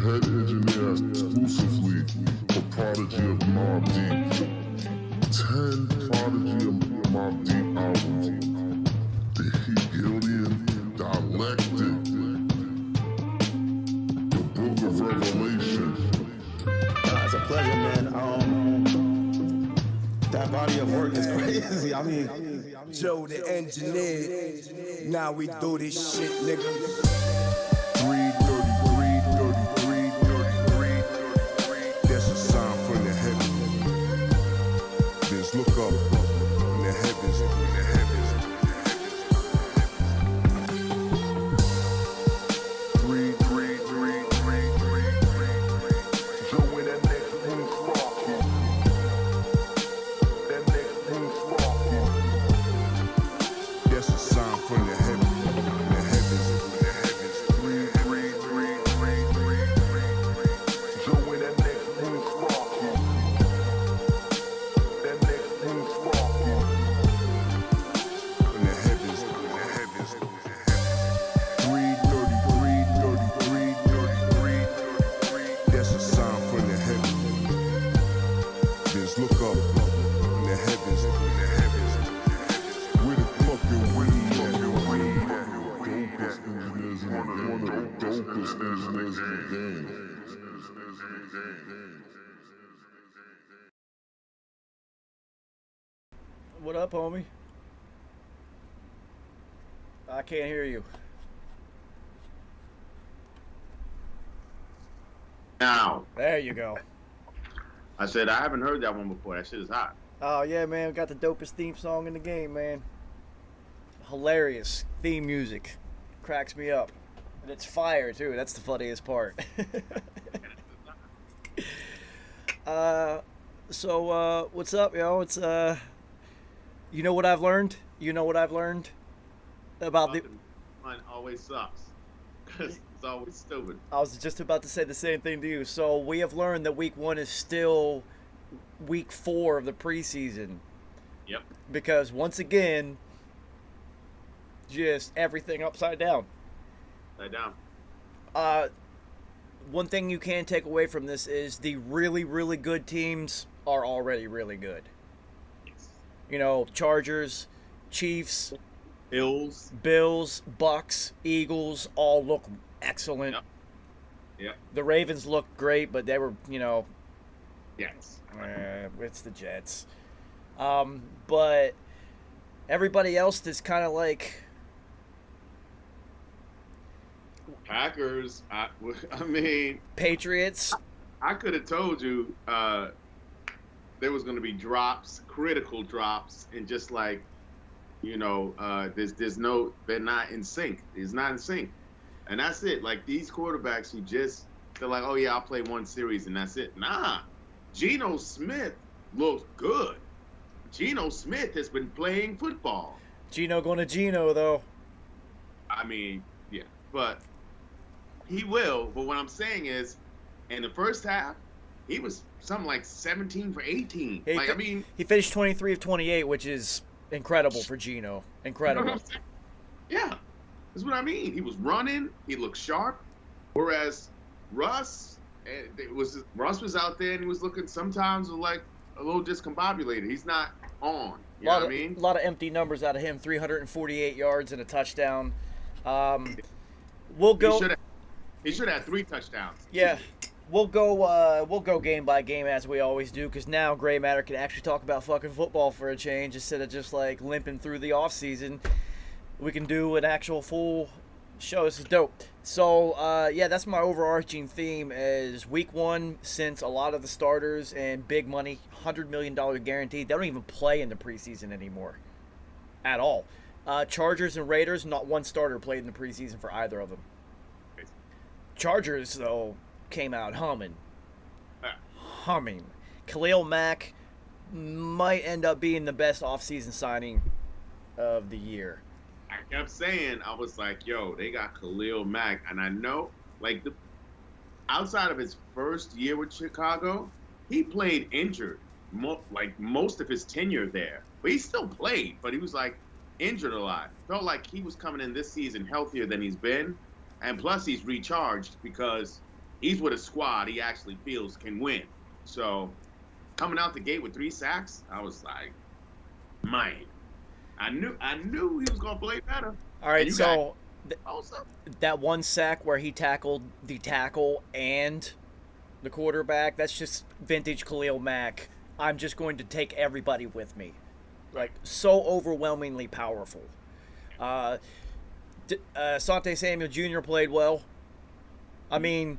head engineer exclusively for Prodigy of Mobb Deep. 10 Prodigy of Mobb Deep albums. The Hegelian Dialectic. The Book of Revelation. It's a pleasure, man. That body of work is crazy. I mean, Joe the engineer. Now we do this shit, nigga. 333. That's a sign from the heavens. Just look up in the heavens, in the heavens. 333. So when that next moon sparking, that next moon sparking. That's a sign from the heavens, in the heavens, in the heavens. 333. So when that next moon sparking, that next moon sparking. In the heavens, in the heavens, in the heavens. 333. That's a sign from the heavens. Just look up in the heavens, in the heavens. Where the fucking weed at? Dopest engineers in the game. One of the dopest engineers in the game. What up, homie? I can't hear you. Now, There you go. I said I haven't heard that one before. That shit is hot. Oh yeah, man, we got the dopest theme song in the game, man. Hilarious theme music. Cracks me up. And it's fire too, that's the funniest part. So what's up, yo? It's you know what I've learned? You know what I've learned about the Mine always sucks. Cause it's always stupid. I was just about to say the same thing to you. So we have learned that week 1 is still week 4 of the preseason. Yep. Because once again, just everything upside down. Lay down. One thing you can take away from this is the really, really good teams are already really good. Yes. You know, Chargers, Chiefs, Bills. Bills, Bucks, Eagles all look excellent. Yep. Yep. The Ravens look great, but they were, you know, Yes. it's the Jets. But everybody else is kind of like, Packers. I mean, Patriots. I could have told you there was going to be drops, critical drops, and just like, you know, there's no, they're not in sync. It's not in sync, and that's it. Like these quarterbacks who just they're like, oh yeah, I'll play one series and that's it. Nah, Geno Smith looks good. Geno Smith has been playing football. Geno going to Geno, though. I mean, yeah, but he will. But what I'm saying is, in the first half, he was something like 17 for 18. He Like, I mean, he finished 23 of 28, which is incredible for Geno. you know Incredible. what I'm saying? Yeah, that's what I mean. He was running. He looked sharp. Whereas Russ was out there and he was looking sometimes like a little discombobulated. He's not on. You know what I mean? A lot of empty numbers out of him. 348 yards and a touchdown. We'll go. He should have 3 touchdowns. Yeah, we'll go game by game as we always do, because now Gray Matter can actually talk about fucking football for a change instead of just like limping through the off season. We can do an actual full show. This is dope. So yeah, that's my overarching theme. Is week 1, since a lot of the starters and big money, $100 million guaranteed, they don't even play in the preseason anymore, at all. Chargers and Raiders, not one starter played in the preseason for either of them. Chargers, though, came out humming. Khalil Mack might end up being the best offseason signing of the year. I kept saying, I was like, yo, they got Khalil Mack. And I know, like, outside of his first year with Chicago, he played injured, like most of his tenure there. But he still played, but he was, like, injured a lot. Felt like he was coming in this season healthier than he's been. And plus, he's recharged because he's with a squad he actually feels can win. So coming out the gate with 3 sacks, I was like, man, I knew he was gonna play better. All right, And so also, that one sack where he tackled the tackle and the quarterback, that's just vintage Khalil Mack. I'm just going to take everybody with me. Like, so overwhelmingly powerful. Asante Samuel Jr. played well. I mean,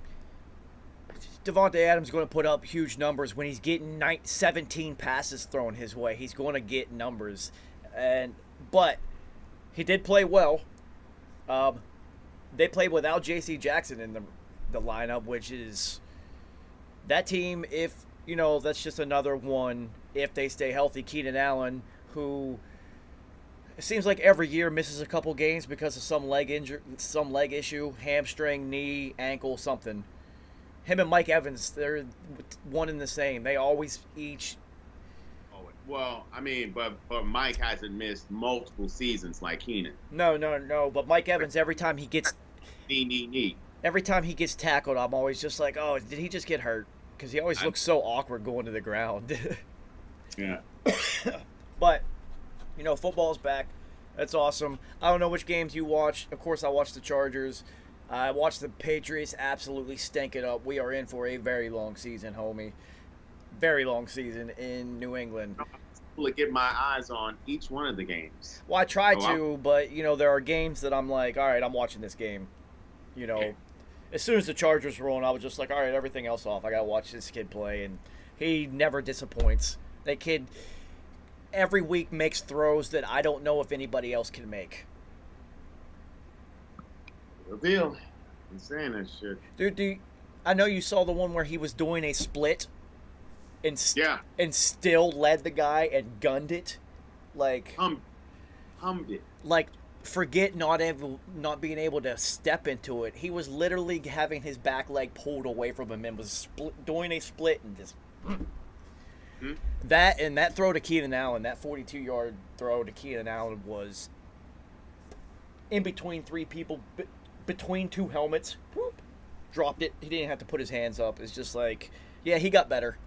Devontae Adams is going to put up huge numbers when he's getting 17 passes thrown his way. He's going to get numbers, but he did play well. They played without J.C. Jackson in the lineup, which is that team. If that's just another one. If they stay healthy, Keenan Allen, who it seems like every year misses a couple games because of some leg issue, hamstring, knee, ankle, something. Him and Mike Evans, they're one and the same. They always each. Well, I mean, but Mike hasn't missed multiple seasons like Keenan. No. But Mike Evans, every time he gets every time he gets tackled, I'm always just like, oh, did he just get hurt? Because he always looks so awkward going to the ground. Yeah. But football's back. That's awesome. I don't know which games you watched. Of course, I watched the Chargers. I watched the Patriots absolutely stink it up. We are in for a very long season, homie. Very long season in New England. To get my eyes on each one of the games. Well, I try to, but there are games that I'm like, all right, I'm watching this game. As soon as the Chargers were on, I was just like, all right, everything else off. I gotta watch this kid play, and he never disappoints. That kid every week makes throws that I don't know if anybody else can make. Reveal. I'm saying that shit. Dude, I know you saw the one where he was doing a split and still led the guy and gunned it. Like hummed it. Like, forget not being able to step into it. He was literally having his back leg pulled away from him and was doing a split and just that throw to Keenan Allen, that 42-yard throw to Keenan Allen was in between 3 people, between 2 helmets. Whoop, dropped it. He didn't have to put his hands up. It's just like, yeah, he got better.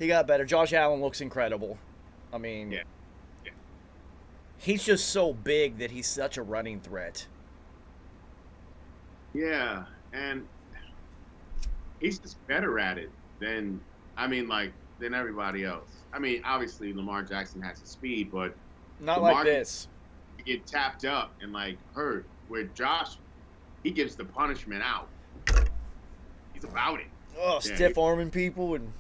Josh Allen looks incredible. I mean, yeah. He's just so big that he's such a running threat. Yeah, and he's just better at it than everybody else. I mean, obviously Lamar Jackson has the speed, but not like this. You get tapped up and hurt. Where Josh, he gives the punishment out. He's about it. Oh, stiff arming people and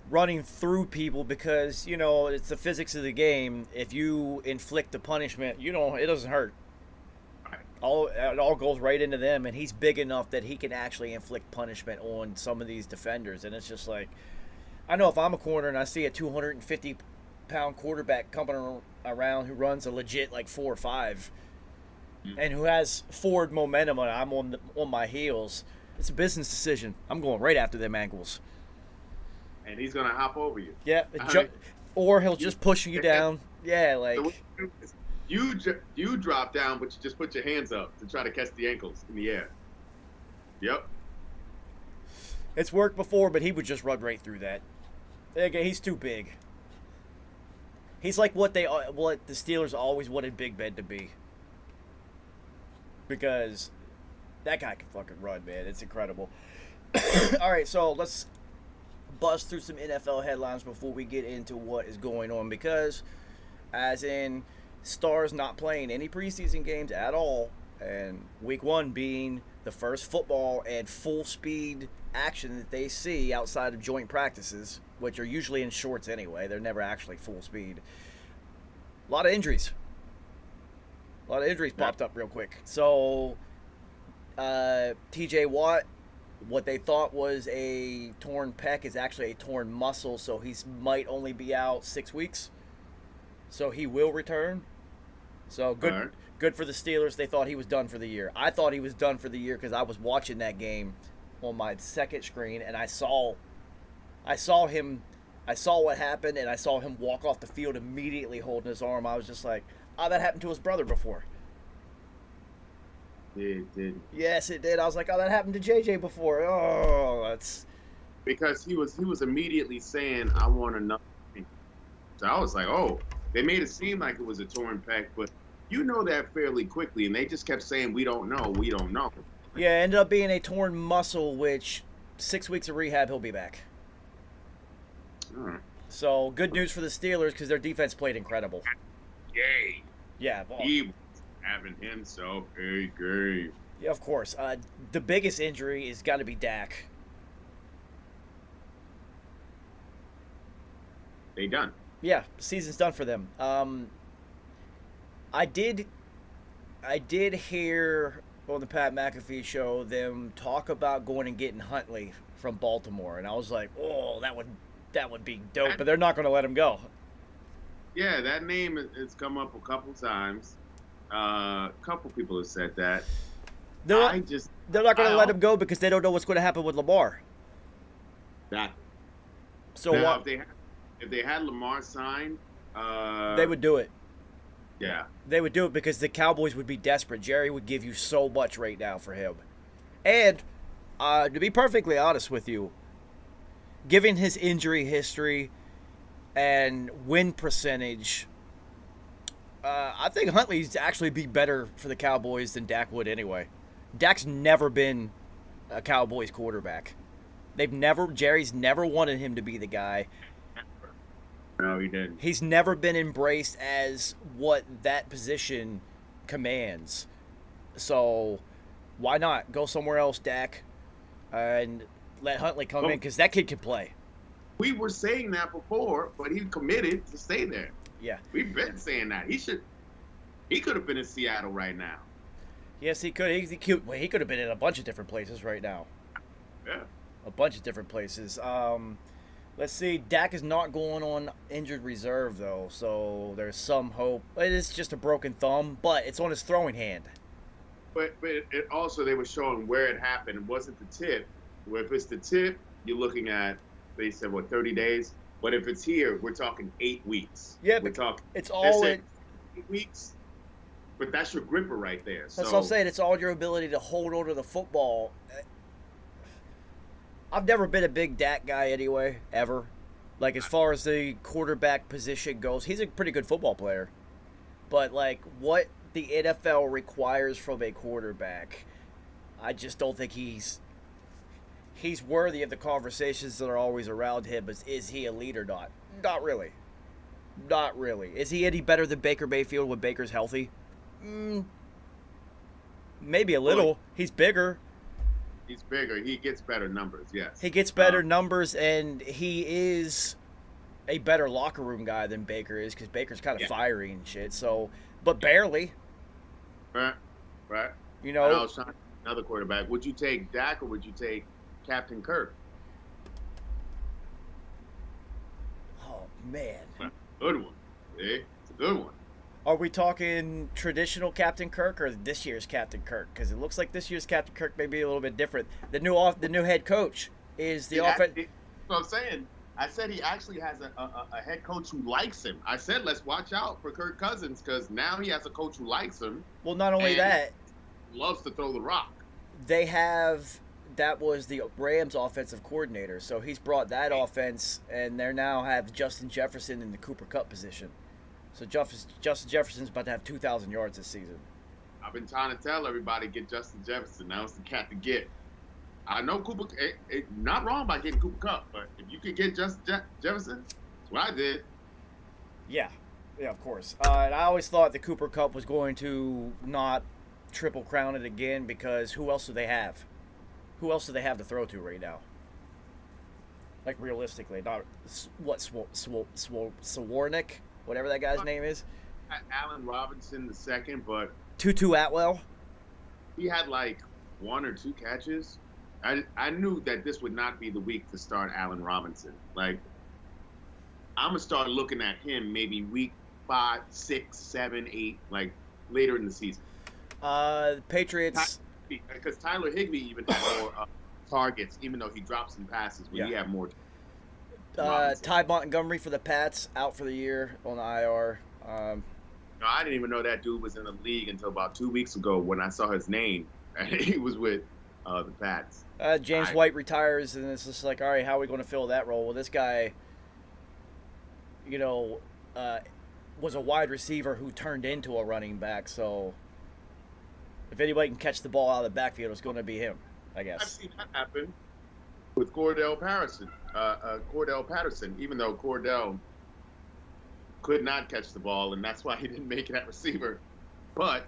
running through people because it's the physics of the game. If you inflict the punishment, it doesn't hurt. Right. It all goes right into them, and he's big enough that he can actually inflict punishment on some of these defenders. And it's just like, I know if I'm a corner and I see a 250-pound quarterback coming around who runs a legit 4.5 and who has forward momentum, and I'm on my heels, it's a business decision. I'm going right after them ankles. And he's gonna hop over you. Yeah, or he'll just push you down. Yeah, you drop down, but you just put your hands up to try to catch the ankles in the air. Yep. It's worked before, but he would just run right through that. Again, he's too big. He's like what the Steelers always wanted Big Ben to be. Because that guy can fucking run, man. It's incredible. All right, so let's bust through some NFL headlines before we get into what is going on, because as in Stars not playing any preseason games at all, and week 1 being the first football and full speed action that they see outside of joint practices, which are usually in shorts anyway. They're never actually full speed. A lot of injuries popped up real quick. So TJ Watt, what they thought was a torn pec is actually a torn muscle, so he might only be out 6 weeks. So he will return. So good for the Steelers. They thought he was done for the year. I thought he was done for the year because I was watching that game on my second screen, and I saw him. I saw what happened, and I saw him walk off the field immediately holding his arm. I was just like, oh, that happened to his brother before. It did. Yes, it did. I was like, oh, that happened to JJ before. Oh, that's Because he was immediately saying, I want another thing. So I was like, oh, they made it seem like it was a torn pec, but you know that fairly quickly, and they just kept saying, we don't know, we don't know. yeah. It ended up being a torn muscle, which 6 weeks of rehab, he'll be back. All right. So good news for the Steelers because their defense played incredible. Yay. Yeah, well, He was having himself a game. yeah, of course. The biggest injury is got to be Dak. They done. Yeah, season's done for them. I did hear on the Pat McAfee show them talk about going and getting Huntley from Baltimore, and I was like, oh, that would be dope. But they're not going to let him go. Yeah, that name has come up a couple times. A couple people have said that. They're I not, just they're not going to let him go because they don't know what's going to happen with Lamar. that. So Now, what? if they had Lamar signed, They would do it. Yeah. They would do it because the Cowboys would be desperate. Jerry would give you so much right now for him. And to be perfectly honest with you, given his injury history and win percentage, I think Huntley's actually be better for the Cowboys than Dak would anyway. Dak's never been a Cowboys quarterback. Jerry's never wanted him to be the guy. No, he didn't. He's never been embraced as what that position commands. So why not go somewhere else, Dak, and let Huntley come in because that kid can play. We were saying that before, but he committed to stay there. Yeah. We've been saying that. He could have been in Seattle right now. Yes, he could. He could have been in a bunch of different places right now. Yeah. A bunch of different places. Let's see. Dak is not going on injured reserve, though, so there's some hope. It is just a broken thumb, but it's on his throwing hand. But it also, they were showing where it happened. It wasn't the tip. Well, if it's the tip, you're looking at, they said, 30 days? But if it's here, we're talking 8 weeks. Yeah, we're talking. it's all they in. said 8 weeks. But that's your gripper right there. That's what I'm saying. It's all your ability to hold on to the football. I've never been a big Dak guy anyway, ever. Like, as far as the quarterback position goes, he's a pretty good football player. But, like, what the NFL requires from a quarterback, I just don't think he's worthy of the conversations that are always around him. But is he elite or not? Not really. Not really. Is he any better than Baker Mayfield when Baker's healthy? Maybe a little. He's bigger. He's bigger. He gets better numbers, yes. He gets better numbers, and he is a better locker room guy than Baker is because Baker's kind of fiery and shit. So, but barely. Right. You And I know, was trying to another quarterback. Would you take Dak or would you take Captain Kirk? oh man, Good one. Eh? It's a good one. are we talking traditional Captain Kirk or this year's Captain Kirk? Because it looks like this year's Captain Kirk may be a little bit different. The new head coach is the offense. That's what I'm saying. I said he actually has a head coach who likes him. I said let's watch out for Kirk Cousins because now he has a coach who likes him. Well, not only and that, loves to throw the rock. that was the Rams offensive coordinator. So he's brought that offense, and they now have Justin Jefferson in the Cooper Kupp position. So Justin Jefferson's about to have 2,000 yards this season. I've been trying to tell everybody get Justin Jefferson. Now it's the cat to get. I know Cooper. Not wrong by getting Cooper Kupp, but if you could get Justin Jefferson, that's what I did. Yeah, of course. And I always thought the Cooper Kupp was going to not triple crown it again because who else do they have? Who else do they have to throw to right now? Like realistically, not Swarnick, whatever that guy's name is. Allen Robinson the second, but Tutu Atwell. he had like 1 or 2 catches. I knew that this would not be the week to start Allen Robinson. Like, I'm going to start looking at him maybe week 5, 6, 7, 8, like later in the season. Patriots. Because Tyler Higbee even had more targets, even though he drops some passes, but he had more. Ty Montgomery for the Pats out for the year on the IR. No, I didn't even know that dude was in the league until about 2 weeks ago when I saw his name. And he was with the Pats. James White retires, and it's just like, all right, how are we going to fill that role? Well, this guy, you know, was a wide receiver who turned into a running back. So if anybody can catch the ball out of the backfield, it's going to be him, I guess. I've seen that happen with Cordell Patterson, even though Cordell could not catch the ball, and that's why he didn't make that receiver. But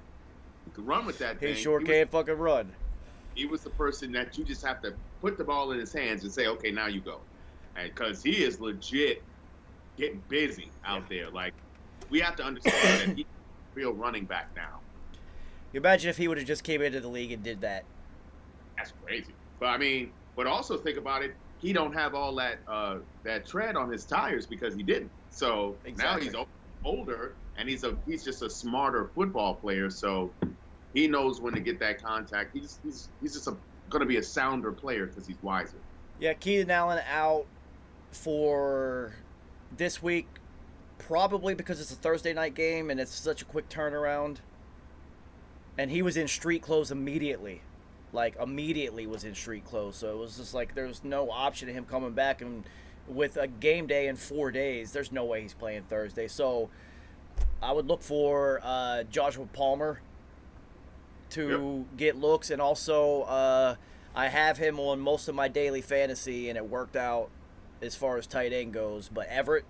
he could run with that thing. He sure can't fucking run. He was the person that you just have to put the ball in his hands and say, okay, now you go. Because he is legit getting busy out there. Like, we have to understand that he's a real running back now. You imagine if he would have just came into the league and did that. That's crazy. But, I mean, but also think about it. He don't have all that that tread on his tires because he didn't. So Exactly. now he's older, and he's just a smarter football player. So he knows when to get that contact. He's just going to be a sounder player because he's wiser. Yeah, Keenan Allen out for this week, probably because it's a Thursday night game and it's such a quick turnaround. And he was in street clothes immediately. Like, immediately was in street clothes. So it was just like there's no option of him coming back. And with a game day in 4 days, there's no way he's playing Thursday. So I would look for Joshua Palmer to get looks. And also, I have him on most of my daily fantasy, and it worked out as far as tight end goes. But Everett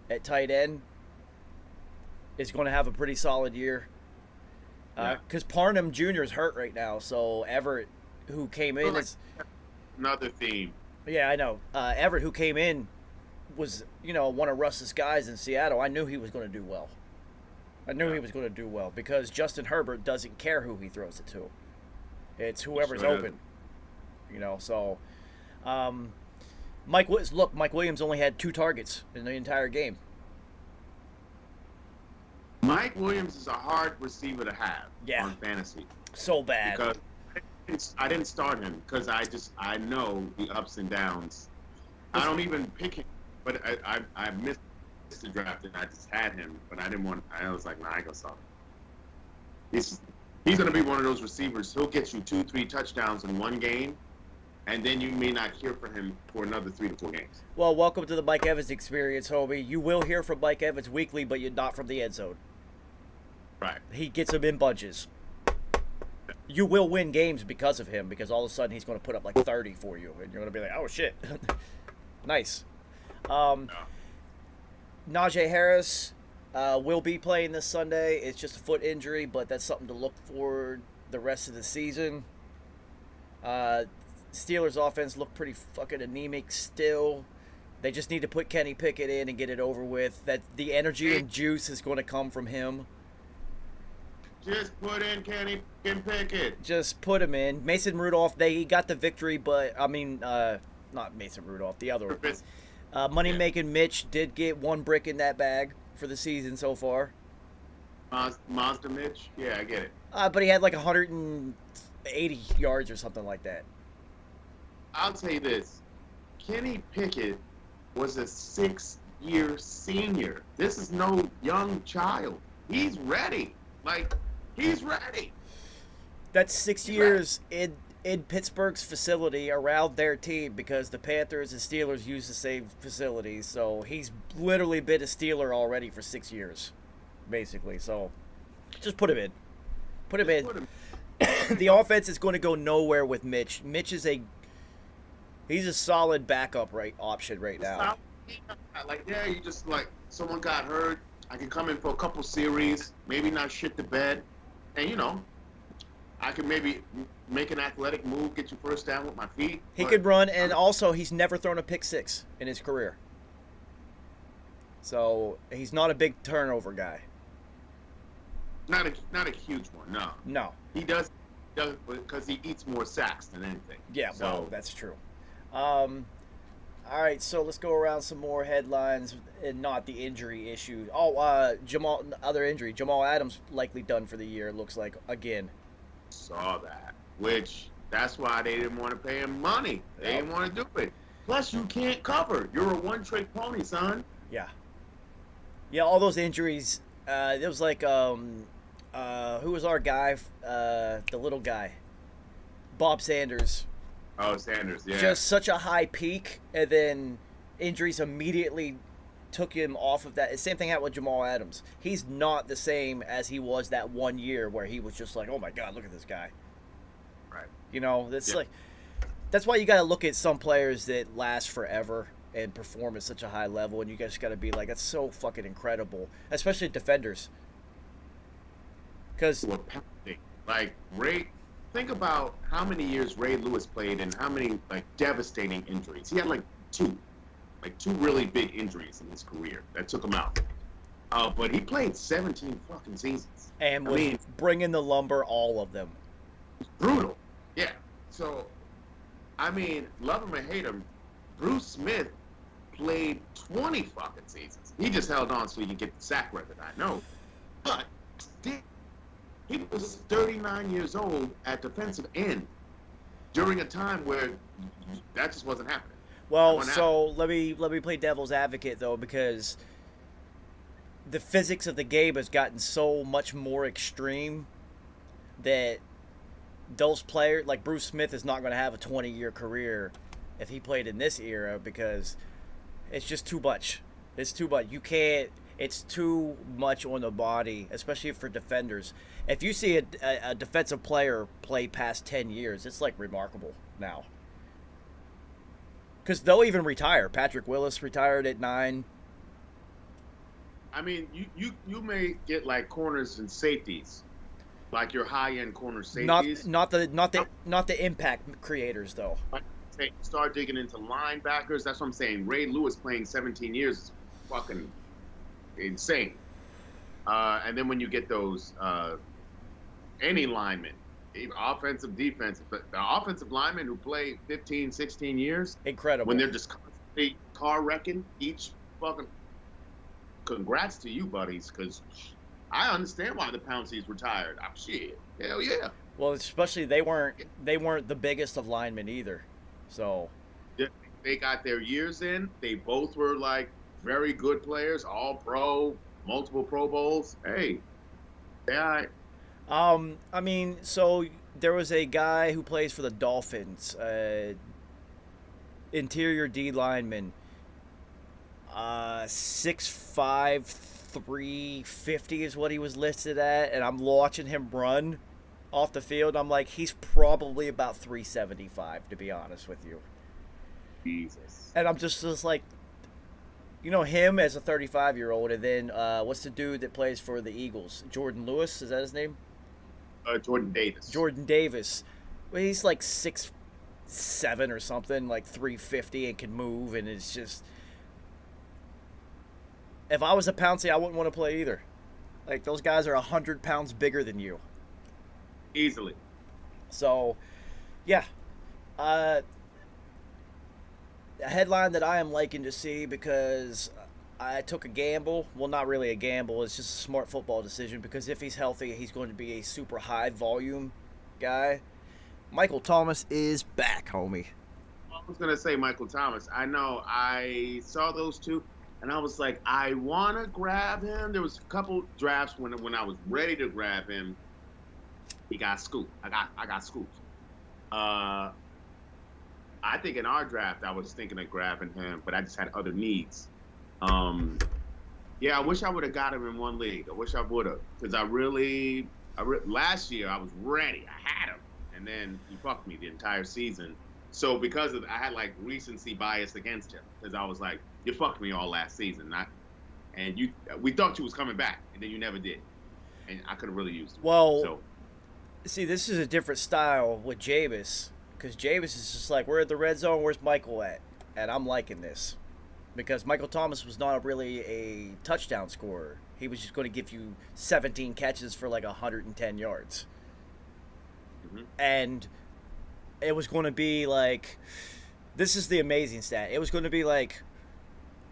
at tight end is going to have a pretty solid year. Because Parham Jr. is hurt right now, so Everett, who came in, is another theme. Yeah, I know. Everett, who came in, was one of Russ's guys in Seattle. I knew he was going to do well. He was going to do well because Justin Herbert doesn't care who he throws it to. It's whoever's open. So Mike Williams only had 2 targets in the entire game. Mike Williams is a hard receiver to have on fantasy. So bad. Because I didn't start him because I know the ups and downs. I don't even pick him, but I missed the draft and I just had him, but I didn't want. I was like, nah, I ain't gonna start him. He's gonna be one of those receivers. He'll get you 2-3 touchdowns in one game, and then you may not hear from him for another 3 to 4 games. Well, welcome to the Mike Evans experience, homie. You will hear from Mike Evans weekly, but you're not from the end zone. Right. He gets them in bunches. You will win games because of him, because all of a sudden he's going to put up like 30 for you, and you're going to be like, oh, shit. Nice. Najee Harris will be playing this Sunday. It's just a foot injury, but that's something to look for the rest of the season. Steelers' offense look pretty fucking anemic still. They just need to put Kenny Pickett in and get it over with. That the energy and juice is going to come from him. Just put in Kenny Pickett. Just put him in. Mason Rudolph, they got the victory, but, not Mason Rudolph, the other one. Money-making Mitch did get 1 brick in that bag for the season so far. Monster Mitch? Yeah, I get it. But he had like 180 yards or something like that. I'll tell you this. Kenny Pickett was a 6-year senior. This is no young child. He's ready. He's ready. That's 6 years in Pittsburgh's facility around their team because the Panthers and Steelers use the same facilities. So he's literally been a Steeler already for 6 years, basically. So just put him in. Put him in. The offense is going to go nowhere with Mitch. Mitch is he's a solid backup option right now. You just someone got hurt. I can come in for a couple series, maybe not shit the bed, and I can maybe make an athletic move, get you first down with my feet. He could run, and also he's never thrown a pick 6 in his career. So he's not a big turnover guy. Not a huge one, no. No. He does because he eats more sacks than anything. Yeah, well, that's true. All right, so let's go around some more headlines and not the injury issue. Other injury. Jamal Adams likely done for the year, it looks like, again. Saw that. That's why they didn't want to pay him money. They didn't want to do it. Plus, you can't cover. You're a one-trick pony, son. Yeah. Yeah, all those injuries It was like who was our guy? The little guy, Bob Sanders. Oh, Sanders, yeah. Just such a high peak, and then injuries immediately took him off of that. Same thing happened with Jamal Adams. He's not the same as he was that 1 year where he was just like, oh my God, look at this guy. Right. You know, that's Yeah. like, that's why you got to look at some players that last forever and perform at such a high level, and you guys got to be like, that's so fucking incredible, especially defenders. Because To a pounding. Like Ray, think about how many years Ray Lewis played and how many like devastating injuries. He had like two really big injuries in his career that took him out. But he played 17 fucking seasons. and I was mean, bringing the lumber, all of them. brutal. Yeah. So, I mean, love him or hate him, Bruce Smith played 20 fucking seasons. He just held on so he could get the sack record, I know. But he was 39 years old at defensive end during a time where that just wasn't happening. Well, That so let me play devil's advocate though, because the physics of the game has gotten so much more extreme that those players like Bruce Smith is not going to have a 20-year career if he played in this era, because it's just too much. It's too much. You can't. It's too much on the body, especially for defenders. If you see a defensive player play past 10 years, it's like remarkable now. Because they'll even retire. Patrick Willis retired at 9. I mean, you may get like corners and safeties, like your high-end corner safeties. Not the impact creators though. Like, start digging into linebackers. That's what I'm saying. Ray Lewis playing 17 years is fucking insane. And then when you get those any linemen, even offensive, defensive, but the offensive linemen who play 15, 16 years, Incredible. when they're just constantly car wrecking each fucking. Congrats to you, buddies, because I understand why the Pounceys retired. I'm shit. Hell yeah. Well, especially they weren't the biggest of linemen either. So They got their years in. They both were like very good players, all pro, multiple Pro Bowls. Hey, yeah. I mean, so there was a guy who plays for the Dolphins, interior D lineman, 6'5", 350 is what he was listed at, and I'm watching him run off the field. I'm like, he's probably about 375, to be honest with you. Jesus. And I'm just like, you know, him as a 35-year-old, and then what's the dude that plays for the Eagles? Jordan Lewis, is that his name? Jordan Davis. Jordan Davis. Well, he's like 6'7" or something, like 350, and can move, and it's just. If I was a Pouncey, I wouldn't want to play either. Like, those guys are 100 pounds bigger than you. Easily. So, yeah. A headline that I am liking to see because I took a gamble. Well, not really a gamble. It's just a smart football decision because if he's healthy, he's going to be a super high volume guy. Michael Thomas is back, homie. I was going to say Michael Thomas. I know. I saw those two, and I was like, I want to grab him. There was a couple drafts when I was ready to grab him. He got scooped. I got scooped. I think in our draft, I was thinking of grabbing him, but I just had other needs. Yeah, I wish I would have got him in one league. I wish I would have, because last year I was ready. I had him, and then he fucked me the entire season. So because of I had like recency bias against him, because I was like, you fucked me all last season, we thought you was coming back, and then you never did, and I could have really used him. Well, So, see, this is a different style with Jameis, because Jameis is just like, we're at the red zone, where's Michael at? And I'm liking this. Because Michael Thomas was not really a touchdown scorer. He was just going to give you 17 catches for like 110 yards. Mhm. And it was going to be like, this is the amazing stat. It was going to be like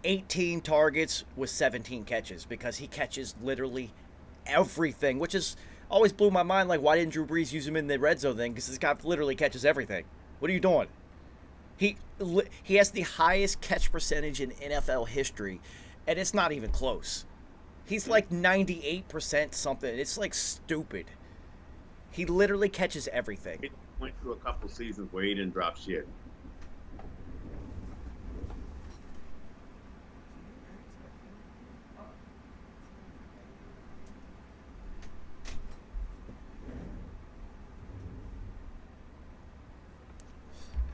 18 targets with 17 catches because he catches literally everything, which is always blew my mind. Like, why didn't Drew Brees use him in the red zone then? Because this guy literally catches everything. What are you doing? He has the highest catch percentage in NFL history, and it's not even close. He's like 98% something. It's like stupid. He literally catches everything. He went through a couple seasons where he didn't drop shit.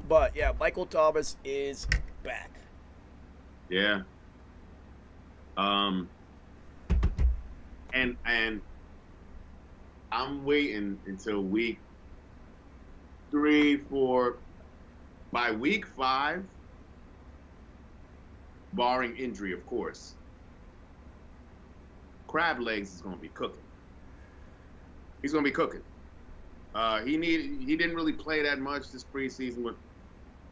But yeah, Michael Thomas is back. Yeah. And I'm waiting until week 3, 4. By week 5, barring injury, of course, Crab Legs is going to be cooking. He's going to be cooking. He didn't really play that much this preseason. But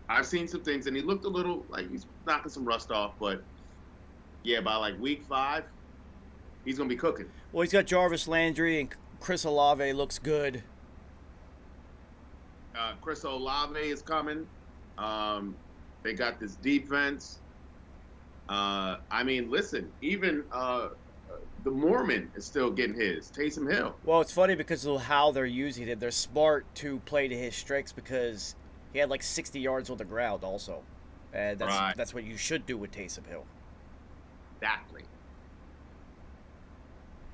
I've seen some things, and he looked a little like he's knocking some rust off. But yeah, by like week 5, he's going to be cooking. Well, he's got Jarvis Landry, and Chris Olave looks good. Chris Olave is coming. They got this defense. I mean, listen, even the Mormon is still getting his. Taysom Hill. Well, it's funny because of how they're using it. They're smart to play to his strengths because he had like 60 yards on the ground also. And that's what you should do with Taysom Hill. Exactly.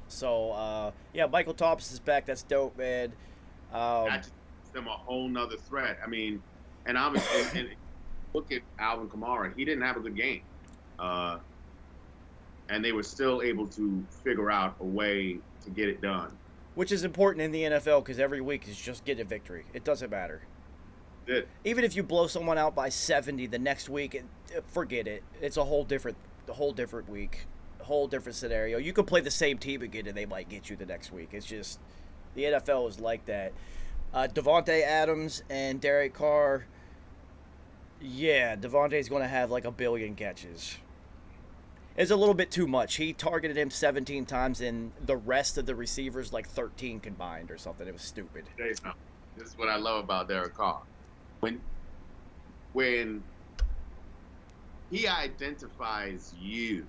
So, yeah, Michael Thomas is back. That's dope, man. That just gives them a whole nother threat. I mean, and obviously, and look at Alvin Kamara. He didn't have a good game. And they were still able to figure out a way to get it done. Which is important in the NFL because every week is just get a victory. It doesn't matter. Even if you blow someone out by 70 the next week, forget it. It's a whole different week, a whole different scenario. You could play the same team again and they might get you the next week. It's just the NFL is like that. Devontae Adams and Derek Carr. Yeah, Devontae's going to have like 1 billion catches. It's a little bit too much. He targeted him 17 times and the rest of the receivers like 13 combined or something. It was stupid. This is what I love about Derek Carr. When he identifies you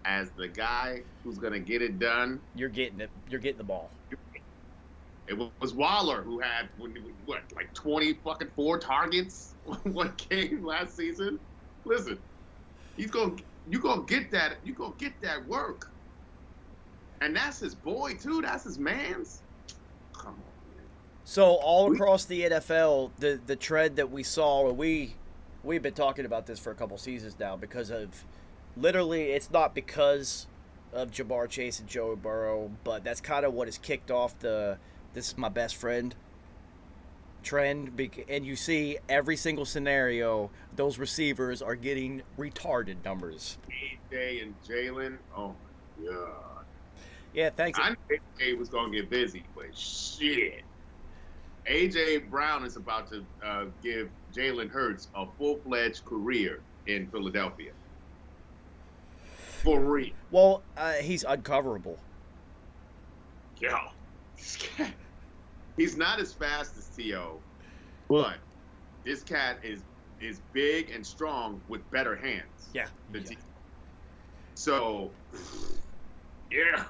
as the guy who's going to get it done, you're getting it. You're getting the ball. It was Waller who had like 24 targets one game last season. Listen, you're gonna get that. You gonna get that work, and that's his boy too. That's his man's. Come on, man. So all across the NFL, the trend that we saw, we've been talking about this for a couple seasons now because of literally, it's not because of Jamar Chase and Joe Burrow, but that's kind of what has kicked off the "this is my best friend" trend. And you see every single scenario, those receivers are getting retarded numbers. AJ and Jalen, oh my god. Yeah, thanks. I knew AJ was gonna get busy, but shit. AJ Brown is about to give Jalen Hurts a full-fledged career in Philadelphia. For real. Well, he's uncoverable. Yo. He's not as fast as T.O., but this cat is big and strong with better hands. Yeah. So, yeah.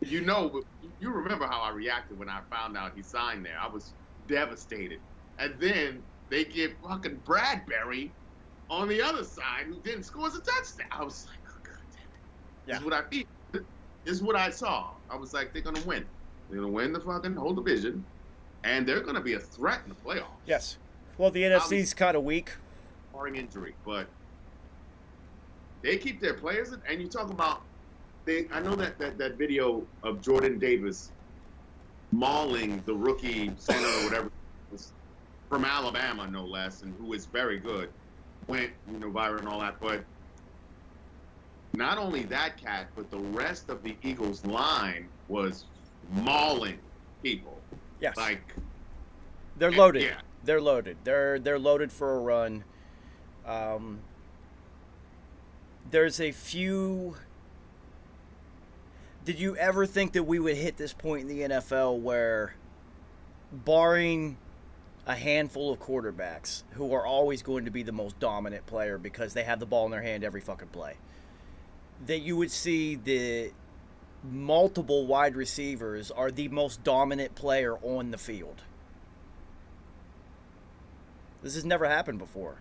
You remember how I reacted when I found out he signed there. I was devastated. And then they give fucking Bradbury on the other side who didn't score a touchdown. I was like, oh, God damn it. Yeah. This is what I saw. I was like, they're going to win. They're going to win the fucking whole division, and they're going to be a threat in the playoffs. Yes. Well, the NFC's kind of weak. Barring injury, but they keep their players. And you talk about, I know that video of Jordan Davis mauling the rookie center or whatever from Alabama, no less, and who is very good, went viral and all that. But not only that cat, but the rest of the Eagles line was mauling people. Yes. Like they're loaded. Yeah. They're loaded. They're loaded for a run. There's a few. Did you ever think that we would hit this point in the NFL where, barring a handful of quarterbacks who are always going to be the most dominant player because they have the ball in their hand every fucking play, that you would see the multiple wide receivers are the most dominant player on the field. This has never happened before.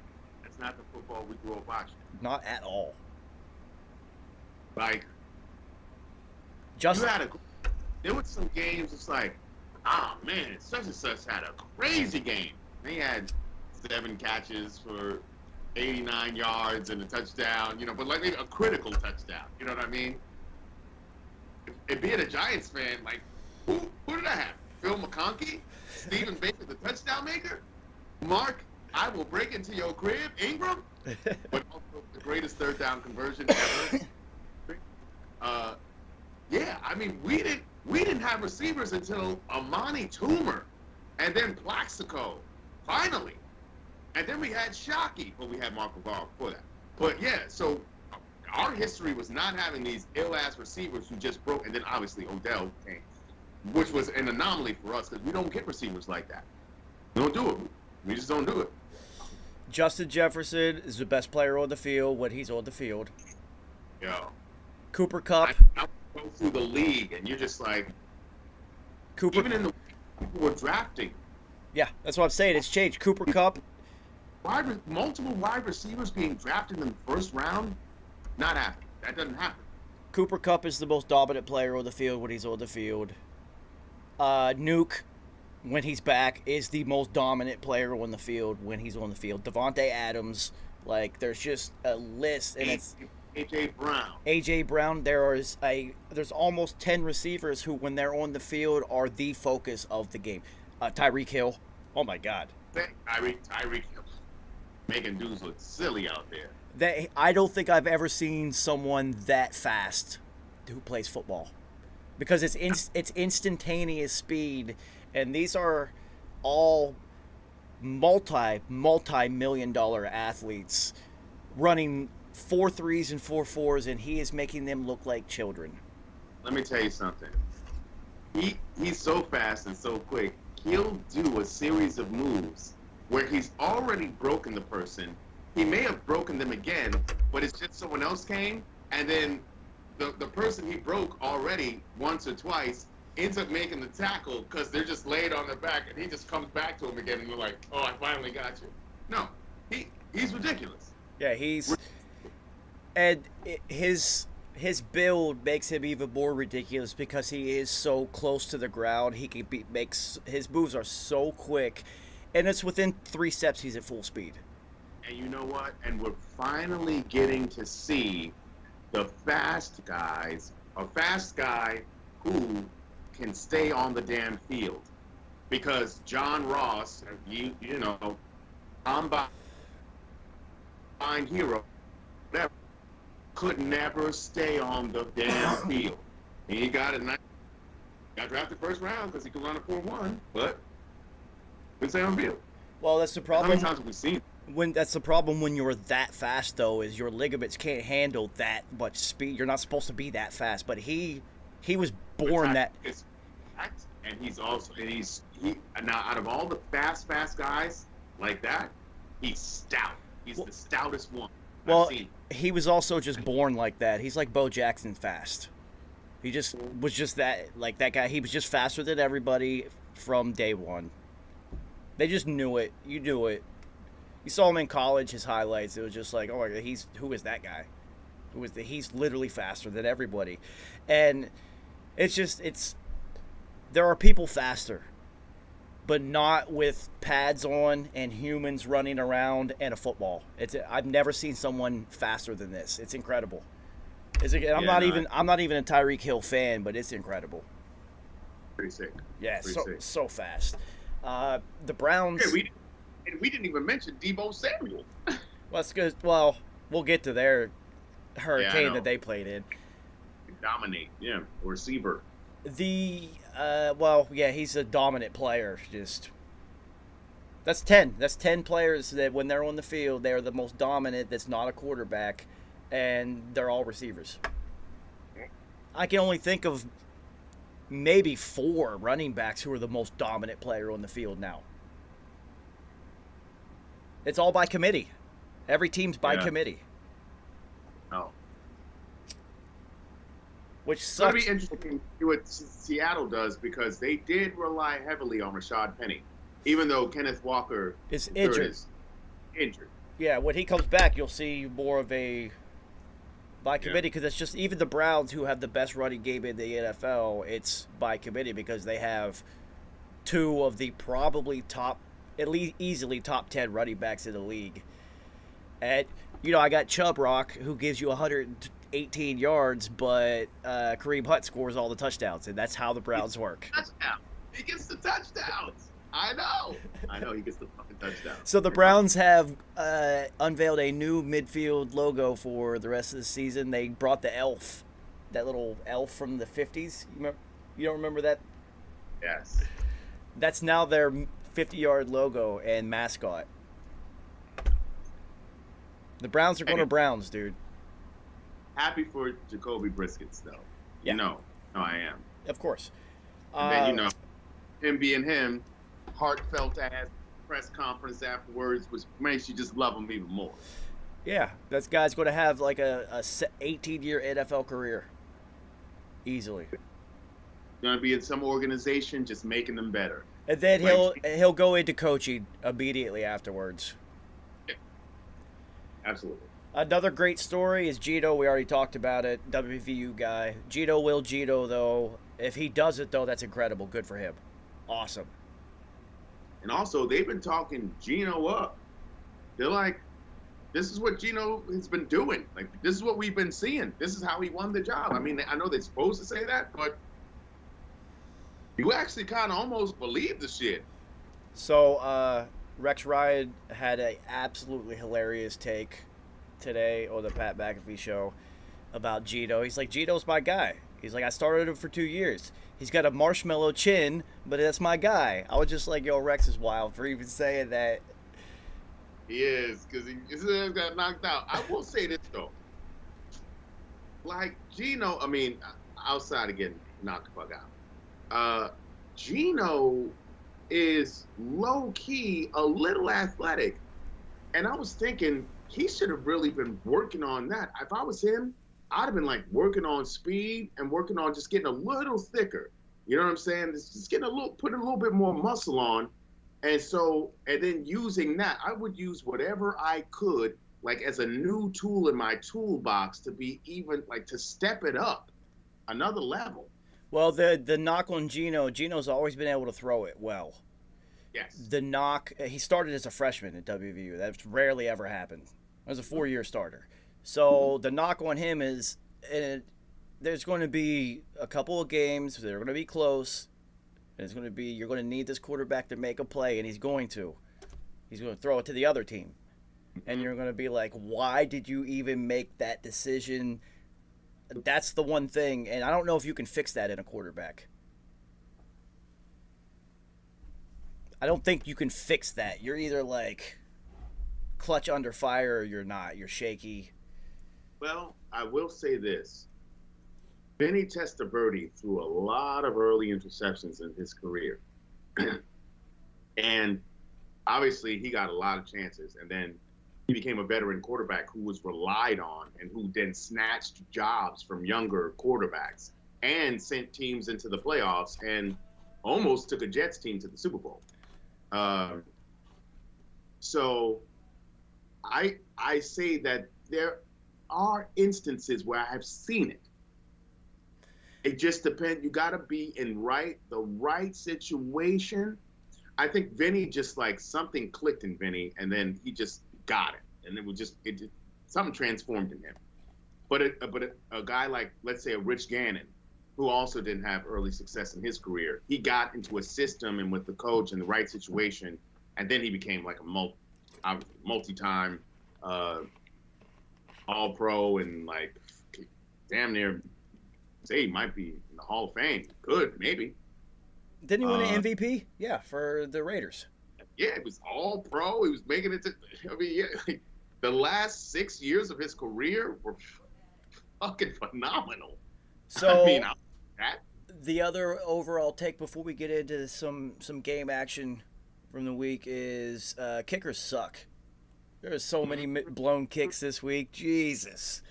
It's not the football we grew up watching. Not at all. Like, Just there was some games. It's like, oh man, such and such had a crazy game. They had 7 catches for 89 yards and a touchdown. You know, but like a critical touchdown. You know what I mean? If being a Giants fan, like, who did I have? Phil McConkey, Stephen Baker, the touchdown maker, Mark, I will break into your crib, Ingram, but also the greatest third down conversion ever. Yeah, I mean, we didn't have receivers until Amani Toomer, and then Plaxico, finally, and then we had Shockey, but we had Marco Ball before that. But yeah, so our history was not having these ill-ass receivers who just broke, and then obviously Odell came, which was an anomaly for us because we don't get receivers like that. We don't do it. We just don't do it. Justin Jefferson is the best player on the field when he's on the field. Yo. Cooper Kupp. I go through the league, and you're just like, Cooper. even in the people were drafting. Yeah, that's what I'm saying. It's changed. Cooper Kupp. Multiple wide receivers being drafted in the first round, not happening. That doesn't happen. Cooper Kupp is the most dominant player on the field when he's on the field. Nuke, when he's back, is the most dominant player on the field when he's on the field. Devontae Adams, like, there's just a list, and it's A.J. Brown. A.J. Brown. There's almost 10 receivers who, when they're on the field, are the focus of the game. Tyreek Hill. Oh my God. Tyreek Hill. Making dudes look silly out there. I don't think I've ever seen someone that fast who plays football, because it's instantaneous speed, and these are all multi-million-dollar athletes running 4.3s and 4.4s, and he is making them look like children. Let me tell you something. He's so fast and so quick. He'll do a series of moves where he's already broken the person. He may have broken them again, but it's just someone else came, and then the person he broke already once or twice ends up making the tackle because they're just laid on their back, and he just comes back to him again, and they're like, oh, I finally got you. No, he's ridiculous. Yeah, and his build makes him even more ridiculous because he is so close to the ground. He can his moves are so quick, and it's within 3 steps he's at full speed. And you know what? And we're finally getting to see the fast guys, a fast guy who can stay on the damn field. Because John Ross, you know, combine hero, whatever, could never stay on the damn field. And he got drafted first round because he could run a 4.1, but couldn't stay on the field. Well, that's the How problem. many times have we seen it? That's the problem when you're that fast, though, is your ligaments can't handle that much speed. You're not supposed to be that fast, but he was born that. And he's now out of all the fast guys like that, he's stout. He's the stoutest one. Well, I've seen. he was also just born like that. He's like Bo Jackson fast. He just was just that, like that guy. He was just faster than everybody from day one. They just knew it. You knew it. You saw him in college, his highlights. It was just like, oh my God, who is that guy? He's literally faster than everybody. And there are people faster, but not with pads on and humans running around and a football. I've never seen someone faster than this. It's incredible. I'm not even a Tyreek Hill fan, but it's incredible. Pretty sick. Yeah, Pretty sick. so fast. The Browns. Hey, we didn't even mention Deebo Samuel. Well, that's good. Well, we'll get to their hurricane know. that they played in. Dominate, yeah, receiver. He's a dominant player. That's 10. That's 10 players that when they're on the field, they're the most dominant. That's not a quarterback, and they're all receivers. I can only think of maybe 4 running backs who are the most dominant player on the field now. It's all by committee. Every team's by committee. Oh. which It's going to sucks. be interesting to see what Seattle does because they did rely heavily on Rashad Penny, even though Kenneth Walker Is III injured. is injured. Yeah, when he comes back, you'll see more of a by committee because it's just even the Browns who have the best running game in the NFL. It's by committee because they have two of the probably top, at least easily top 10 running backs in the league. And I got Chubb Rock who gives you 118 yards, but Kareem Hunt scores all the touchdowns, and that's how the Browns work. Touchdown. He gets the touchdowns. I know he gets the fucking touchdown. So the Browns have unveiled a new midfield logo for the rest of the season. They brought the elf, that little elf from the 50s. You don't remember that? Yes. That's now their 50-yard logo and mascot. The Browns are going to Browns, dude. Happy for Jacoby Briskets, though. Yeah. No, I am. Of course. And then, him being him, heartfelt ass press conference afterwards, which makes you just love him even more. Yeah, that guy's going to have like a 18-year NFL career. Easily. Going to be in some organization just making them better. And then he'll go into coaching immediately afterwards. Absolutely. Another great story is Gino. We already talked about it. WVU guy. Gino will Gino, though. If he does it, though, that's incredible. Good for him. Awesome. And also, they've been talking Gino up. They're like, this is what Gino has been doing. Like, this is what we've been seeing. This is how he won the job. I mean, I know they're supposed to say that, but you actually kind of almost believe the shit. So, Rex Ryan had an absolutely hilarious take today on the Pat McAfee show about Gino. He's like, Gino's my guy. He's like, I started him for 2 years. He's got a marshmallow chin, but that's my guy. I was just like, yo, Rex is wild for even saying that. He is, because he got knocked out. I will say this, though. Like, Gino, I mean, outside of getting knocked the fuck out, Gino is low-key a little athletic. And I was thinking he should have really been working on that. If I was him, I'd have been like working on speed and working on just getting a little thicker. You know what I'm saying? Just getting putting a little bit more muscle on. And then using that, I would use whatever I could, like as a new tool in my toolbox to be even like to step it up another level. Well, the knock on Gino's always been able to throw it well. Yes. The knock, he started as a freshman at WVU. That's rarely ever happened. He was a 4-year starter. So the knock on him is, there's going to be a couple of games that are going to be close. And it's going to be, you're going to need this quarterback to make a play, and he's going to. He's going to throw it to the other team. And you're going to be like, why did you even make that decision? That's the one thing, and I don't know if you can fix that in a quarterback. I don't think you can fix that. You're either like clutch under fire or you're not. You're shaky. Well, I will say this. Vinny Testaverde threw a lot of early interceptions in his career. And obviously he got a lot of chances. And then he became a veteran quarterback who was relied on and who then snatched jobs from younger quarterbacks and sent teams into the playoffs and almost took a Jets team to the Super Bowl. So I say that there are instances where I have seen it. It just depends. You got to be in the right situation. I think Vinny just like something clicked in Vinny, and then he just got it, and something transformed in him. But a guy like, let's say, a Rich Gannon, who also didn't have early success in his career, he got into a system and with the coach in the right situation, and then he became like a multi-time All-Pro and like damn near say he might be in the Hall of Fame. Good, maybe. Didn't he win an MVP? Yeah, for the Raiders. Yeah, it was All-Pro. He was making it to. I mean, yeah, like, the last 6 years of his career were fucking phenomenal. So I mean, the other overall take before we get into some game action from the week is kickers suck. There are so many blown kicks this week. Jesus.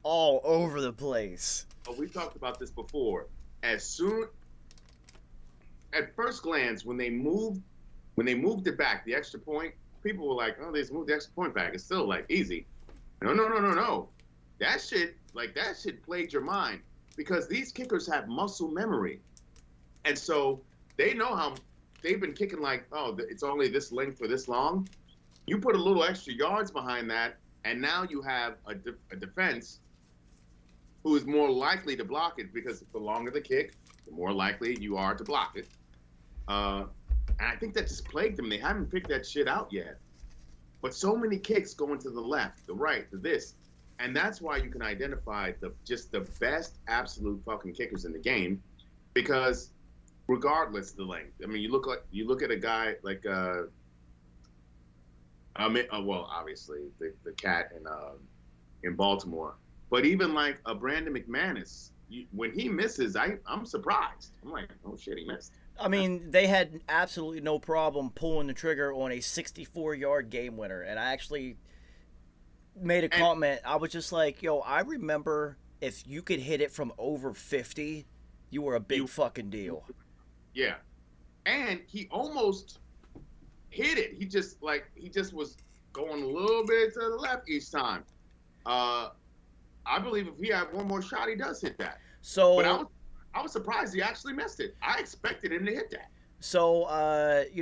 all over the place. But we talked about this before. As soon, at first glance, when they moved it back, the extra point, people were like, "Oh, they just moved the extra point back. It's still like easy." No. That shit played your mind because these kickers have muscle memory, and so they know how they've been kicking like, "Oh, it's only this length or this long." You put a little extra yards behind that, and now you have a defense who is more likely to block it because the longer the kick, the more likely you are to block it. And I think that just plagued them. They haven't figured that shit out yet. But so many kicks going to the left, the right, to this. And that's why you can identify just the best absolute fucking kickers in the game, because regardless of the length. I mean, you look at a guy like well, obviously the cat in Baltimore, but even like a Brandon McManus, when he misses, I'm surprised. I'm like, oh shit, he missed. I mean, they had absolutely no problem pulling the trigger on a 64-yard game winner, and I actually made a comment. I was just like, yo, I remember if you could hit it from over 50, you were a big fucking deal. Yeah, and he almost hit it. He just was going a little bit to the left each time. I believe if he had one more shot, he does hit that. So, but I was surprised he actually missed it. I expected him to hit that. So,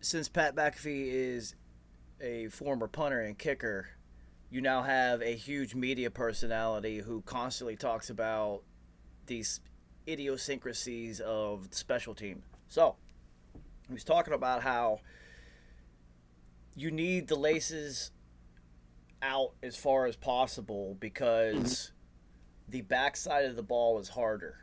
since Pat McAfee is a former punter and kicker, you now have a huge media personality who constantly talks about these idiosyncrasies of the special team. So, he was talking about how you need the laces out as far as possible because the backside of the ball is harder.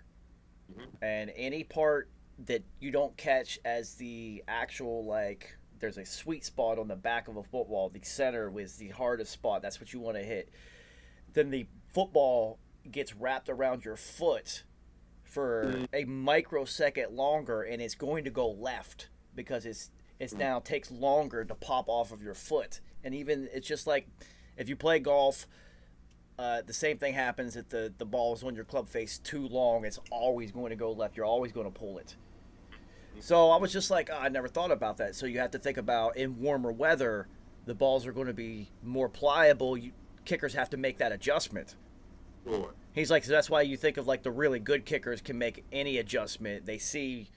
And any part that you don't catch as the actual, like, there's a sweet spot on the back of a football, the center was the hardest spot. That's what you want to hit. Then the football gets wrapped around your foot for a microsecond longer, and it's going to go left because it's now takes longer to pop off of your foot. And even it's just like if you play golf, the same thing happens if the ball is on your club face too long. It's always going to go left. You're always going to pull it. So I was just like, I never thought about that. So you have to think about in warmer weather, the balls are going to be more pliable. Kickers have to make that adjustment. Sure. He's like, so that's why you think of like the really good kickers can make any adjustment. They see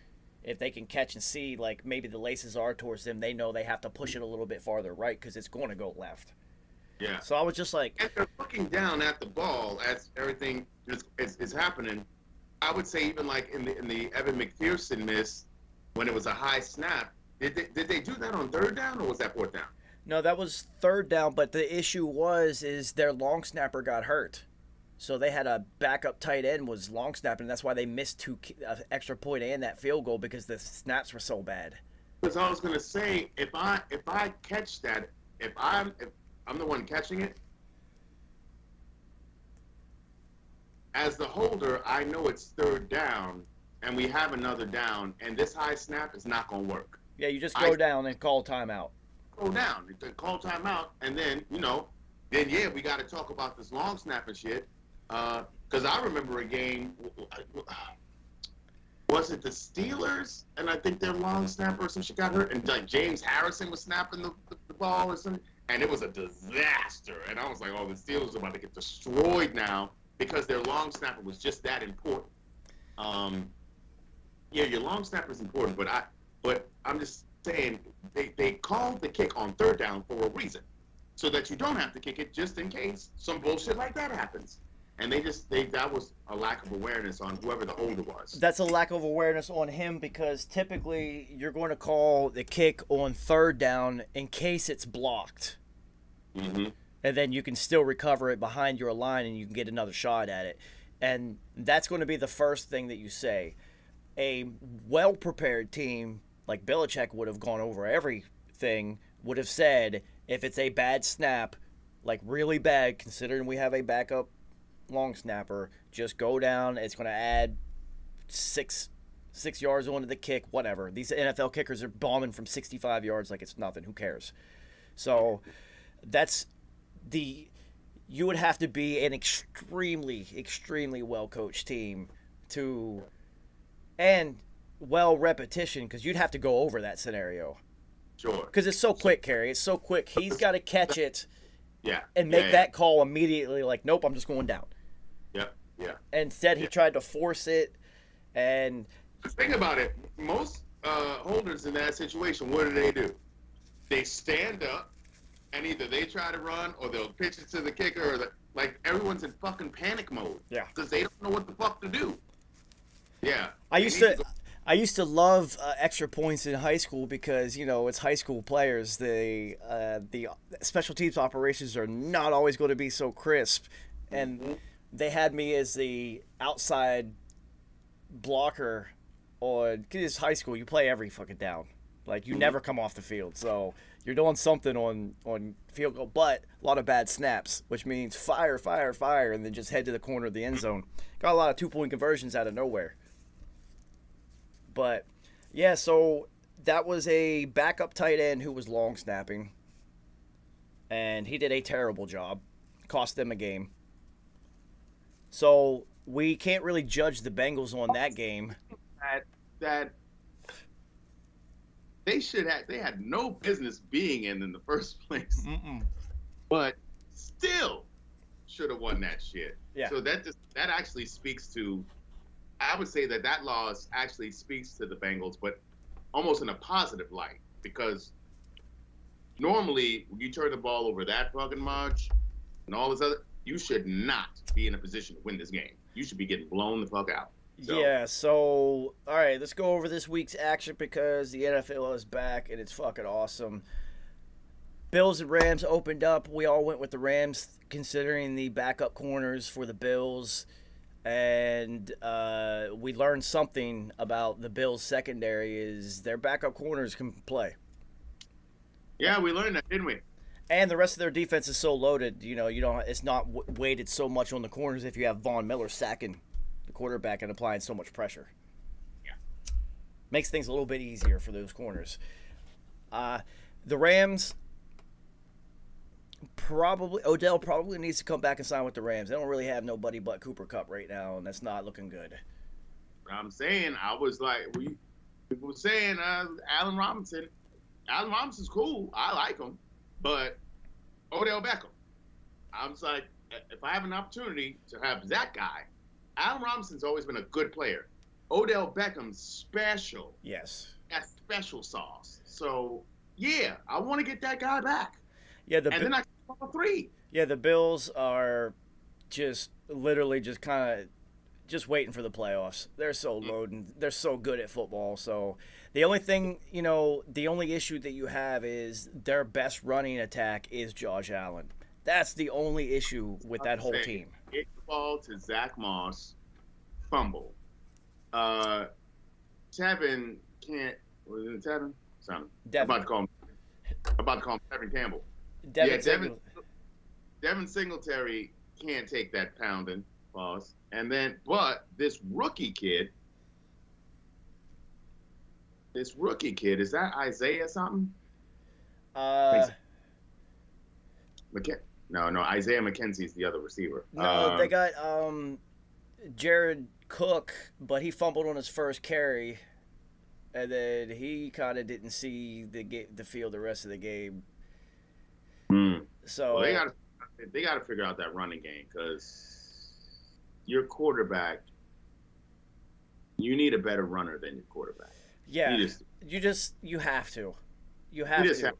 if they can catch and see like maybe the laces are towards them. They know they have to push it a little bit farther right because it's going to go left. Yeah. So I was just like, and they're looking down at the ball as everything is happening. I would say even like in the Evan McPherson miss when it was a high snap. Did they do that on third down or was that fourth down? No, that was third down. But the issue is their long snapper got hurt, so they had a backup tight end was long snapping. That's why they missed two extra point and that field goal because the snaps were so bad. Because I was gonna say if I catch that if I'm the one catching it, as the holder, I know it's third down, and we have another down, and this high snap is not going to work. Yeah, you just go down and call timeout. Go down, call timeout, and then, then, yeah, we got to talk about this long snap and shit. Because I remember a game, was it the Steelers? And I think their long snapper or some shit got hurt, and like James Harrison was snapping the ball or something. And it was a disaster. And I was like, oh, the Steelers are about to get destroyed now because their long snapper was just that important. Yeah, your long snapper is important, but I'm just saying they called the kick on third down for a reason. So that you don't have to kick it just in case some bullshit like that happens. And that was a lack of awareness on whoever the holder was. That's a lack of awareness on him because typically you're going to call the kick on third down in case it's blocked. Mm-hmm. And then you can still recover it behind your line and you can get another shot at it. And that's going to be the first thing that you say. A well-prepared team like Belichick would have gone over everything, would have said, if it's a bad snap, like really bad, considering we have a backup long snapper, just go down. It's going to add six yards onto the kick, whatever. These NFL kickers are bombing from 65 yards like it's nothing. Who cares? So that's you would have to be an extremely, extremely well coached team and well repetition, because you'd have to go over that scenario. Sure. Because it's so quick, Kerry. It's so quick. He's got to catch it Yeah. and make yeah, that call immediately. Like, nope, I'm just going down. Yeah. Yeah. Instead, he tried to force it, and Think about it. Most holders in that situation, what do? They stand up, and either they try to run or they'll pitch it to the kicker, or like everyone's in fucking panic mode. Yeah. Because they don't know what the fuck to do. Yeah. I used to love extra points in high school because, you know, it's high school players. The special teams operations are not always going to be so crisp, and they had me as the outside blocker. Cause it's high school, you play every fucking down. Like, you never come off the field, so you're doing something on field goal, but a lot of bad snaps, which means fire, and then just head to the corner of the end zone. Got a lot of 2-point conversions out of nowhere. But yeah, so that was a backup tight end who was long snapping, and he did a terrible job, cost them a game. So we can't really judge the Bengals on that game. That they had no business being in the first place. But still should have won that shit. Yeah. So that actually speaks to, I would say that loss actually speaks to the Bengals, but almost in a positive light, because normally when you turn the ball over that fucking much and all this other, you should not be in a position to win this game. You should be getting blown the fuck out. So. Yeah, so, all right, let's go over this week's action because the NFL is back and it's fucking awesome. Bills and Rams opened up. We all went with the Rams considering the backup corners for the Bills. And we learned something about the Bills' secondary is their backup corners can play. Yeah, we learned that, didn't we? And the rest of their defense is so loaded, you know, it's not weighted so much on the corners if you have Von Miller sacking the quarterback and applying so much pressure. Yeah. Makes things a little bit easier for those corners. The Rams, Odell probably needs to come back and sign with the Rams. They don't really have nobody but Cooper Kupp right now, and that's not looking good. I'm saying, I was like, people were saying Allen Robinson. Allen Robinson's cool. I like him. But Odell Beckham, I was like, if I have an opportunity to have that guy, Allen Robinson's always been a good player. Odell Beckham's special. Yes. That's special sauce. So, yeah, I want to get that guy back. Yeah, and then I can call 3. Yeah, the Bills are just literally just kind of just waiting for the playoffs. They're so loaded. They're so good at football. So the only thing, the only issue that you have is their best running attack is Josh Allen. That's the only issue with that whole team. Get the ball to Zach Moss, fumble. Tevin can't. Was it Tevin? Something. I'm about to call him Tevin Campbell. Devin Singletary can't take that pounding. Pause. And then, but this rookie kid, is that Isaiah something? No, Isaiah McKenzie's the other receiver. No, they got Jared Cook, but he fumbled on his first carry, and then he kind of didn't see the field the rest of the game. So well, they got to figure out that running game, because your quarterback, you need a better runner than your quarterback. Yeah, you have to. You have to.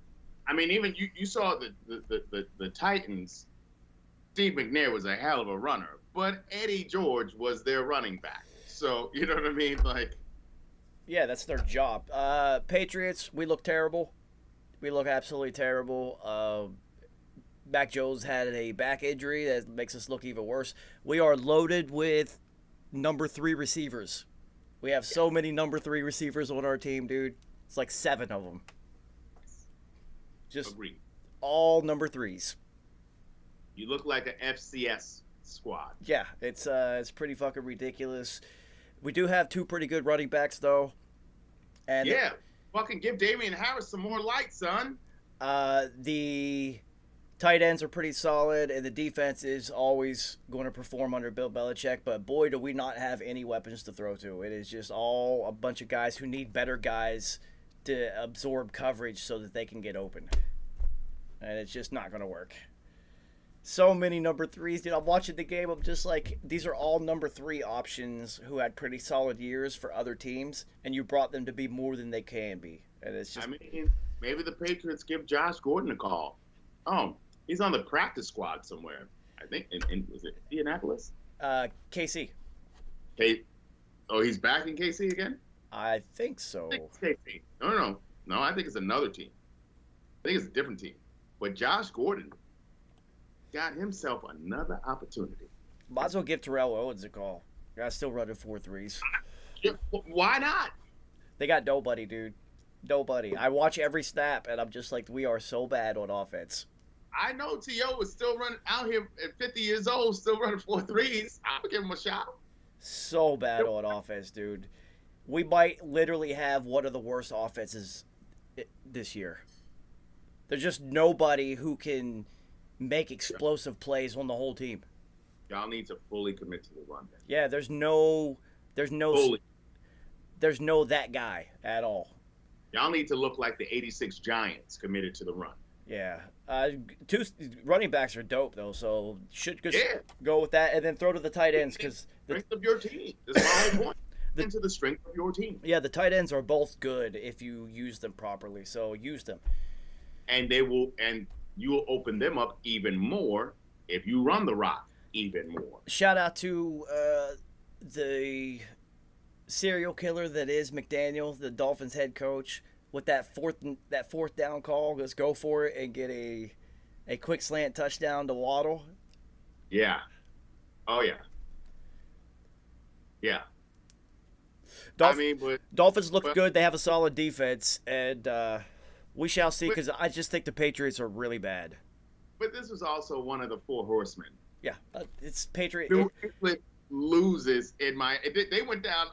I mean, even you saw the Titans. Steve McNair was a hell of a runner, but Eddie George was their running back. So you know what I mean? Like, yeah, that's their job. Patriots, we look terrible. We look absolutely terrible. Mac Jones had a back injury that makes us look even worse. We are loaded with number 3 receivers. We have so many number 3 receivers on our team, dude. It's like 7 of them. Just agreed. All number 3s. You look like an FCS squad. Yeah, it's pretty fucking ridiculous. We do have 2 pretty good running backs, though. And yeah, fucking give Damian Harris some more light, son. Tight ends are pretty solid, and the defense is always going to perform under Bill Belichick. But boy, do we not have any weapons to throw to. It is just all a bunch of guys who need better guys to absorb coverage so that they can get open. And it's just not going to work. So many number threes. Dude, I'm watching the game. I'm just like, these are all number 3 options who had pretty solid years for other teams, and you brought them to be more than they can be. And it's just. I mean, maybe the Patriots give Josh Gordon a call. Oh, he's on the practice squad somewhere. I think was it Indianapolis? KC. Oh, he's back in KC again? I think so. I think it's KC. No. I think it's another team. I think it's a different team. But Josh Gordon got himself another opportunity. Might as well give Terrell Owens a call. Guy's still running 4 threes. Yeah, why not? They got nobody, dude. Nobody. I watch every snap, and I'm just like, we are so bad on offense. I know T.O. is still running out here at 50 years old, still running 4 threes. I'll give him a shot. So bad on offense, dude. We might literally have one of the worst offenses this year. There's just nobody who can make explosive plays on the whole team. Y'all need to fully commit to the run. Yeah, there's no Fully. that guy at all. Y'all need to look like the 86 Giants committed to the run. Yeah. 2 running backs are dope, though, so should just Yeah. go with that and then throw to the tight ends because Strength of your team. That's my whole point. Into the strength of your team. yeah, the tight ends are both good if you use them properly, so use them. And you will open them up even more if you run the rock even more. Shout out to the serial killer that is McDaniel, the Dolphins head coach, with that fourth down call. Let's go for it and get a quick slant touchdown to Waddle. Yeah. Oh yeah. Yeah. Dolphins look good. They have a solid defense, and we shall see. Because I just think the Patriots are really bad. But this was also one of the 4 horsemen. Yeah, it's Patriot. New England loses in my. They went down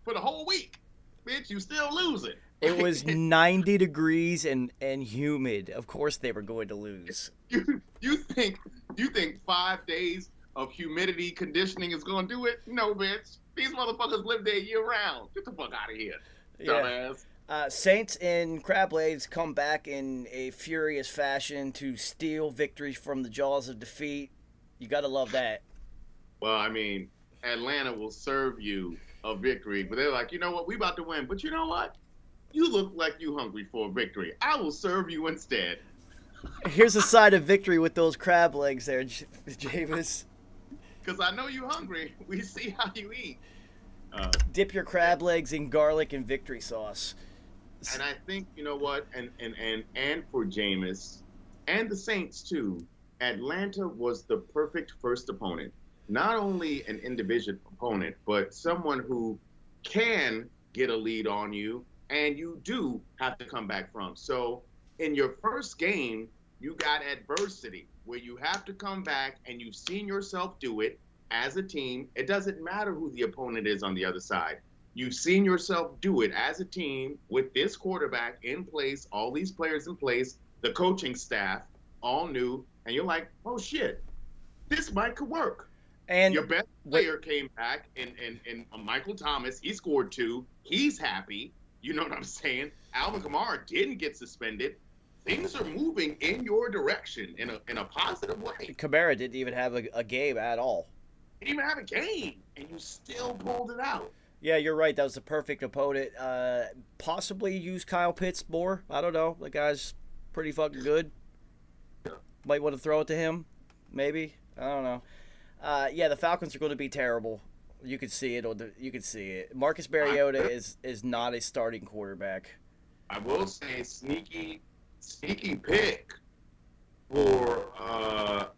for the whole week. Bitch, you still losing. It was 90 degrees and humid. Of course, they were going to lose. You think 5 days of humidity conditioning is going to do it? No, bitch. These motherfuckers live there year round. Get the fuck out of here, dumbass. Saints and Crab Legs come back in a furious fashion to steal victories from the jaws of defeat. You got to love that. Well, I mean, Atlanta will serve you a victory, but they're like, you know what? We about to win, but you know what? You look like you hungry for a victory. I will serve you instead. Here's a side of victory with those crab legs there, Jameis. Because I know you hungry. We see how you eat. Dip your crab legs in garlic and victory sauce. And I think, you know what, and for Jameis and the Saints too, Atlanta was the perfect first opponent. Not only an individual opponent, but someone who can get a lead on you and you do have to come back from. So in your first game, you got adversity where you have to come back and you've seen yourself do it as a team. It doesn't matter who the opponent is on the other side. You've seen yourself do it as a team with this quarterback in place, all these players in place, the coaching staff, all new, and you're like, oh shit, this might could work. And your best player came back in Michael Thomas. He scored 2. He's happy. You know what I'm saying? Alvin Kamara didn't get suspended. Things are moving in your direction in a positive way. Kamara didn't even have a game at all. Didn't even have a game, and you still pulled it out. Yeah, you're right. That was the perfect opponent. Possibly use Kyle Pitts more. I don't know. The guy's pretty fucking good. Might want to throw it to him. Maybe. I don't know. Yeah, the Falcons are going to be terrible. You could see it. You could see it. Marcus Mariota is not a starting quarterback. I will say sneaky pick for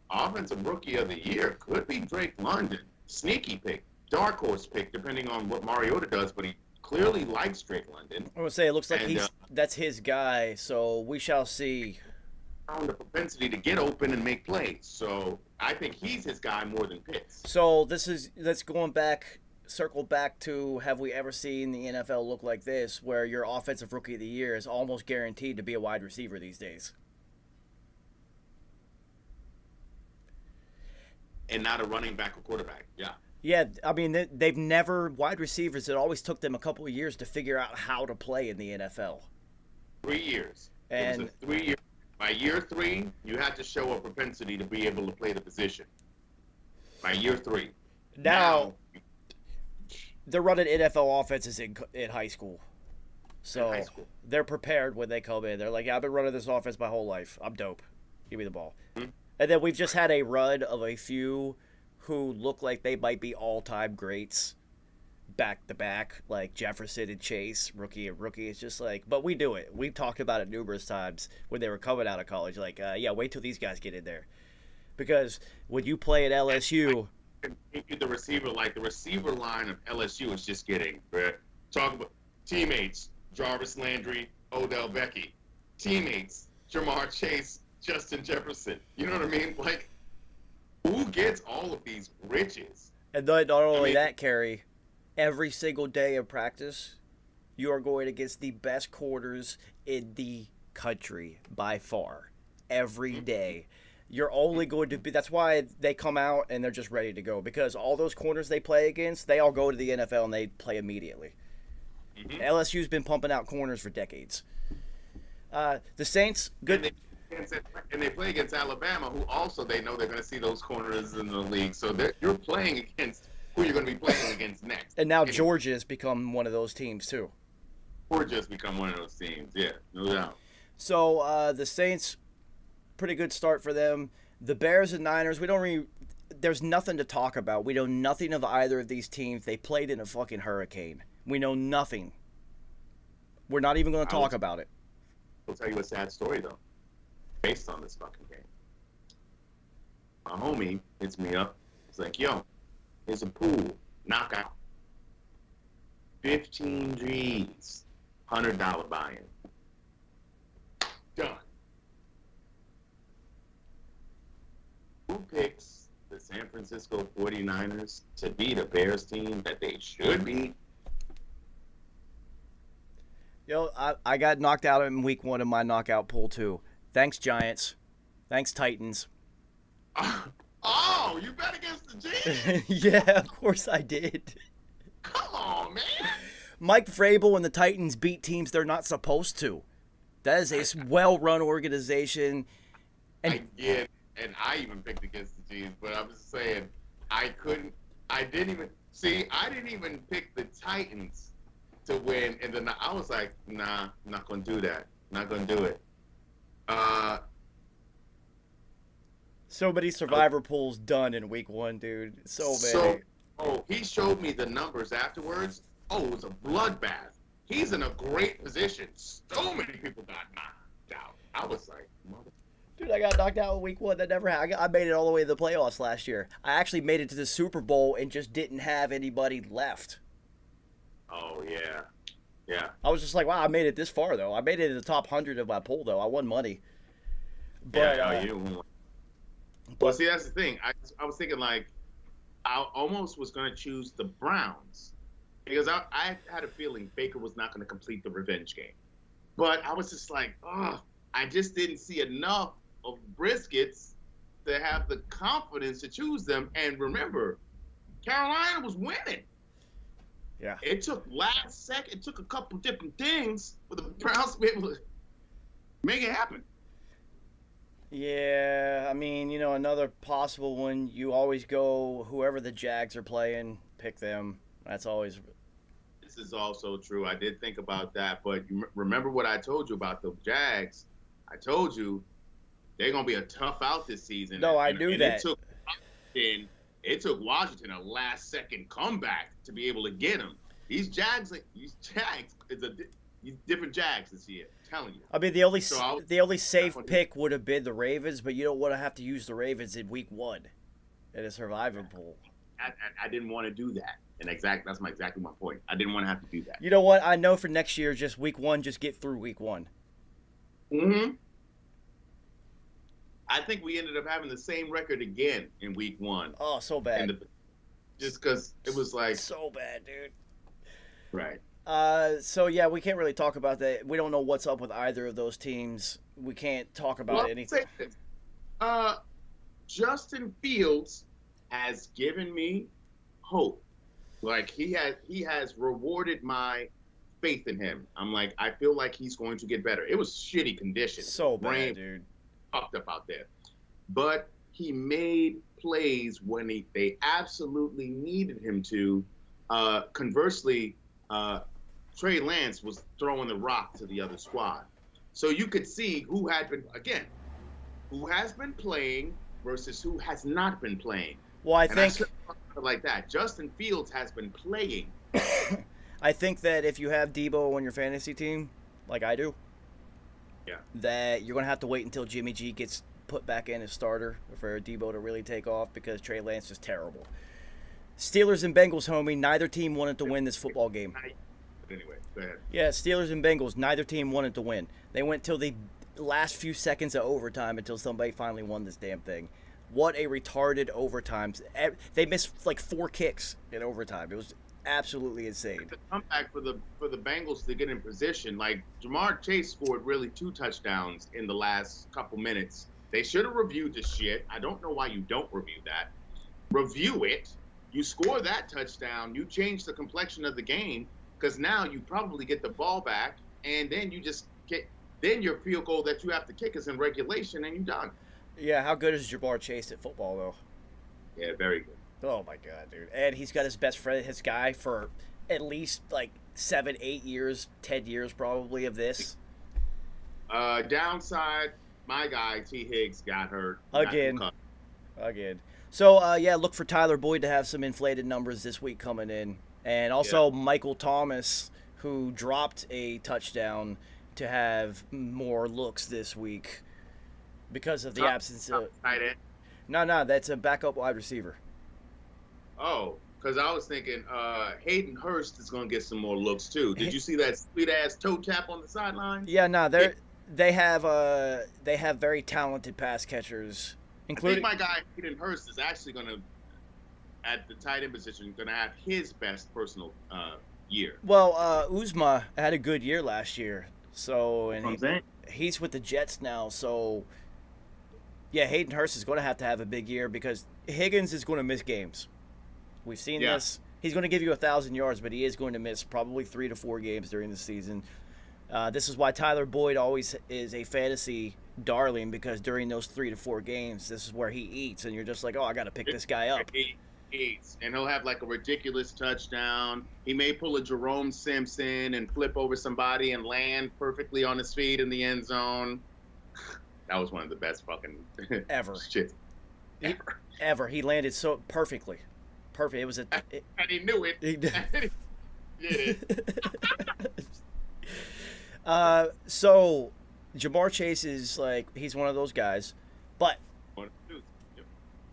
offensive rookie of the year could be Drake London. Sneaky pick. Dark horse pick, depending on what Mariota does, but he clearly likes Drake London. I would say it looks like that's his guy, so we shall see. On the propensity to get open and make plays, so I think he's his guy more than Pitts. So let's circle back to, have we ever seen the NFL look like this, where your offensive rookie of the year is almost guaranteed to be a wide receiver these days? and not a running back or quarterback. Yeah. Yeah, I mean, they've never, wide receivers, it always took them a couple of years to figure out how to play in the NFL. 3 years. And it was a 3 year. By year 3, you had to show a propensity to be able to play the position. By year 3. now they're running NFL offenses in high school. So high school. they're prepared when they come in. They're like, yeah, I've been running this offense my whole life. I'm dope. Give me the ball. Mm-hmm. And then we've just had a run of a few who look like they might be all-time greats back to back, like Jefferson and Chase, rookie and rookie. It's just like, but we do it. We've talked about it numerous times when they were coming out of college. Like, yeah, wait till these guys get in there. Because when you play at LSU... The receiver line of LSU is just getting, talk about teammates, Jarvis Landry, Odell Beckie. Teammates, Jamar Chase, Justin Jefferson. You know what I mean? Like, who gets all of these riches? And not only that, Kerry, every single day of practice, you are going against the best corners in the country by far. Every day. You're only going to be... That's why they come out and they're just ready to go. Because all those corners they play against, they all go to the NFL and they play immediately. Mm-hmm. LSU's been pumping out corners for decades. The Saints, good... And they play against Alabama, who also they know they're going to see those corners in the league. So you're playing against who you're going to be playing against next. And now Georgia has become one of those teams, too. Georgia's become one of those teams, yeah, no doubt. So the Saints... pretty good start for them. The Bears and Niners, there's nothing to talk about. We know nothing of either of these teams. They played in a fucking hurricane. We know nothing. We're not even going to talk about it. I'll tell you a sad story, though, based on this fucking game. My homie hits me up. He's like, yo, there's a pool, knockout. 15 G's, $100 buy-in. Done. Who picks the San Francisco 49ers to be the Bears team that they should be? Yo, I got knocked out in week 1 of my knockout pool, too. Thanks, Giants. Thanks, Titans. Oh, you bet against the Giants? Yeah, of course I did. Come on, man. Mike Vrabel and the Titans beat teams they're not supposed to. That is a well-run organization. And I get. And I even picked against the Chiefs, but I'm just saying, I didn't even pick the Titans to win, and then I was like, nah, I'm not going to do that. Not going to do it. So many survivor pools done in week 1, dude. So many. He showed me the numbers afterwards. Oh, it was a bloodbath. He's in a great position. So many people got knocked out. I was like, mother. Dude, I got knocked out in week 1. That never happened. I made it all the way to the playoffs last year. I actually made it to the Super Bowl and just didn't have anybody left. Oh, yeah. Yeah. I was just like, wow, I made it this far, though. I made it in the top 100 of my pool, though. I won money. But, well, see, that's the thing. I was thinking, like, I almost was going to choose the Browns because I had a feeling Baker was not going to complete the revenge game. But I was just like, I just didn't see enough of briskets to have the confidence to choose them. And remember, Carolina was winning. Yeah. It took last second. It took a couple different things for the Browns to be able to make it happen. Yeah, I mean, another possible one, you always go whoever the Jags are playing, pick them. That's always... This is also true. I did think about that, but you remember what I told you about the Jags? I told you they're going to be a tough out this season. No, I knew that. It took Washington a last-second comeback to be able to get them. These Jags, different Jags this year. I'm telling you. I mean, the only safe pick would have been the Ravens, but you don't want to have to use the Ravens in week 1 in a survivor pool. I didn't want to do that. And that's exactly my point. I didn't want to have to do that. You know what? I know for next year, just week 1, just get through week 1. Mm-hmm. I think we ended up having the same record again in week 1. Oh, so bad. Just because it was like... So bad, dude. Right. So, yeah, we can't really talk about that. We don't know what's up with either of those teams. We can't talk about anything. Justin Fields has given me hope. Like he has rewarded my faith in him. I'm like, I feel like he's going to get better. It was shitty conditions. So bad, Rain dude. fucked up out there. But he made plays when they absolutely needed him to. Conversely, Trey Lance was throwing the rock to the other squad. So you could see who has been playing versus who has not been playing. Well, I And think should like that. Justin Fields has been playing. I think that if you have Debo on your fantasy team, like I do, Yeah. that you're gonna have to wait until Jimmy G gets put back in as starter for Debo to really take off because Trey Lance is terrible. Steelers and Bengals, homie. Neither team wanted to win this football game. Anyway, go ahead. Yeah, Steelers and Bengals. Neither team wanted to win. They went till the last few seconds of overtime until somebody finally won this damn thing. What a retarded overtime! They missed like 4 kicks in overtime. It was absolutely insane. The comeback for the Bengals to get in position, like Jamar Chase scored really 2 touchdowns in the last couple minutes. They should have reviewed the shit. I don't know why you don't review that. Review it. You score that touchdown, you change the complexion of the game because now you probably get the ball back, and then you just get your field goal that you have to kick is in regulation, and you're done. Yeah, how good is Jamar Chase at football though? Yeah, very good. Oh my god, dude! And he's got his best friend, his guy, for at least like 7, 8 years, 10 years probably of this. Downside, my guy T. Higgs got hurt Again. So yeah, look for Tyler Boyd to have some inflated numbers this week coming in, and also Michael Thomas, who dropped a touchdown, to have more looks this week because of the absence of. Tight end. No, that's a backup wide receiver. Oh, because I was thinking Hayden Hurst is going to get some more looks too. Did you see that sweet ass toe tap on the sideline? Yeah, no, they have very talented pass catchers, including. I think my guy Hayden Hurst is actually going to, at the tight end position, going to have his best personal year. Well, Uzma had a good year last year, so he's with the Jets now. So yeah, Hayden Hurst is going to have a big year because Higgins is going to miss games. We've seen this. He's going to give you 1,000 yards, but he is going to miss probably 3 to 4 games during the season. This is why Tyler Boyd always is a fantasy darling, because during those 3 to 4 games, this is where he eats, and you're just like, oh, I got to pick this guy up. He eats, and he'll have like a ridiculous touchdown. He may pull a Jerome Simpson and flip over somebody and land perfectly on his feet in the end zone. That was one of the best fucking Ever. shit Ever. He landed so perfectly. Perfect. It was and he knew it. He did. And he did it. So Jamar Chase is like, he's one of those guys, but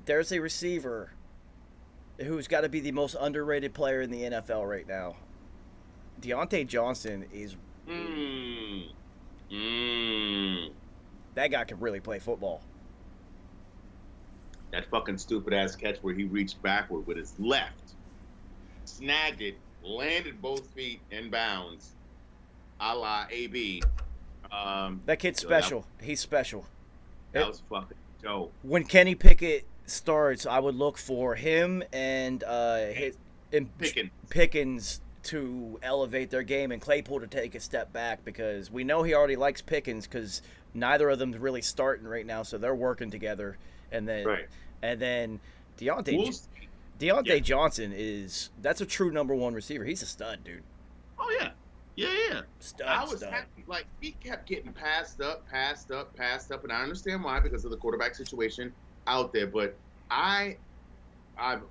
there's a receiver who's got to be the most underrated player in the NFL right now. Deontay Johnson is. That guy can really play football. That fucking stupid ass catch where he reached backward with his left, snagged it, landed both feet in bounds, a la AB. That kid's special. He's special. That was fucking dope. When Kenny Pickett starts, I would look for him and Pickens to elevate their game, and Claypool to take a step back, because we know he already likes Pickens because neither of them's really starting right now, so they're working together. And then Deontay Johnson that's a true number 1 receiver. He's a stud, dude. Oh yeah. Stud. I was happy. Like, he kept getting passed up, and I understand why, because of the quarterback situation out there. But I've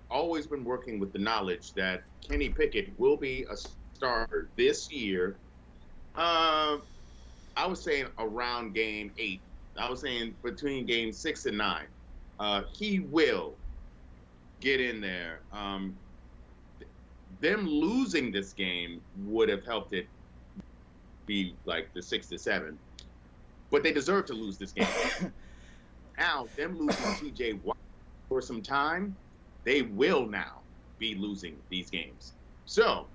always been working with the knowledge that Kenny Pickett will be a starter this year. I was saying around game 8. I was saying between game 6 and 9. He will get in there. Them losing this game would have helped it be like the 6 to 7, but they deserve to lose this game. Now, them losing T.J. Watt for some time, they will now be losing these games. So,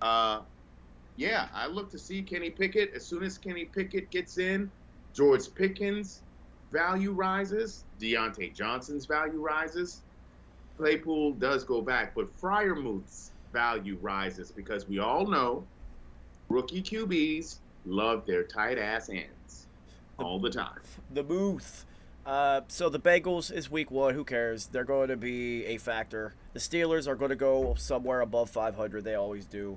yeah, I look to see Kenny Pickett. As soon as Kenny Pickett gets in, George Pickens' value rises, Deontay Johnson's value rises. Claypool does go back, but Fryermuth's value rises because we all know rookie QBs love their tight ass ends all the time. The booth. So the Bengals is week 1. Who cares? They're going to be a factor. The Steelers are going to go somewhere above 500. They always do.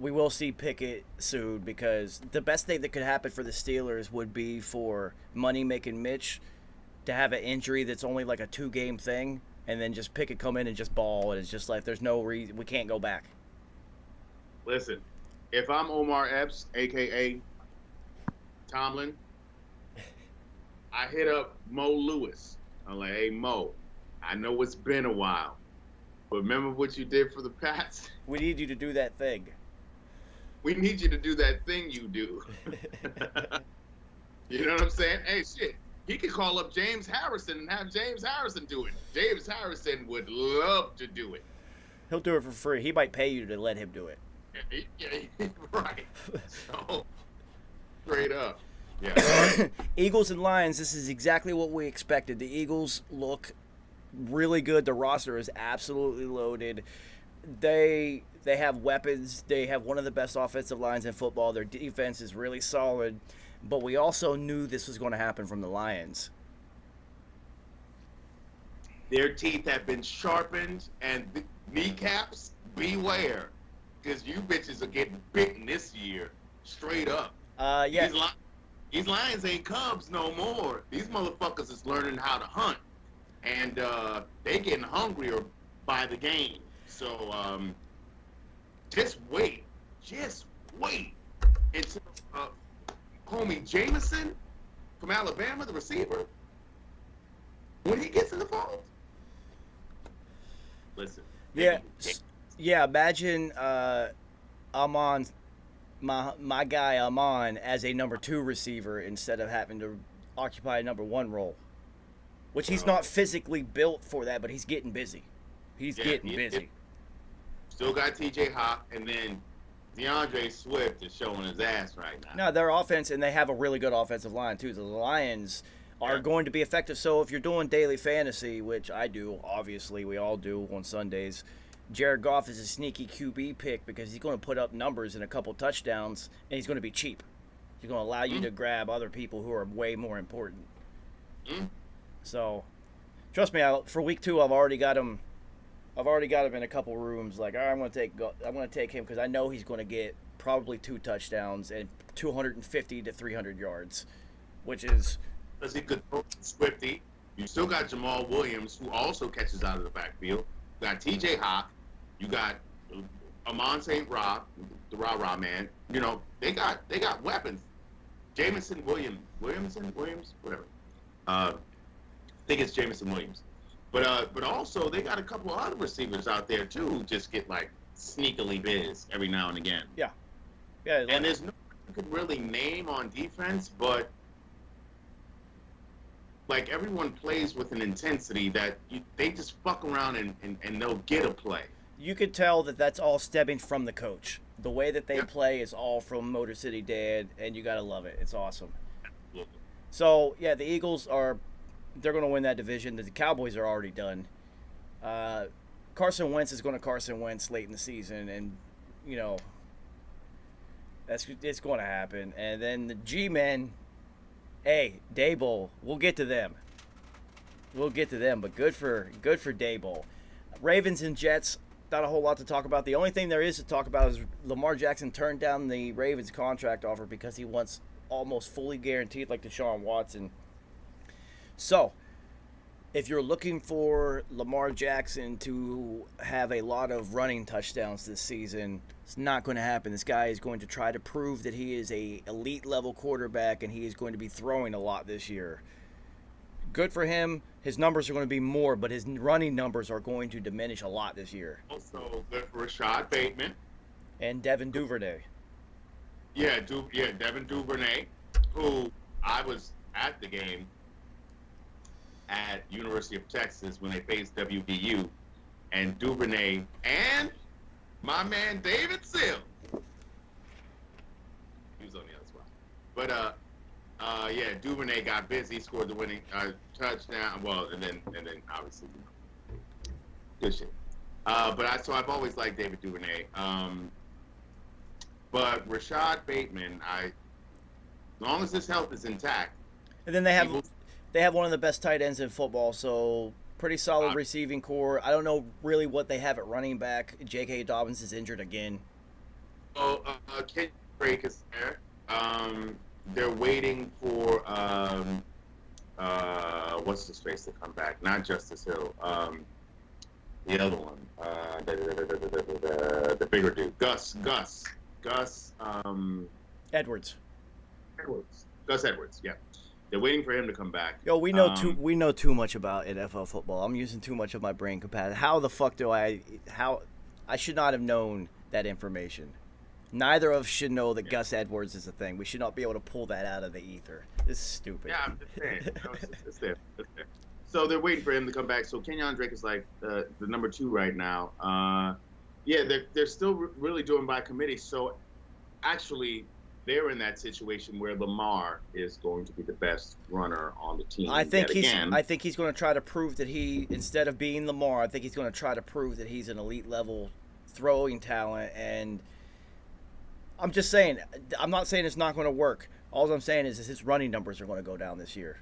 We will see Pickett soon because the best thing that could happen for the Steelers would be for money-making Mitch to have an injury that's only like a 2-game thing, and then just Pickett come in and just ball, and it's just like there's no reason we can't go back. Listen, if I'm Omar Epps, a.k.a. Tomlin, I hit up Mo Lewis. I'm like, hey, Mo, I know it's been a while, but remember what you did for the Pats? We need you to do that thing. We need you to do that thing you do. You know what I'm saying? Hey, shit. He could call up James Harrison and have James Harrison do it. James Harrison would love to do it. He'll do it for free. He might pay you to let him do it. Yeah, right. So, straight up. Yeah. Eagles and Lions, this is exactly what we expected. The Eagles look really good. The roster is absolutely loaded. They have weapons. They have one of the best offensive lines in football. Their defense is really solid. But we also knew this was going to happen from the Lions. Their teeth have been sharpened, and kneecaps, beware. Because you bitches are getting bitten this year, straight up. Yeah. These Lions ain't Cubs no more. These motherfuckers is learning how to hunt. And they getting hungrier by the game. So just wait. Just wait until homie Jameson from Alabama, the receiver, when he gets in the fold. Listen. Yeah, imagine Amon, my guy Amon, as a number 2 receiver instead of having to occupy a number 1 role. Which he's not physically built for that, but he's getting busy. He's getting busy. Still got T.J. Hawk, and then DeAndre Swift is showing his ass right now. No, their offense, and they have a really good offensive line, too. The Lions are going to be effective. So if you're doing daily fantasy, which I do, obviously, we all do on Sundays, Jared Goff is a sneaky QB pick because he's going to put up numbers and a couple touchdowns, and he's going to be cheap. He's going to allow you to grab other people who are way more important. So, trust me, for week 2, I've already got him in a couple rooms. Like, all right, I'm going to take him because I know he's going to get probably 2 touchdowns and 250 to 300 yards, which is because he could throw Swifty. You still got Jamal Williams, who also catches out of the backfield. You got T.J. Hawk. You got Amon St. Rob, the rah-rah man. You know, they got weapons. Jameson Williams, whatever. I think it's Jameson Williams. But also they got a couple of other receivers out there too who just get like sneakily biz every now and again. Yeah. And there's no one you could really name on defense, but like everyone plays with an intensity that they just fuck around and they'll get a play. You could tell that that's all stemming from the coach. The way that they play is all from Motor City Dad, and you gotta love it. It's awesome. Absolutely. So yeah, the Eagles they're going to win that division. The Cowboys are already done. Carson Wentz is going to Carson Wentz late in the season, and you know it's going to happen. And then the G-men, hey, Daboll, we'll get to them. But good for Daboll. Ravens and Jets, not a whole lot to talk about. The only thing there is to talk about is Lamar Jackson turned down the Ravens contract offer because he wants almost fully guaranteed, like Deshaun Watson. So, if you're looking for Lamar Jackson to have a lot of running touchdowns this season, it's not going to happen. This guy is going to try to prove that he is a elite level quarterback, and he is going to be throwing a lot this year. Good for him. His numbers are going to be more, but his running numbers are going to diminish a lot this year. Also good for Rashad Bateman. And Devin Duvernay. Yeah, Devin Duvernay, who I was at the game at University of Texas when they faced WVU, and Duvernay and my man David Sill. He was on the other spot. But yeah, Duvernay got busy, scored the winning touchdown. Well, and then obviously Good shit. I've always liked David Duvernay. But Rashad Bateman, as long as his health is intact. And then they have one of the best tight ends in football, so pretty solid receiving core. I don't know really what they have at running back. J.K. Dobbins is injured again. So Kenyon Drake is there. They're waiting for what's his face to come back? Not Justice Hill. The other one, the bigger dude, Gus Edwards. Gus Edwards. Yeah, they're waiting for him to come back. Yo, we know too much about NFL football. I'm using too much of my brain capacity. How the fuck I should not have known that information. Neither of us should know that Gus Edwards is a thing. We should not be able to pull that out of the ether. This is stupid. Yeah, I'm just saying. It's there. So they're waiting for him to come back. So Kenyon Drake is like the number 2 right now. They're still really doing by committee. So actually, they're in that situation where Lamar is going to be the best runner on the team. I think he's going to try to prove that instead of being Lamar, I think he's going to try to prove that he's an elite level throwing talent. And I'm just saying, I'm not saying it's not going to work. All I'm saying is his running numbers are going to go down this year.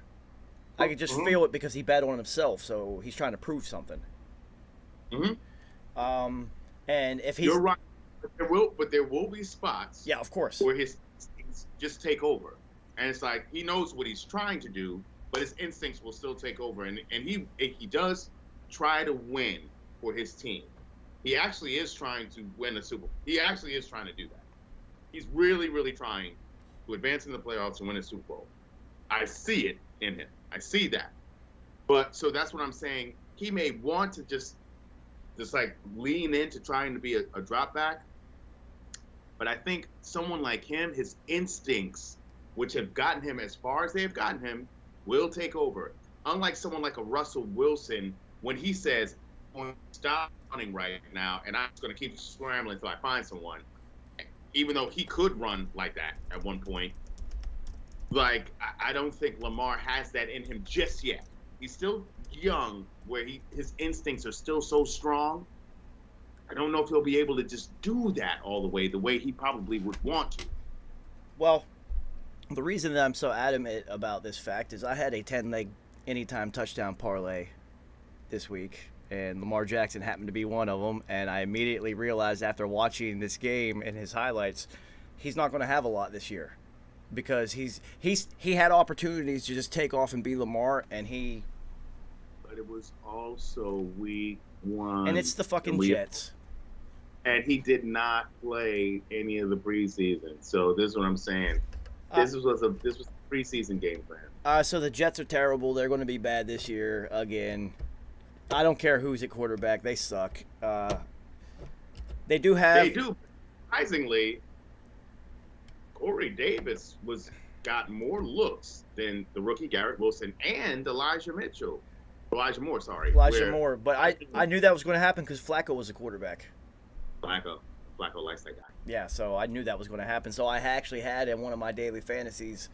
I could just feel it because he bet on himself, so he's trying to prove something. Mm-hmm. And if he's... You're right. But there will be spots. Yeah, of course. Where his instincts just take over. And it's like he knows what he's trying to do, but his instincts will still take over. And he does try to win for his team. He actually is trying to win a Super Bowl. He actually is trying to do that. He's really, really trying to advance in the playoffs and win a Super Bowl. I see it in him. I see that. But so that's what I'm saying. He may want to just like lean into trying to be a drop back. But I think someone like him, his instincts, which have gotten him as far as they have gotten him, will take over. Unlike someone like a Russell Wilson, when he says, I'm going to stop running right now, and I'm just going to keep scrambling until I find someone, even though he could run like that at one point. Like, I don't think Lamar has that in him just yet. He's still young, where his instincts are still so strong. I don't know if he'll be able to just do that all the way he probably would want to. Well, the reason that I'm so adamant about this fact is I had a 10-leg anytime touchdown parlay this week, and Lamar Jackson happened to be one of them, and I immediately realized after watching this game and his highlights, he's not going to have a lot this year because he had opportunities to just take off and be Lamar, and he... But it was also week 1. And it's the fucking Jets. And he did not play any of the preseason. So this is what I'm saying. This was a preseason game for him. So the Jets are terrible. They're going to be bad this year again. I don't care who's at quarterback. They suck. They do. Surprisingly, Corey Davis got more looks than the rookie Garrett Wilson and Elijah Moore, sorry. Moore. But I knew that was going to happen because Flacco was a quarterback. Flacco likes that guy. Yeah, so I knew that was going to happen. So I actually had in one of my daily fantasies,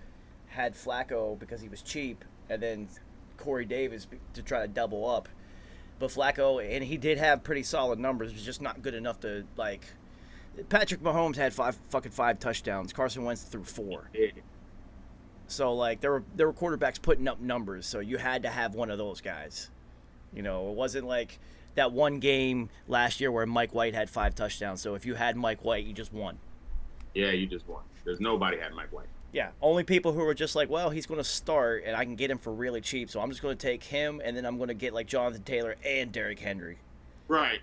had Flacco because he was cheap, and then Corey Davis to try to double up. But Flacco, and he did have pretty solid numbers, was just not good enough to, like... Patrick Mahomes had five touchdowns. Carson Wentz threw 4. Yeah. So, like, there were quarterbacks putting up numbers, so you had to have one of those guys. You know, it wasn't like that one game last year where Mike White had 5 touchdowns. So if you had Mike White, you just won. Yeah, you just won. There's nobody had Mike White. Yeah, only people who were just like, well, he's going to start, and I can get him for really cheap, so I'm just going to take him, and then I'm going to get, like, Jonathan Taylor and Derrick Henry. Right.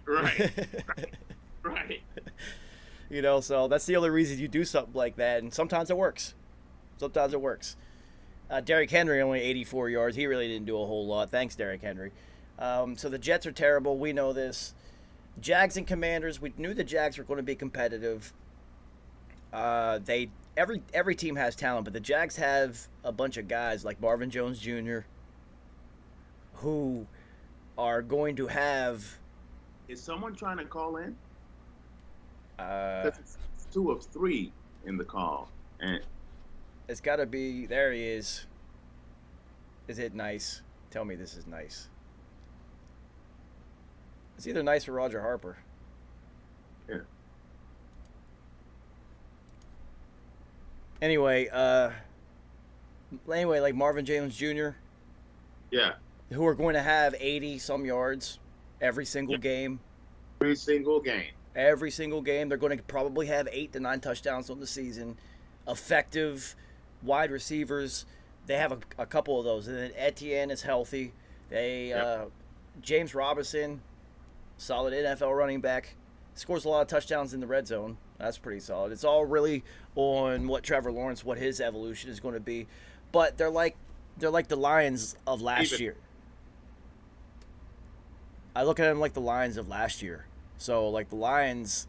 You know, so that's the only reason you do something like that, and sometimes it works. Derrick Henry only 84 yards. He really didn't do a whole lot. Thanks, Derrick Henry. So the Jets are terrible. We know this. Jags and Commanders, we knew the Jags were going to be competitive. Every team has talent, but the Jags have a bunch of guys like Marvin Jones Jr. who are going to have... Is someone trying to call in? Because it's 2 of 3 in the call. And it's got to be... There he is. Is it nice? Tell me this is nice. It's either Nice or Roger Harper. Yeah. Anyway, like Marvin Jones Jr., Yeah. who are going to have 80 some yards every single game. Every single game. Every single game. They're going to probably have 8 to 9 touchdowns on the season. Effective wide receivers. They have a couple of those. And then Etienne is healthy. James Robinson, solid NFL running back, scores a lot of touchdowns in the red zone. That's pretty solid. It's all really on what Trevor Lawrence, what his evolution is going to be. But they're like the Lions of last year. I look at them like the Lions of last year. So like the Lions,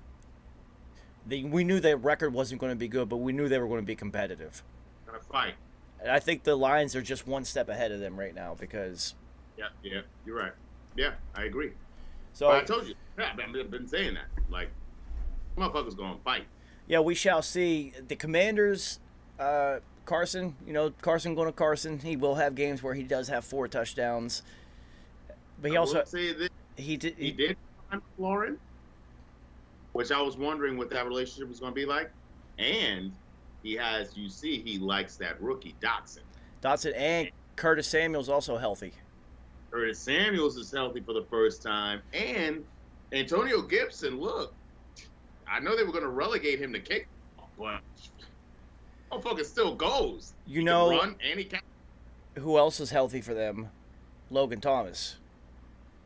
we knew their record wasn't going to be good, but we knew they were going to be competitive. Gonna fight. And I think the Lions are just one step ahead of them right now because. Yeah, you're right. Yeah, I agree. So But I told you, I've been saying that. Like, motherfuckers gonna fight. Yeah, we shall see. The Commanders, Carson going to Carson. He will have games where he does have 4 touchdowns. But he I also will say this, he he did sign Lauren, which I was wondering what that relationship was gonna be like. And he likes that rookie, Dotson. And Curtis Samuel's also healthy. Curtis Samuels is healthy for the first time. And Antonio Gibson, look, I know they were going to relegate him to kick, but motherfucker still goes. You He know can run and he can. who else is healthy for them? Logan Thomas.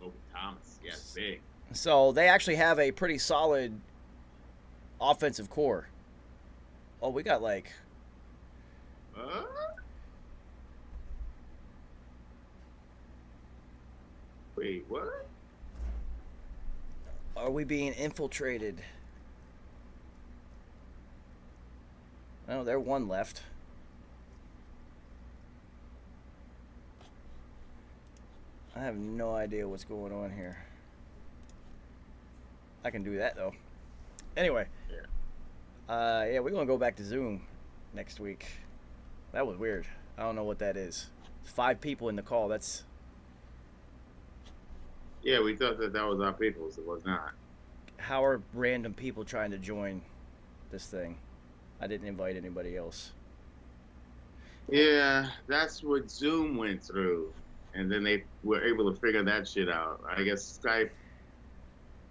Logan Thomas, yes, big. So they actually have a pretty solid offensive core. Oh, we got like Wait, what? are we being infiltrated? Oh, they're one left. I have no idea what's going on here. I can do that though. Anyway. Yeah, we're gonna go back to Zoom next week. That was weird. I don't know what that is. 5 people in the call. That's Yeah, we thought that was our people's. It was not. how are random people trying to join this thing? I didn't invite anybody else. Yeah, that's what Zoom went through. And then they were able to figure that shit out. I guess Skype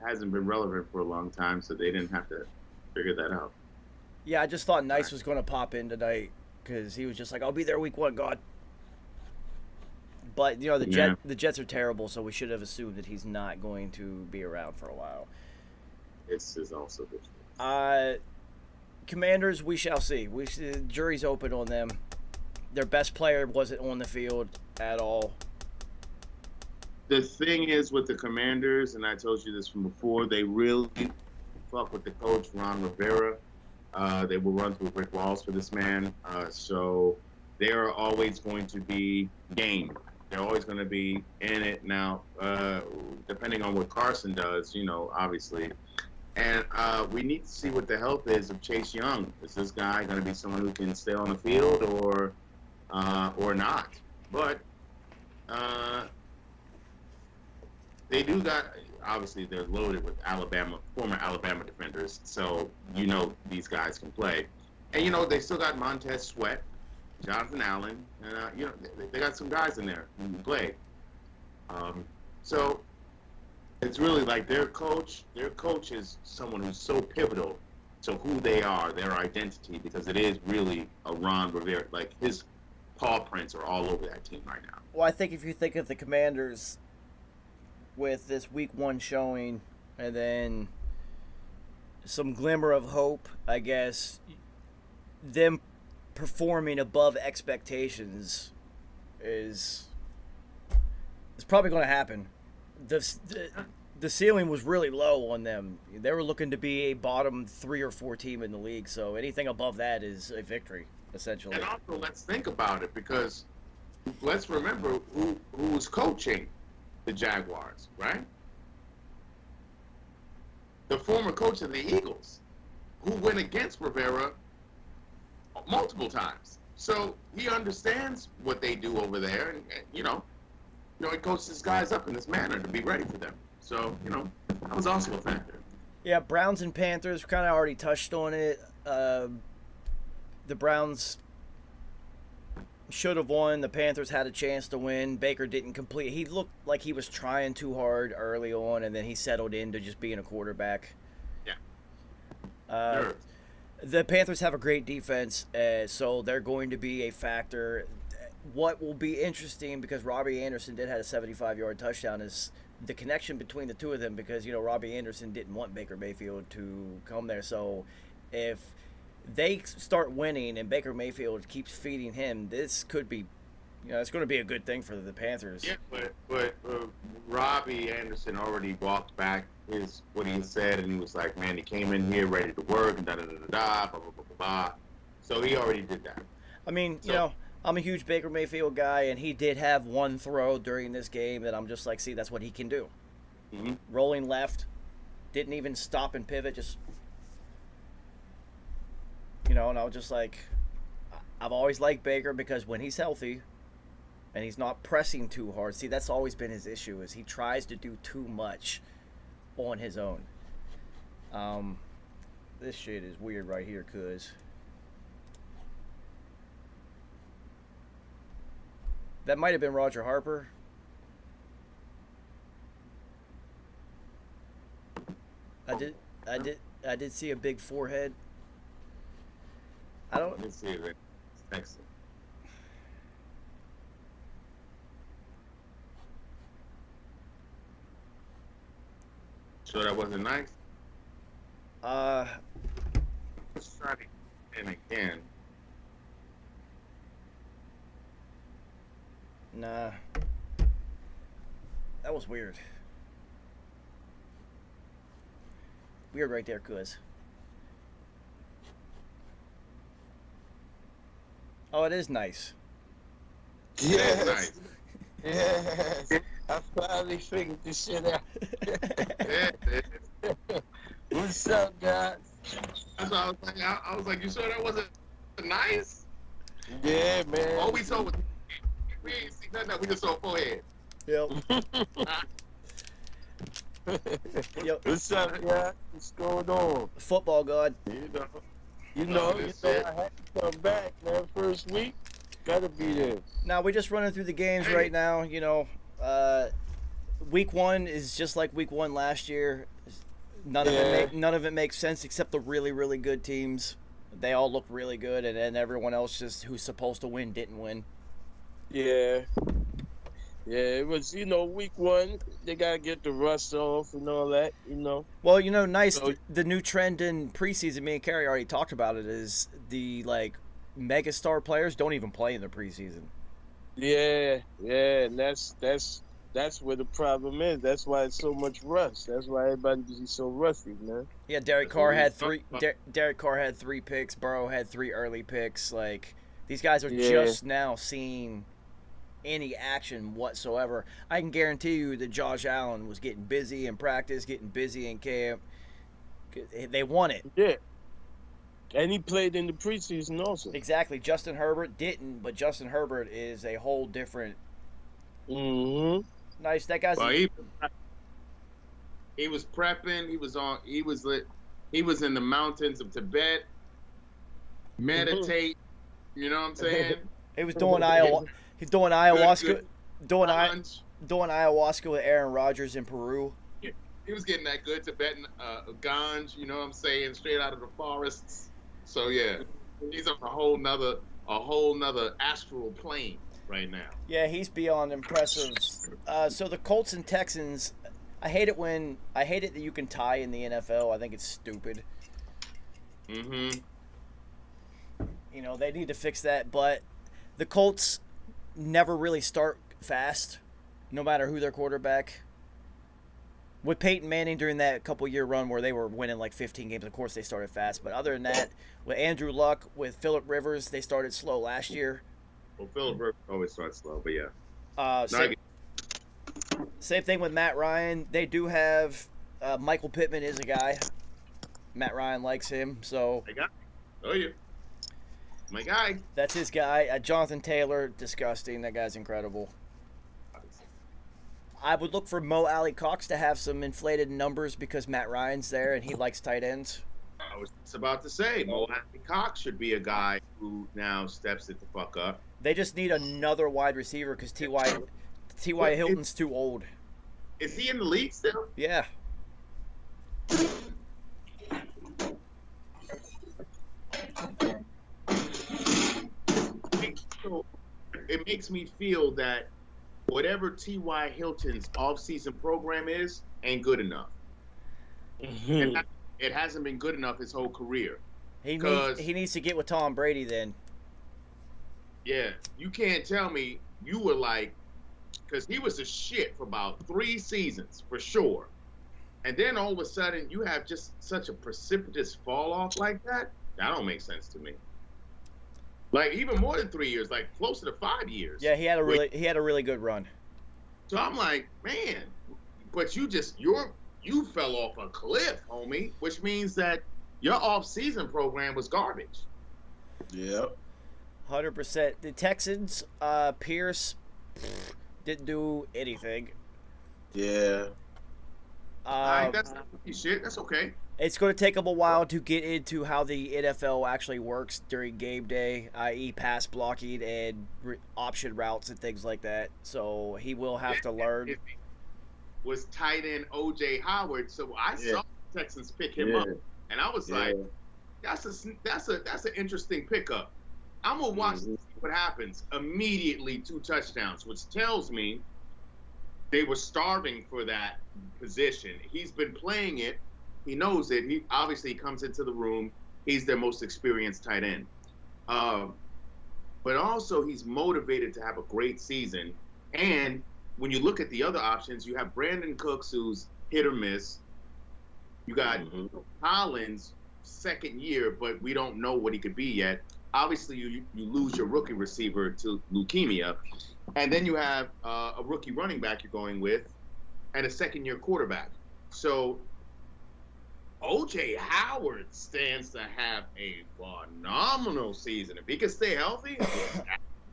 hasn't been relevant for a long time, so they didn't have to figure that out. Yeah, I just thought Nice was going to pop in tonight because he was just like, "I'll be there week 1, God." But you know the Jets are terrible, so we should have assumed that he's not going to be around for a while. This is also good. Commanders, we shall see. The jury's open on them. Their best player wasn't on the field at all. The thing is with the Commanders, and I told you this from before, they really fuck with the coach, Ron Rivera. They will run through brick walls for this man. So they are always going to be game. They're always going to be in it. Now, depending on what Carson does, obviously. And we need to see what the health is of Chase Young. Is this guy going to be someone who can stay on the field or not? But they do got, obviously, they're loaded with former Alabama defenders. So, these guys can play. And, they still got Montez Sweat, Jonathan Allen, and, they got some guys in there who can play. So it's really like their coach is someone who's so pivotal to who they are, their identity, because it is really a Ron Rivera. Like, his paw prints are all over that team right now. Well, I think if you think of the Commanders with this week 1 showing and then some glimmer of hope, I guess, them performing above expectations is probably going to happen. The ceiling was really low on them. They were looking to be a bottom 3 or 4 team in the league, so anything above that is a victory, essentially. And also, let's think about it, because let's remember who was coaching the Jaguars, right? The former coach of the Eagles, who went against Rivera multiple times. So he understands what they do over there, and he coaches his guys up in this manner to be ready for them. So, that was also a factor. Yeah, Browns and Panthers kind of already touched on it. The Browns should have won. The Panthers had a chance to win. Baker didn't complete. He looked like he was trying too hard early on, and then he settled into just being a quarterback. Sure. The Panthers have a great defense, so they're going to be a factor. What will be interesting, because Robbie Anderson did have a 75-yard touchdown, is the connection between the two of them, because, Robbie Anderson didn't want Baker Mayfield to come there. So if they start winning and Baker Mayfield keeps feeding him, this could be, it's going to be a good thing for the Panthers. Yeah, but Robbie Anderson already walked back what he said, and he was like, man, he came in here ready to work, and blah, blah, blah, blah, blah. So he already did that. I mean, I'm a huge Baker Mayfield guy, and he did have one throw during this game that I'm just like, see, that's what he can do. Mm-hmm. Rolling left, didn't even stop and pivot, just, and I was just like, I've always liked Baker because when he's healthy and he's not pressing too hard, see, that's always been his issue, is he tries to do too much on his own. This shit is weird right here, cuz that might have been Roger Harper. I did see a big forehead. I don't. Let me see it. Excellent. So that wasn't nice? Let's try it again. Nah. That was weird. Weird right there, cuz. Oh, it is nice. Yes. Nice. Yes. I finally figured this shit out. What's up, guys? That's what I was like. I was like, you sure that wasn't nice? Yeah, man. All we saw was we ain't see nothing. We just saw a forehead. Yep. Yep. What's up, guys? What's going on? Football god. You know, I had to come back, man. First week, gotta be there. Now we're just running through the games right now. Week 1 is just like week 1 last year. None of it makes sense except the really, really good teams. They all look really good, and then everyone else just who's supposed to win didn't win. Yeah. Yeah, it was, week 1, they gotta get the rust off and all that, Well, nice. So- The new trend in preseason, me and Kerry already talked about it, is the megastar players don't even play in the preseason. Yeah, and that's where the problem is. That's why it's so much rust. That's why everybody's so rusty, man. Yeah, Derek Carr had three. Derek Carr had 3 picks. Burrow had 3 early picks. These guys are just now seeing any action whatsoever. I can guarantee you that Josh Allen was getting busy in practice, getting busy in camp. They want it. Yeah. And he played in the preseason also. Exactly. Justin Herbert didn't, but Justin Herbert is a whole different. Mm-hmm. Nice. That guy's. Well, he was prepping. He was in the mountains of Tibet, meditate. You know what I'm saying? He was doing He's doing ayahuasca. Doing Lunch. ayahuasca with Aaron Rodgers in Peru. He was getting that good Tibetan ganj. You know what I'm saying? Straight out of the forests. So yeah, he's on a whole nother astral plane right now. Yeah, he's beyond impressive. So the Colts and Texans, I hate it that you can tie in the NFL. I think it's stupid. Mm-hmm. They need to fix that. But the Colts never really start fast, no matter who their quarterback. With Peyton Manning during that couple-year run where they were winning 15 games, of course they started fast. But other than that, with Andrew Luck, with Phillip Rivers, they started slow last year. Well, Phillip Rivers always starts slow, but yeah. Same thing with Matt Ryan. They do have Michael Pittman is a guy. Matt Ryan likes him, so My guy. Oh yeah. My guy. that's his guy. Jonathan Taylor, disgusting. That guy's incredible. I would look for Mo Alley Cox to have some inflated numbers because Matt Ryan's there and he likes tight ends. I was just about to say, Mo Alley Cox should be a guy who now steps it the fuck up. They just need another wide receiver because T.Y. Hilton's too old. Is he in the league still? Yeah. It makes me feel that whatever T.Y. Hilton's off-season program is ain't good enough. It hasn't been good enough his whole career. He needs to get with Tom Brady then. Yeah, you can't tell me you were like, because he was a shit for about 3 seasons for sure, and then all of a sudden you have just such a precipitous fall off like that. That don't make sense to me. Like even more than 3 years, like closer to 5 years. Yeah, he had a really good run. So I'm like, man, but you fell off a cliff, homie, which means that your off-season program was garbage. Yep. 100%. The Texans, Pierce didn't do anything. Yeah. That's not shit. That's okay. It's going to take him a while to get into how the NFL actually works during game day, i.e. pass blocking and option routes and things like that. So he will have to learn. Was tight end O.J. Howard, so I saw the Texans pick him up, and I was like, that's an interesting pickup. I'm gonna watch to see what happens. Immediately 2 touchdowns, which tells me they were starving for that position. He's been playing it. He knows it. He obviously comes into the room. He's their most experienced tight end. But also he's motivated to have a great season. And when you look at the other options, you have Brandon Cooks, who's hit or miss. You got Collins, second year, but we don't know what he could be yet. Obviously, you lose your rookie receiver to leukemia. And then you have a rookie running back you're going with and a second-year quarterback. So O.J. Howard stands to have a phenomenal season. If he can stay healthy,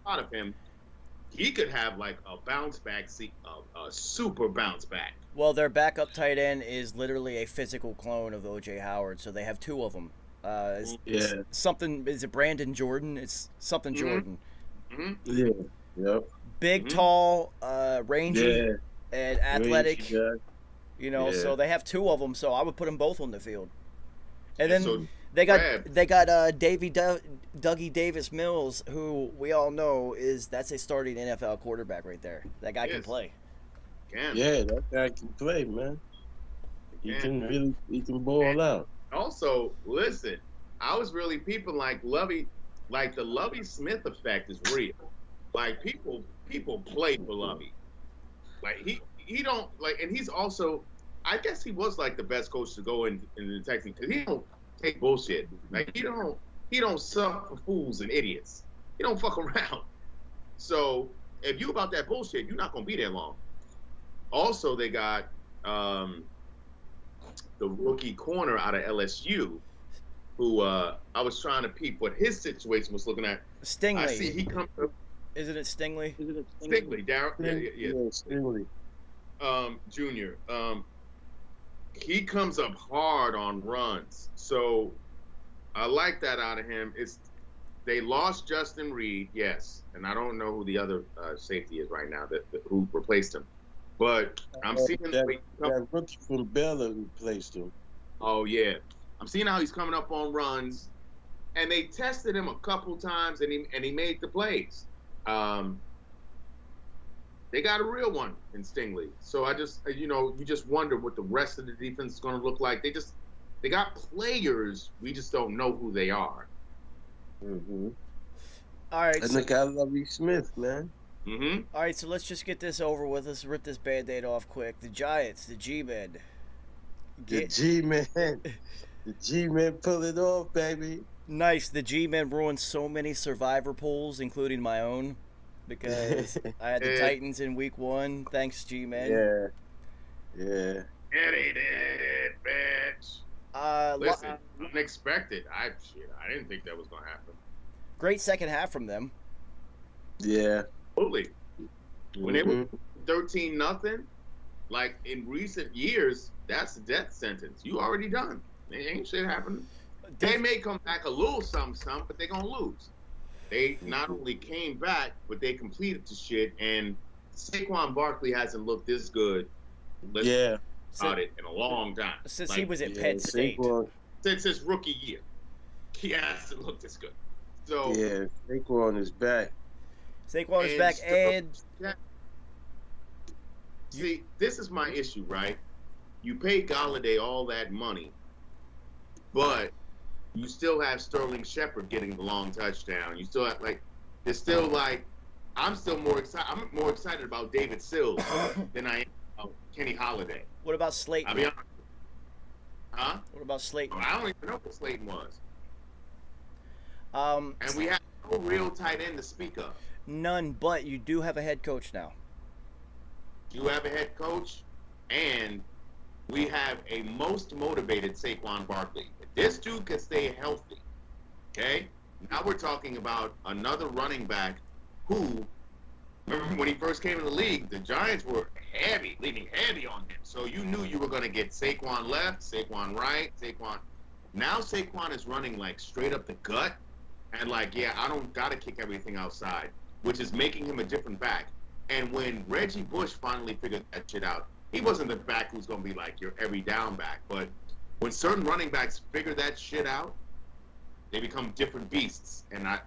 out of him, he could have like a bounce back, a super bounce back. Well, their backup tight end is literally a physical clone of O.J. Howard, so they have 2 of them. Something, is it Brandon Jordan? It's something Jordan. Yeah. Yep. Big, tall, rangy, and athletic. You know, so they have 2 of them. So I would put them both on the field. And then they got Dougie Davis Mills, who we all know that's a starting NFL quarterback right there. That guy can play. Yeah, that guy can play, man. He can ball out. Also, listen, I was really peeping like Lovey, like the Lovey Smith effect is real. Like people play for Lovey. Like he don't like, and he's also, I guess he was like the best coach to go in the Texans because he don't take bullshit. Like he don't suck for fools and idiots. He don't fuck around. So if you about that bullshit, you're not gonna be there long. Also, they got the rookie corner out of LSU, who I was trying to peep what his situation was looking at. Stingley. I see he comes up. Isn't it Stingley? Stingley, Darryl. Yeah. Stingley. Junior. He comes up hard on runs, so I like that out of him. They lost Justin Reed, yes, and I don't know who the other safety is right now who replaced him. But I'm seeing that rookie from Baylor who replaced him. Oh yeah, I'm seeing how he's coming up on runs, and they tested him a couple times, and he made the plays. They got a real one in Stingley. So I just, you just wonder what the rest of the defense is going to look like. They got players. We just don't know who they are. Mm-hmm. All right. And they got Lovey Smith, man. Mm-hmm. All right, so let's just get this over with. Let's rip this Band-Aid off quick. The Giants, the G-Men. The G-Men. The G-Men pull it off, baby. Nice. The G-Men ruined so many survivor pools, including my own, because I had the Titans in week 1. Thanks, G-Men. Yeah. Get it, bitch. Listen, unexpected. I didn't think that was going to happen. Great second half from them. Yeah. Absolutely. When they were 13-0, Like in recent years, that's a death sentence. You already done. Ain't shit happening. They may come back a little something, but they gonna lose. They not only came back, but they completed the shit. And Saquon Barkley hasn't looked this good. Yeah. About it in a long time. Since Like, he was at Penn State. since his rookie year, he hasn't looked this good. So Yeah, Saquon is back. Saquon is And back, so- and see, this is my issue, right? You pay Galladay all that money, but you still have Sterling Shepard getting the long touchdown. You still have it's still like, I'm still more excited. I'm more excited about David Sills than I am about Kenny Holiday. what about Slayton? I'll be honest. Huh? What about Slayton? I don't even know what Slayton was. Um, And we have no real tight end to speak of. none, but you do have a head coach now. You have a head coach, and we have a most motivated Saquon Barkley. If this dude can stay healthy, okay? Now we're talking about another running back who, remember when he first came in the league, the Giants were leaning heavy on him. So you knew you were going to get Saquon left, Saquon right, Saquon. Now Saquon is running like straight up the gut, and like, yeah, I don't got to kick everything outside, which is making him a different back. And when Reggie Bush finally figured that shit out, he wasn't the back who's going to be like your every down back. But when certain running backs figure that shit out, they become different beasts. And I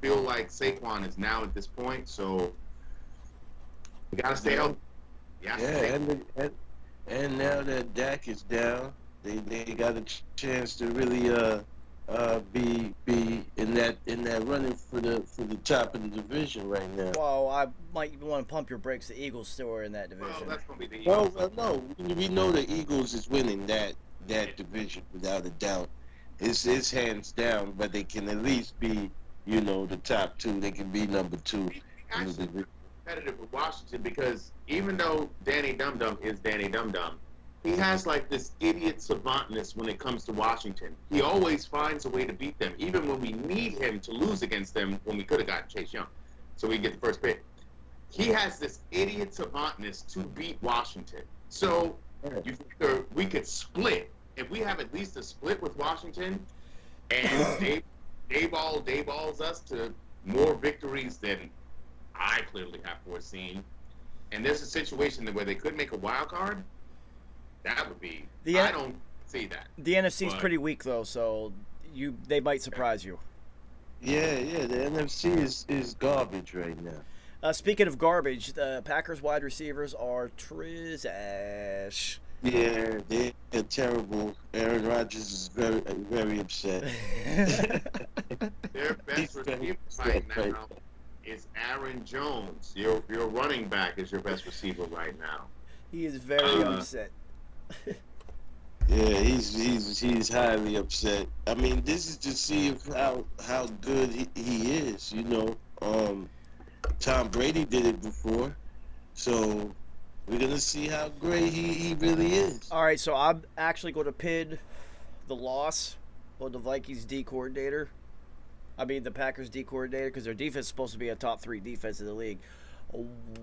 feel like Saquon is now at this point, so you got to stay healthy. Yeah, and now that Dak is down, they got a chance to really be in that running for the top of the division right now. Well, I might want to pump your brakes. The Eagles still are in that Well, division. that's going to be the Well, Eagles. no, we know the Eagles is winning that division without a doubt. It's hands down, but they can at least be, the top two. They can be number two in the Actually, division. competitive with Washington because even though Danny Dum Dum is Danny Dum Dum, he has like this idiot savantness when it comes to Washington. He always finds a way to beat them, even when we need him to lose against them when we could have gotten Chase Young. So we get the first pick. He has this idiot savantness to beat Washington. So you figure we could split. If we have at least a split with Washington and they balls us to more victories than I clearly have foreseen, and there's a situation where they could make a wild card, that would be. I don't see that. The NFC is But- pretty weak though, so they might surprise you. Yeah, the NFC is garbage right now. Speaking of garbage, the Packers wide receivers are trash. Yeah, they're terrible. Aaron Rodgers is very, very upset. Their best receiver right now is Aaron Jones. Your running back is your best receiver right now. He is very upset. Yeah, he's highly upset. I mean, this is to see if how good he is. Tom Brady did it before, so we're gonna see how great he really is. All right, so I'm actually going to pin the loss on the Vikings D coordinator. I mean, the Packers D coordinator, because their defense is supposed to be a top 3 defense in the league.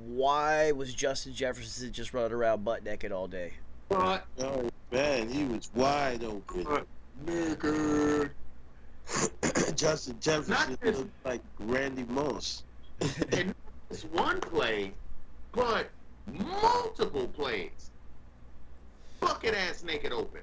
Why was Justin Jefferson just running around butt naked all day? But Oh man, he was wide open. nigga, Justin Jefferson Not just- looked like Randy Moss. and not just one play, but multiple plays. Bucket ass naked open.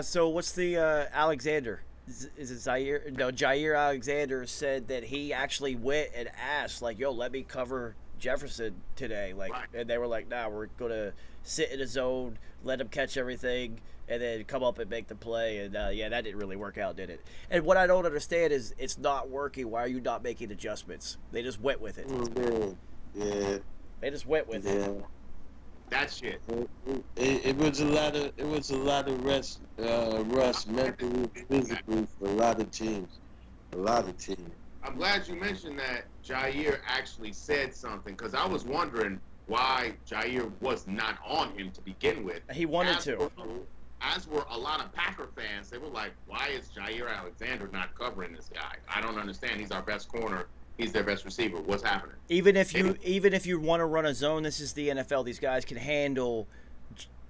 So what's the Alexander? Is it Zaire? No, Jair Alexander said that he actually went and asked, like, "Yo, let me cover Jefferson today." Like, Right. and they were like, "Nah, we're gonna sit in a zone, let him catch everything, and then come up and make the play." And yeah, that didn't really work out, did it? And what I don't understand is it's not working. Why are you not making adjustments? They just went with it. Yeah, They just went with it. yeah. That shit. It was a lot of rest, mentally, physically for a lot of teams. I'm glad you mentioned that Jair actually said something, because I was wondering why Jair was not on him to begin with. He wanted to. As were a lot of Packer fans. They were like, why is Jair Alexander not covering this guy? I don't understand. He's our best corner. he's their best receiver. What's happening? Even if you want to run a zone, this is the NFL. These guys can handle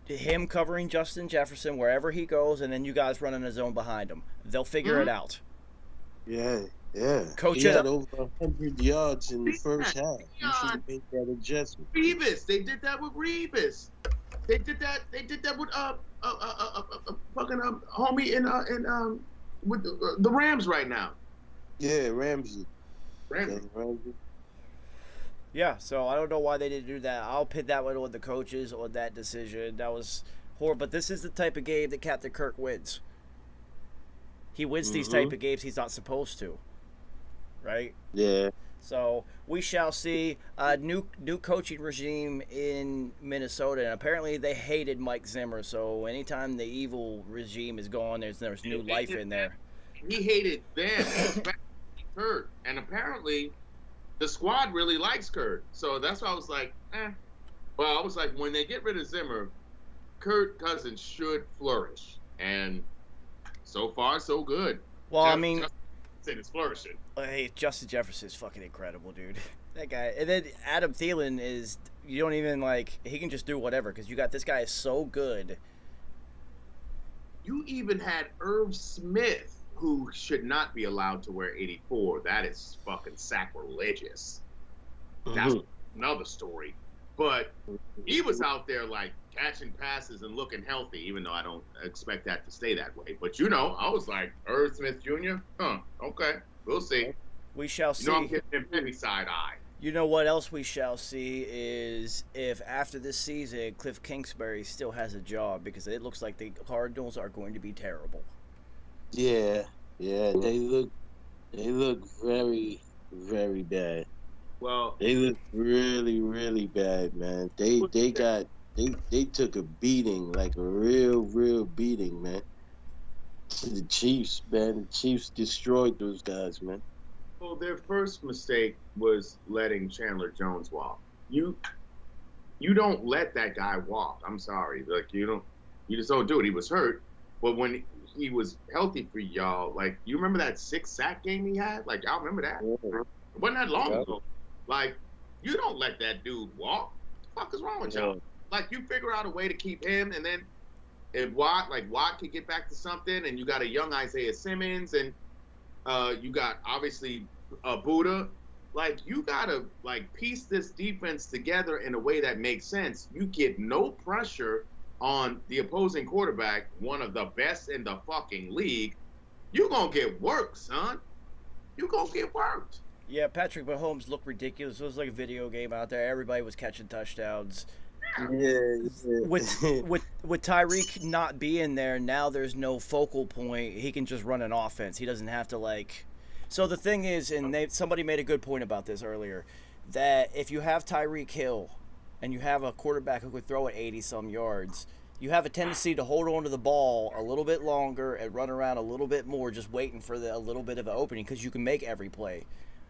him covering Justin Jefferson wherever he goes, and then you guys running a zone behind him. They'll figure it out. Yeah. Coach he it had up. over 100 yards in the first half. You should have made that adjustment. Revis, they did that with Revis. They did that with fucking homie in with the Rams right now. Yeah, Ramsey. Ramsey. Yeah, so I don't know why they didn't do that. I'll pin that one on the coaches on that decision. That was horrible. But this is the type of game that Captain Kirk wins. He wins these type of games he's not supposed to. Right? Yeah. So we shall see a new coaching regime in Minnesota, and apparently they hated Mike Zimmer. So anytime the evil regime is gone, there's new life in there. He hated them, Kurt, and apparently the squad really likes Kurt. So that's why I was like, Well, I was like, when they get rid of Zimmer, Kirk Cousins should flourish, and so far so good. Well, I mean, it's flourishing. Hey, Justin Jefferson is fucking incredible, dude. That guy. And then Adam Thielen is, you don't even like, he can just do whatever because you got this guy is so good. You even had Irv Smith, who should not be allowed to wear 84. That is fucking sacrilegious. That's another story. But he was out there like catching passes and looking healthy, even though I don't expect that to stay that way. But I was like, Irv Smith Jr., okay, we'll see. We shall see. I'm giving him heavy side eye. You know what else we shall see is if after this season Cliff Kingsbury still has a job, because it looks like the Cardinals are going to be terrible. Yeah, they look very, very bad. Well, they look really, really bad, man. They took a beating, like a real beating, man. To the Chiefs, man. The Chiefs destroyed those guys, man. Well, their first mistake was letting Chandler Jones walk. You don't let that guy walk. I'm sorry. Like you just don't do it. He was hurt. But when he was healthy for y'all, like you remember that 6-sack game he had? Like y'all remember that? It wasn't that long ago. Like, you don't let that dude walk. What the fuck is wrong with y'all? Like, you figure out a way to keep him, and then if Watt could get back to something, and you got a young Isaiah Simmons, and you got, obviously, Buddha. Like, you got to, like, piece this defense together in a way that makes sense. You get no pressure on the opposing quarterback, one of the best in the fucking league. You're going to get worked, son. You're going to get worked. Yeah, Patrick Mahomes looked ridiculous. It was like a video game out there. Everybody was catching touchdowns. Yeah. With Tyreek not being there, now there's no focal point. He can just run an offense. He doesn't have to like. So the thing is, and somebody made a good point about this earlier, that if you have Tyreek Hill and you have a quarterback who could throw it 80-some yards, you have a tendency to hold on to the ball a little bit longer and run around a little bit more, just waiting for a little bit of an opening because you can make every play.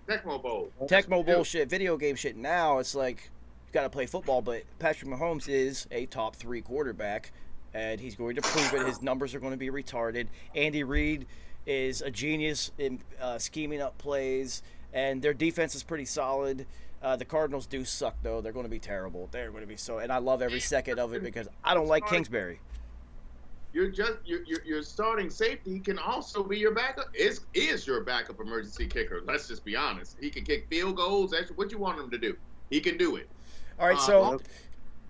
Tecmo Bowl. Tecmo Bowl shit, video game shit. Now it's like you got to play football, but Patrick Mahomes is a top 3 quarterback, and he's going to prove it. His numbers are going to be retarded. Andy Reid is a genius in scheming up plays, and their defense is pretty solid. The Cardinals do suck, though. They're going to be terrible. They're going to be so, and I love every second of it because I don't like Kingsbury. Your starting safety can also be your backup. Is your backup emergency kicker? Let's just be honest. He can kick field goals. What you want him to do? He can do it. All right. So,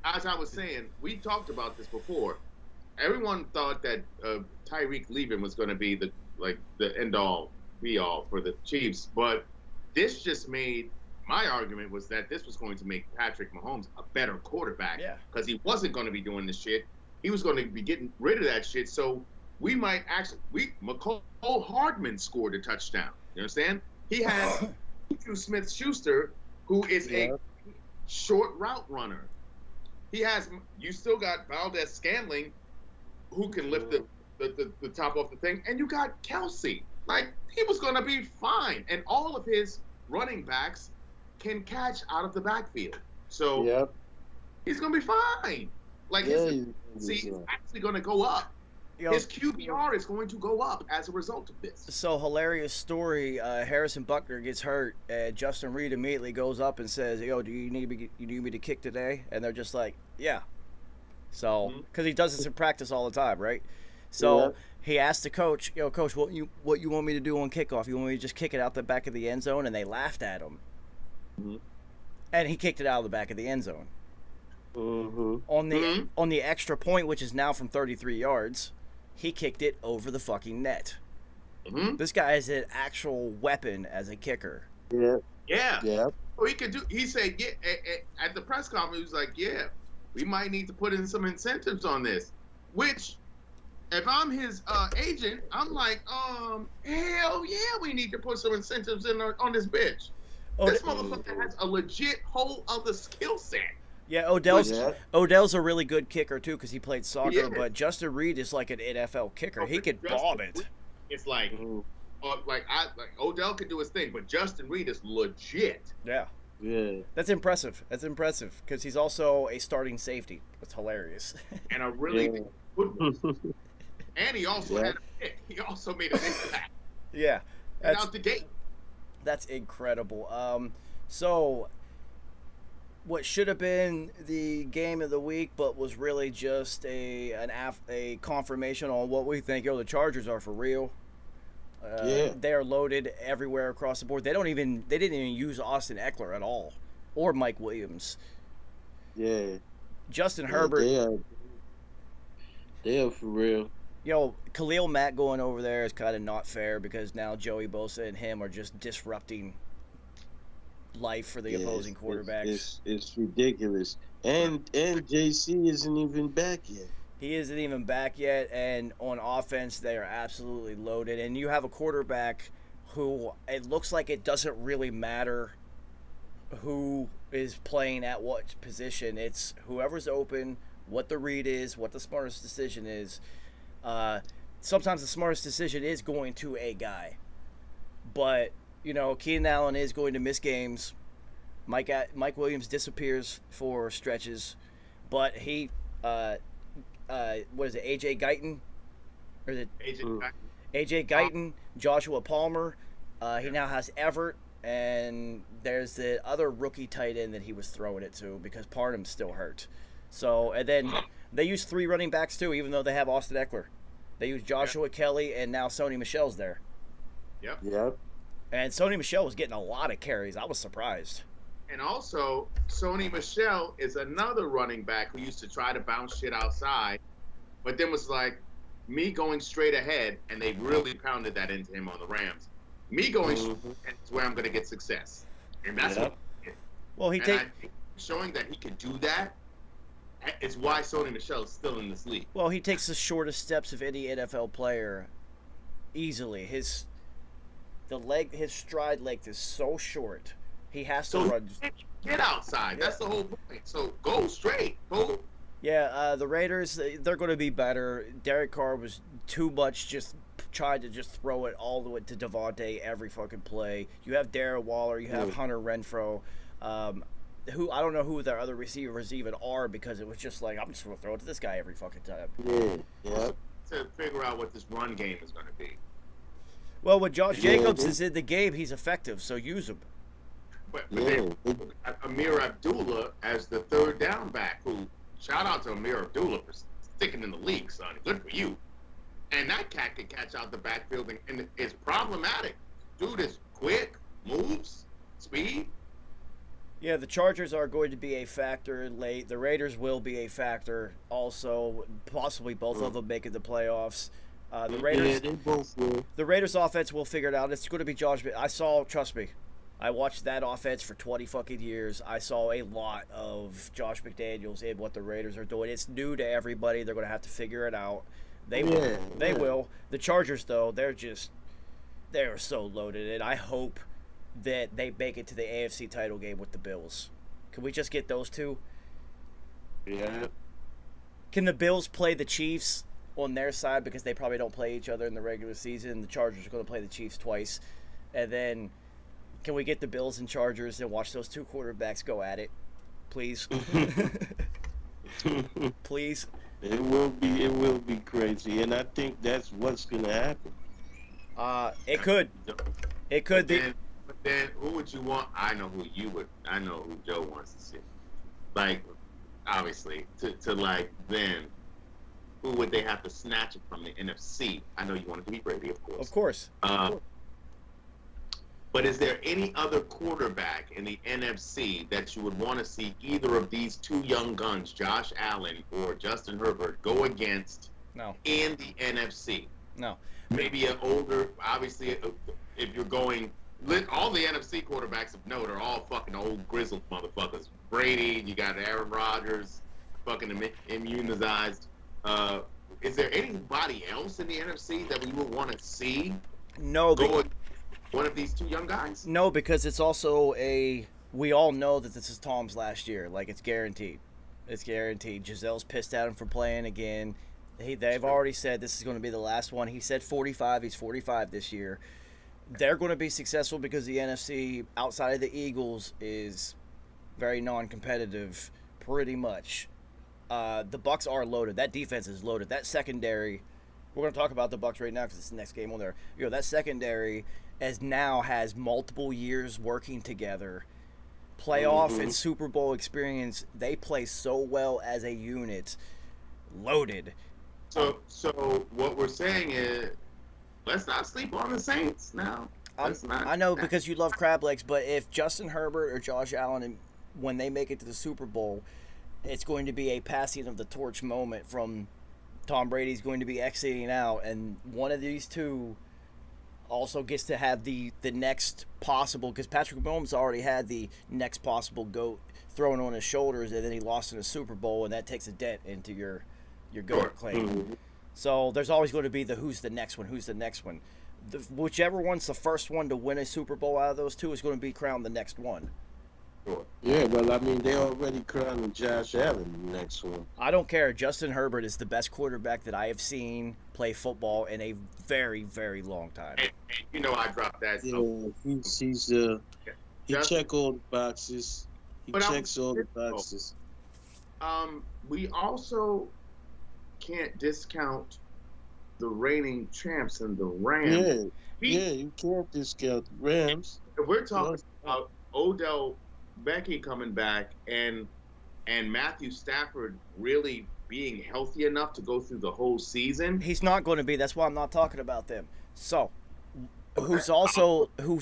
as I was saying, we talked about this before. Everyone thought that Tyreek leaving was going to be the end all be all for the Chiefs, but this just made my argument was that this was going to make Patrick Mahomes a better quarterback because he wasn't going to be doing this shit. He was going to be getting rid of that shit. So we might McCole Hardman scored a touchdown. You understand? He had Juju Smith-Schuster, who is a short route runner. You still got Valdez-Scantling, who can lift the top off the thing, and you got Kelsey. Like, he was going to be fine. And all of his running backs can catch out of the backfield. So he's going to be fine. Like, his efficiency is actually going to go up. his QBR is going to go up as a result of this. So hilarious story. Harrison Buckner gets hurt, and Justin Reed immediately goes up and says, "Yo, do you need me to kick today?" And they're just like, "Yeah." So, because he does this in practice all the time, right? So he asked the coach, "Yo, coach, what you want me to do on kickoff? You want me to just kick it out the back of the end zone?" And they laughed at him. And he kicked it out of the back of the end zone. On the extra point, which is now from 33 yards, he kicked it over the fucking net. This guy is an actual weapon as a kicker. Yeah. Well, he could do. He said, "Yeah." At the press conference, he was like, "Yeah, we might need to put in some incentives on this." Which, if I'm his agent, I'm like, hell yeah, we need to put some incentives in on this bitch. This motherfucker has a legit whole other skill set. Yeah, Odell's a really good kicker too because he played soccer. But Justin Reed is like an NFL kicker. He could bomb it. It's like, Odell could do his thing, but Justin Reed is legit. Yeah. That's impressive. Because he's also a starting safety. That's hilarious. And a really good one. And he also had a pick. He also made an impact. Yeah. And out the gate. That's incredible. So what should have been the game of the week, but was really just a confirmation on what we think. The Chargers are for real. They are loaded everywhere across the board. They didn't even use Austin Eckler at all, or Mike Williams. Justin Herbert. They are for real. Khalil Mack going over there is kind of not fair because now Joey Bosa and him are just disrupting life for the opposing quarterbacks. It's ridiculous. And JC isn't even back yet. He isn't even back yet, and on offense they are absolutely loaded. And you have a quarterback who it looks like it doesn't really matter who is playing at what position. It's whoever's open, what the read is, what the smartest decision is. Sometimes the smartest decision is going to a guy. But, Keenan Allen is going to miss games. Mike Williams disappears for stretches. But he, what is it, A.J. Guyton? Or is it A.J. Guyton, Joshua Palmer. He now has Everett. And there's the other rookie tight end that he was throwing it to because Parham's still hurt. So, and then they use 3 running backs too, even though they have Austin Eckler. They use Joshua Kelly, and now Sony Michel's there. Yep. And Sony Michel was getting a lot of carries. I was surprised. And also, Sony Michel is another running back who used to try to bounce shit outside, but then was like, me going straight ahead, and they really pounded that into him on the Rams. Me going straight ahead is where I'm going to get success. And that's what he did. Well, I think showing that he could do that is why Sony Michel is still in this league. Well, he takes the shortest steps of any NFL player easily. His stride length is so short. He has to run. Get outside. That's the whole point. So go straight. Go. Yeah, the Raiders, they're going to be better. Derek Carr was too much just tried to just throw it all the way to Devontae every fucking play. You have Darren Waller. You have Hunter Renfrow. Who I don't know who their other receivers even are because it was just like, I'm just going to throw it to this guy every fucking time. To figure out what this run game is going to be. Well, when Josh Jacobs is in the game, he's effective, so use him. But then Amir Abdullah as the third down back, who, shout out to Amir Abdullah for sticking in the league, son. Good for you. And that cat can catch out the backfield, and it's problematic. Dude is quick, moves, speed. Yeah, the Chargers are going to be a factor late. The Raiders will be a factor also, possibly both of them making the playoffs. The Raiders, they both will. The Raiders offense will figure it out. It's going to be Josh. Trust me, I watched that offense for 20 fucking years. I saw a lot of Josh McDaniels in what the Raiders are doing. It's new to everybody. They're going to have to figure it out. They will. They will. The Chargers, though, they are so loaded, and I hope that they make it to the AFC title game with the Bills. Can we just get those two? Yeah. Can the Bills play the Chiefs on their side because they probably don't play each other in the regular season? The Chargers are going to play the Chiefs twice. And then can we get the Bills and Chargers and watch those two quarterbacks go at it? Please. Please. It will be crazy, and I think that's what's gonna happen. It could. It could. But then, who would you want? I know who you would. I know who Joe wants to see. Like, obviously, to like then, who would they have to snatch it from the NFC? I know you want it to be Brady, of course. Of course. But is there any other quarterback in the NFC that you would want to see either of these two young guns, Josh Allen or Justin Herbert, go against No. in the NFC? No. Maybe an older, obviously, if you're going, all the NFC quarterbacks of note are all fucking old grizzled motherfuckers. Brady, you got Aaron Rodgers, fucking immunized. Is there anybody else in the NFC that we would want to see No. go against one of these two young guys? No, because it's also we all know that this is Tom's last year. Like, it's guaranteed. It's guaranteed. Gisele's pissed at him for playing again. They've already said this is going to be the last one. He said 45. He's 45 this year. They're going to be successful because the NFC, outside of the Eagles, is very non-competitive, pretty much. The Bucs are loaded. That defense is loaded. That secondary, we're going to talk about the Bucs right now because it's the next game on there. That secondary has multiple years working together. Playoff and Super Bowl experience. They play so well as a unit. Loaded. So what we're saying is, let's not sleep on the Saints now. I know because you love crab legs, but if Justin Herbert or Josh Allen, when they make it to the Super Bowl, it's going to be a passing of the torch moment from Tom Brady's going to be exiting out, and one of these two also gets to have the next possible, because Patrick Mahomes already had the next possible GOAT thrown on his shoulders, and then he lost in the Super Bowl, and that takes a dent into your GOAT claim. So there's always going to be who's the next one. Whichever one's the first one to win a Super Bowl out of those two is going to be crowned the next one. Yeah, well, I mean, they already crowned Josh Allen the next one. I don't care. Justin Herbert is the best quarterback that I have seen play football in a very, very long time. And I dropped that. Yeah, he check all the boxes. He checks all the boxes. We also can't discount the reigning champs and the Rams. Yeah, you can't discount the Rams. If we're talking about Odell Beckham coming back and Matthew Stafford really being healthy enough to go through the whole season. He's not going to be. That's why I'm not talking about them. So, who's also real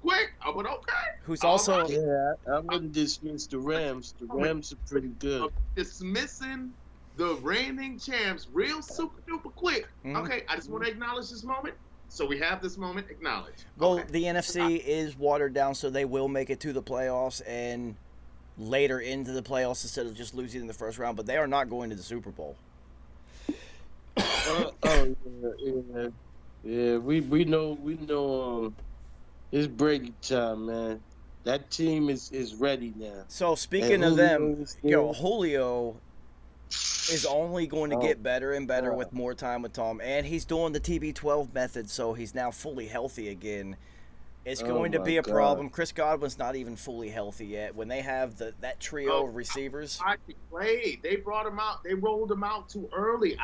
quick. I went okay. Who's also right. Yeah, I wouldn't dismiss the Rams. The Rams are pretty good. Dismissing the reigning champs real super duper quick. Okay, I just want to acknowledge this moment. So we have this moment acknowledged. Well, okay. The NFC is watered down, so they will make it to the playoffs and later into the playoffs instead of just losing in the first round. But they are not going to the Super Bowl. Yeah. We know. It's Brady time, man. That team is ready now. So speaking of them, Julio is only going to get better and better with more time with Tom, and he's doing the TB12 method, so he's now fully healthy again. It's going to be a problem. Chris Godwin's not even fully healthy yet. When they have that trio of receivers, they brought him out. They rolled him out too early.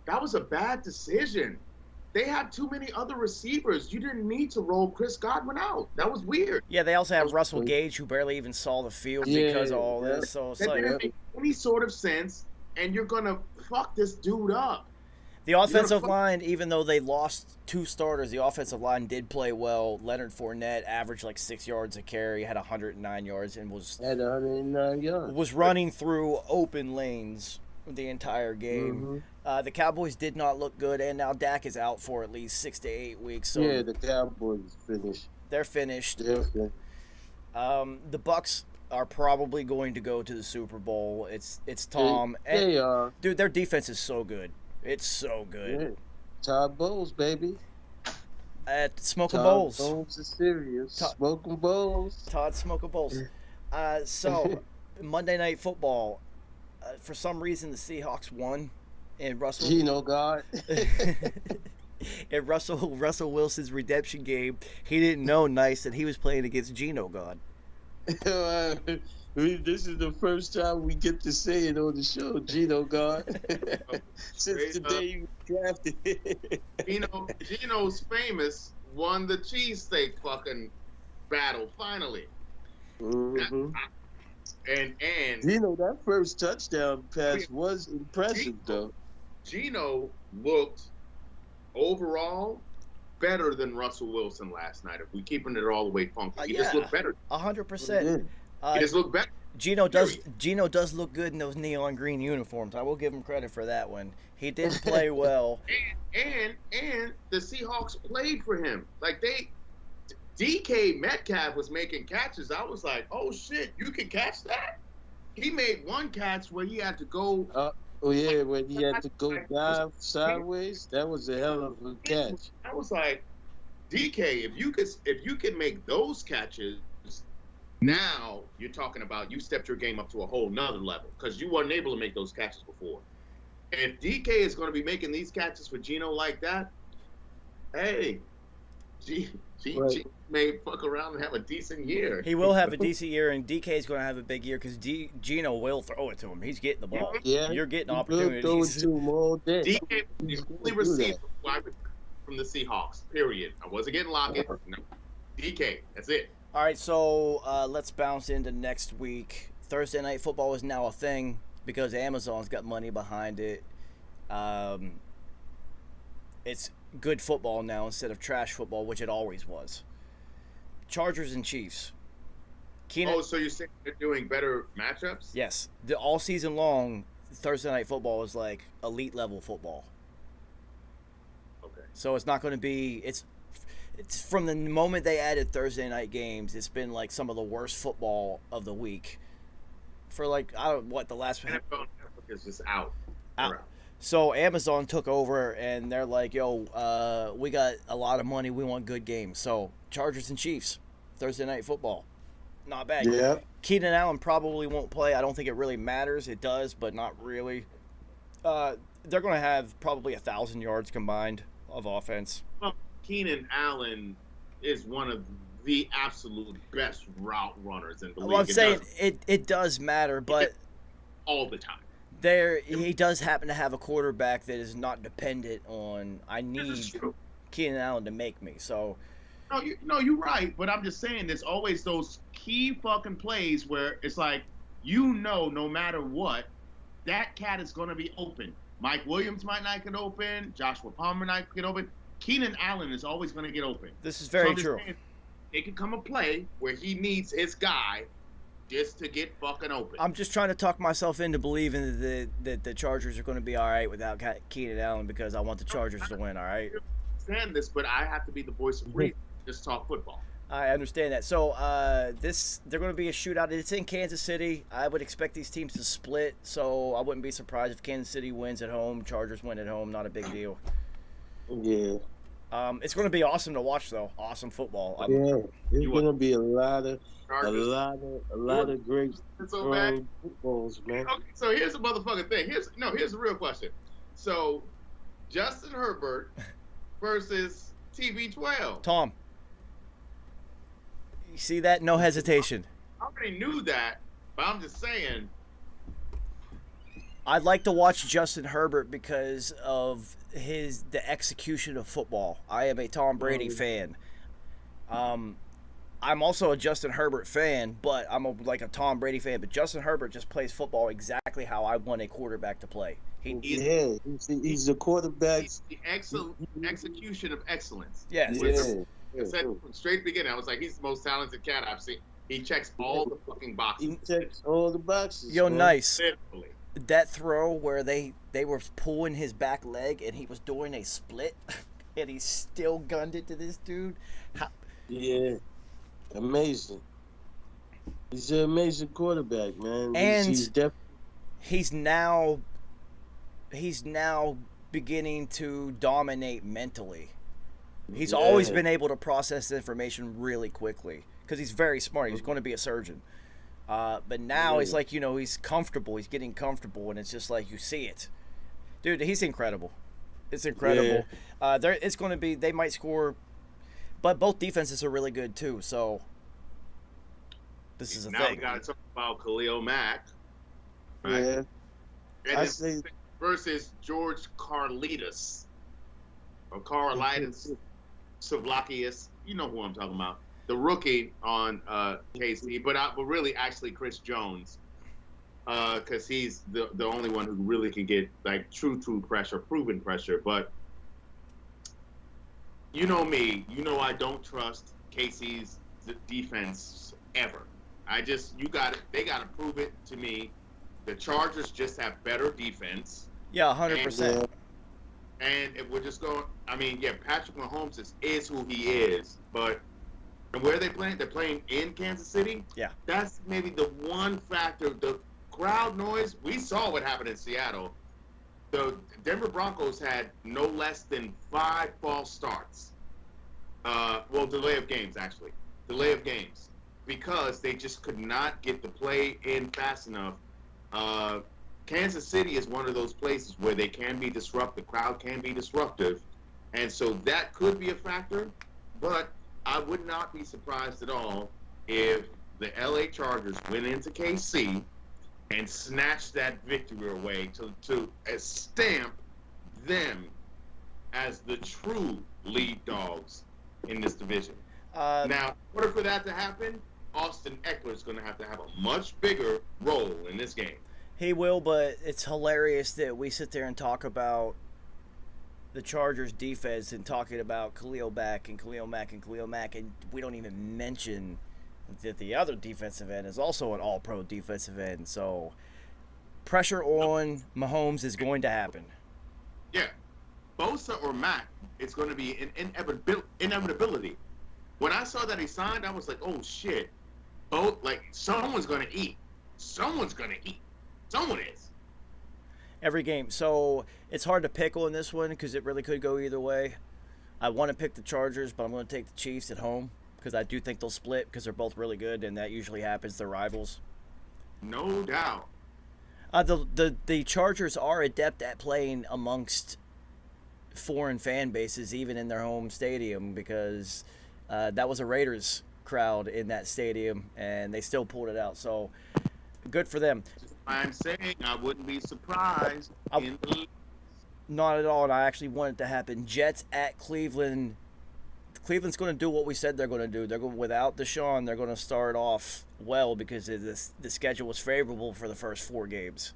That was a bad decision. They had too many other receivers. You didn't need to roll Chris Godwin out. That was weird. Yeah, they also have Russell Gage, who barely even saw the field because of all this. So it's that didn't make any sort of sense. And you're going to fuck this dude up. The offensive line, even though they lost two starters, the offensive line did play well. Leonard Fournette averaged like 6 yards a carry, had 109 yards, and was running through open lanes the entire game. The Cowboys did not look good, and now Dak is out for at least 6 to 8 weeks. So yeah, the Cowboys finished. They're finished. The Bucs are probably going to go to the Super Bowl. It's Tom. They are. Dude, their defense is so good. It's so good. Yeah. Todd Bowles, baby. Smoking Bowles. Todd Bowles is serious. Smoking Bowles. Todd Smoking Bowles. So, Monday Night Football. For some reason, the Seahawks won. And Russell. Geno God. In Russell Wilson's redemption game, he didn't know that he was playing against Geno God. This is the first time we get to say it on the show, Gino God. Since the day you drafted. Gino's famous won the cheesesteak fucking battle finally. Mm-hmm. And Gino, that first touchdown pass was impressive, though. Gino looked overall better than Russell Wilson last night. If we keeping it all the way funky, he just looked better. 100%. He just looked better. Gino does look good in those neon green uniforms. I will give him credit for that one. He did play well. And the Seahawks played for him. Like DK Metcalf was making catches. I was like, oh shit, you can catch that? He made one catch where he had to go. When he had to go dive sideways, that was a hell of a catch. I was like, DK, if you can make those catches, now you're talking about you stepped your game up to a whole nother level because you weren't able to make those catches before. If DK is going to be making these catches for Gino like that, hey, G may fuck around and have a decent year. He will have a decent year, and DK is going to have a big year because Gino will throw it to him. He's getting the ball. Yeah, you're getting opportunities. opportunities. Throw it to him all day. DK is the only receiver from the Seahawks. Period. I wasn't getting Lockett. No, DK. That's it. All right, so let's bounce into next week. Thursday Night Football is now a thing because Amazon's got money behind it. It's good football now instead of trash football, which it always was. Chargers and Chiefs. So you're saying they're doing better matchups? Yes. All season long, Thursday Night Football is like elite level football. Okay. So it's not going to be... It's from the moment they added Thursday night games, it's been like some of the worst football of the week. For like, the last... NFL Network is just out. So Amazon took over, and they're like, yo, we got a lot of money. We want good games. So Chargers and Chiefs, Thursday Night Football. Not bad. Yeah. Keenan Allen probably won't play. I don't think it really matters. It does, but not really. They're going to have probably 1,000 yards combined of offense. Well, Keenan Allen is one of the absolute best route runners in the league. Well, I'm saying it does matter, but... all the time. He does happen to have a quarterback that is not dependent on I need Keenan Allen to make me. So no, you're right, but I'm just saying there's always those key fucking plays where it's like no matter what, that cat is going to be open. Mike Williams might not get open. Joshua Palmer might get open. Keenan Allen is always going to get open. This is very true. It can come a play where he needs his guy just to get fucking open. I'm just trying to talk myself into believing that the Chargers are going to be all right without Keenan Allen because I want the Chargers to win, all right? I understand this, but I have to be the voice of reason. Just talk football. I understand that. So they're going to be a shootout. It's in Kansas City. I would expect these teams to split, so I wouldn't be surprised if Kansas City wins at home, Chargers win at home. Not a big deal. Yeah. It's going to be awesome to watch, though. Awesome football. Yeah, there's going to be a lot of great footballs, man. Okay, so here's the motherfucking thing. Here's the real question. So, Justin Herbert versus TB12. Tom, you see that? No hesitation. I already knew that, but I'm just saying. I'd like to watch Justin Herbert because of the execution of football. I am a Tom Brady fan. I'm also a Justin Herbert fan, but I'm like a Tom Brady fan. But Justin Herbert just plays football exactly how I want a quarterback to play. He's the quarterback. He's the execution of excellence. Yes. I said from straight beginning, I was like, he's the most talented cat I've seen. He checks all the fucking boxes. He checks all the boxes. Yo, man. Nice. Literally. That throw where they were pulling his back leg and he was doing a split and he still gunned it to this dude. Yeah. Amazing. He's an amazing quarterback, man. And he's now beginning to dominate mentally. He's always been able to process information really quickly because he's very smart. He's going to be a surgeon. But now he's like, he's comfortable. He's getting comfortable, and it's just like you see it. Dude, he's incredible. It's incredible. Yeah. It's going to be, they might score, but both defenses are really good too, so. This is a now thing. we got to talk about Khalil Mack, right? Yeah. And I it's say- versus George Karlitis or Karlitis Savlakius. You know who I'm talking about. The rookie on KC, but really actually Chris Jones, because he's the only one who really can get like true pressure, proven pressure. But you know me, you know I don't trust KC's defense ever. They got to prove it to me. The Chargers just have better defense. Yeah, 100%. And if we're just going, Patrick Mahomes is who he is, but and where are they playing? They're playing in Kansas City. Yeah. That's maybe the one factor. The crowd noise. We saw what happened in Seattle. The Denver Broncos had no less than 5 false starts. Delay of games actually. Delay of games because they just could not get the play in fast enough. Kansas City is one of those places where they can be disruptive. The crowd can be disruptive. And so that could be a factor. But I would not be surprised at all if the LA Chargers went into KC and snatched that victory away to stamp them as the true lead dogs in this division. Now, in order for that to happen, Austin Eckler is going to have a much bigger role in this game. He will, but it's hilarious that we sit there and talk about the Chargers defense and talking about Khalil Mack, and we don't even mention that the other defensive end is also an all-pro defensive end. So pressure on Mahomes is going to happen. Yeah. Bosa or Mack, it's going to be an inevitability. When I saw that he signed, I was like, oh, shit. Someone's going to eat. Someone's going to eat. Someone is. Every game. So it's hard to pick on this one because it really could go either way. I want to pick the Chargers, but I'm going to take the Chiefs at home because I do think they'll split because they're both really good, and that usually happens. They're rivals. No doubt. The Chargers are adept at playing amongst foreign fan bases, even in their home stadium, because that was a Raiders crowd in that stadium, and they still pulled it out. So good for them. I'm saying I wouldn't be surprised. Not at all, and I actually want it to happen. Jets at Cleveland. Cleveland's going to do what we said they're going to do. They're going without Deshaun. They're going to start off well because the schedule was favorable for the first 4 games,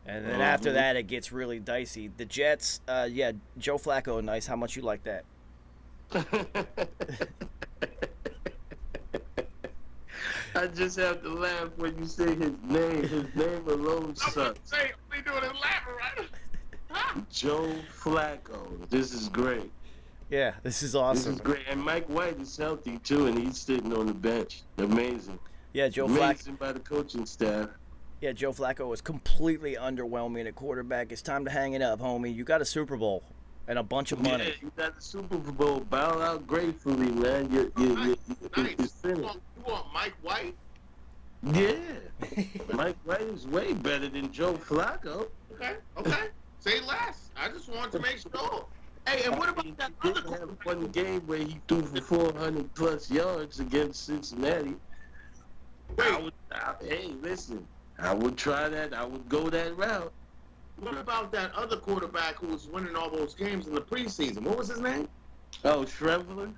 and then after that it gets really dicey. The Jets, Joe Flacco, nice. How much you like that? I just have to laugh when you say his name. His name alone sucks. We doing it laughing, right? Joe Flacco. This is great. Yeah, this is awesome. This is great. And Mike White is healthy, too, and he's sitting on the bench. Amazing. Yeah, Joe Amazing by the coaching staff. Yeah, Joe Flacco was completely underwhelming at quarterback. It's time to hang it up, homie. You got a Super Bowl and a bunch of money. Yeah, you got the Super Bowl. Bow out gratefully, man. Nice. It's finished. You want Mike White? Yeah. Mike White is way better than Joe Flacco. Okay. Say less. I just wanted to make sure. Hey, and what about that He other did have quarterback? one game where he threw for 400 plus yards against Cincinnati. Hey, listen, I would try that. I would go that route. What about that other quarterback who was winning all those games in the preseason? What was his name? Oh, Shriveler?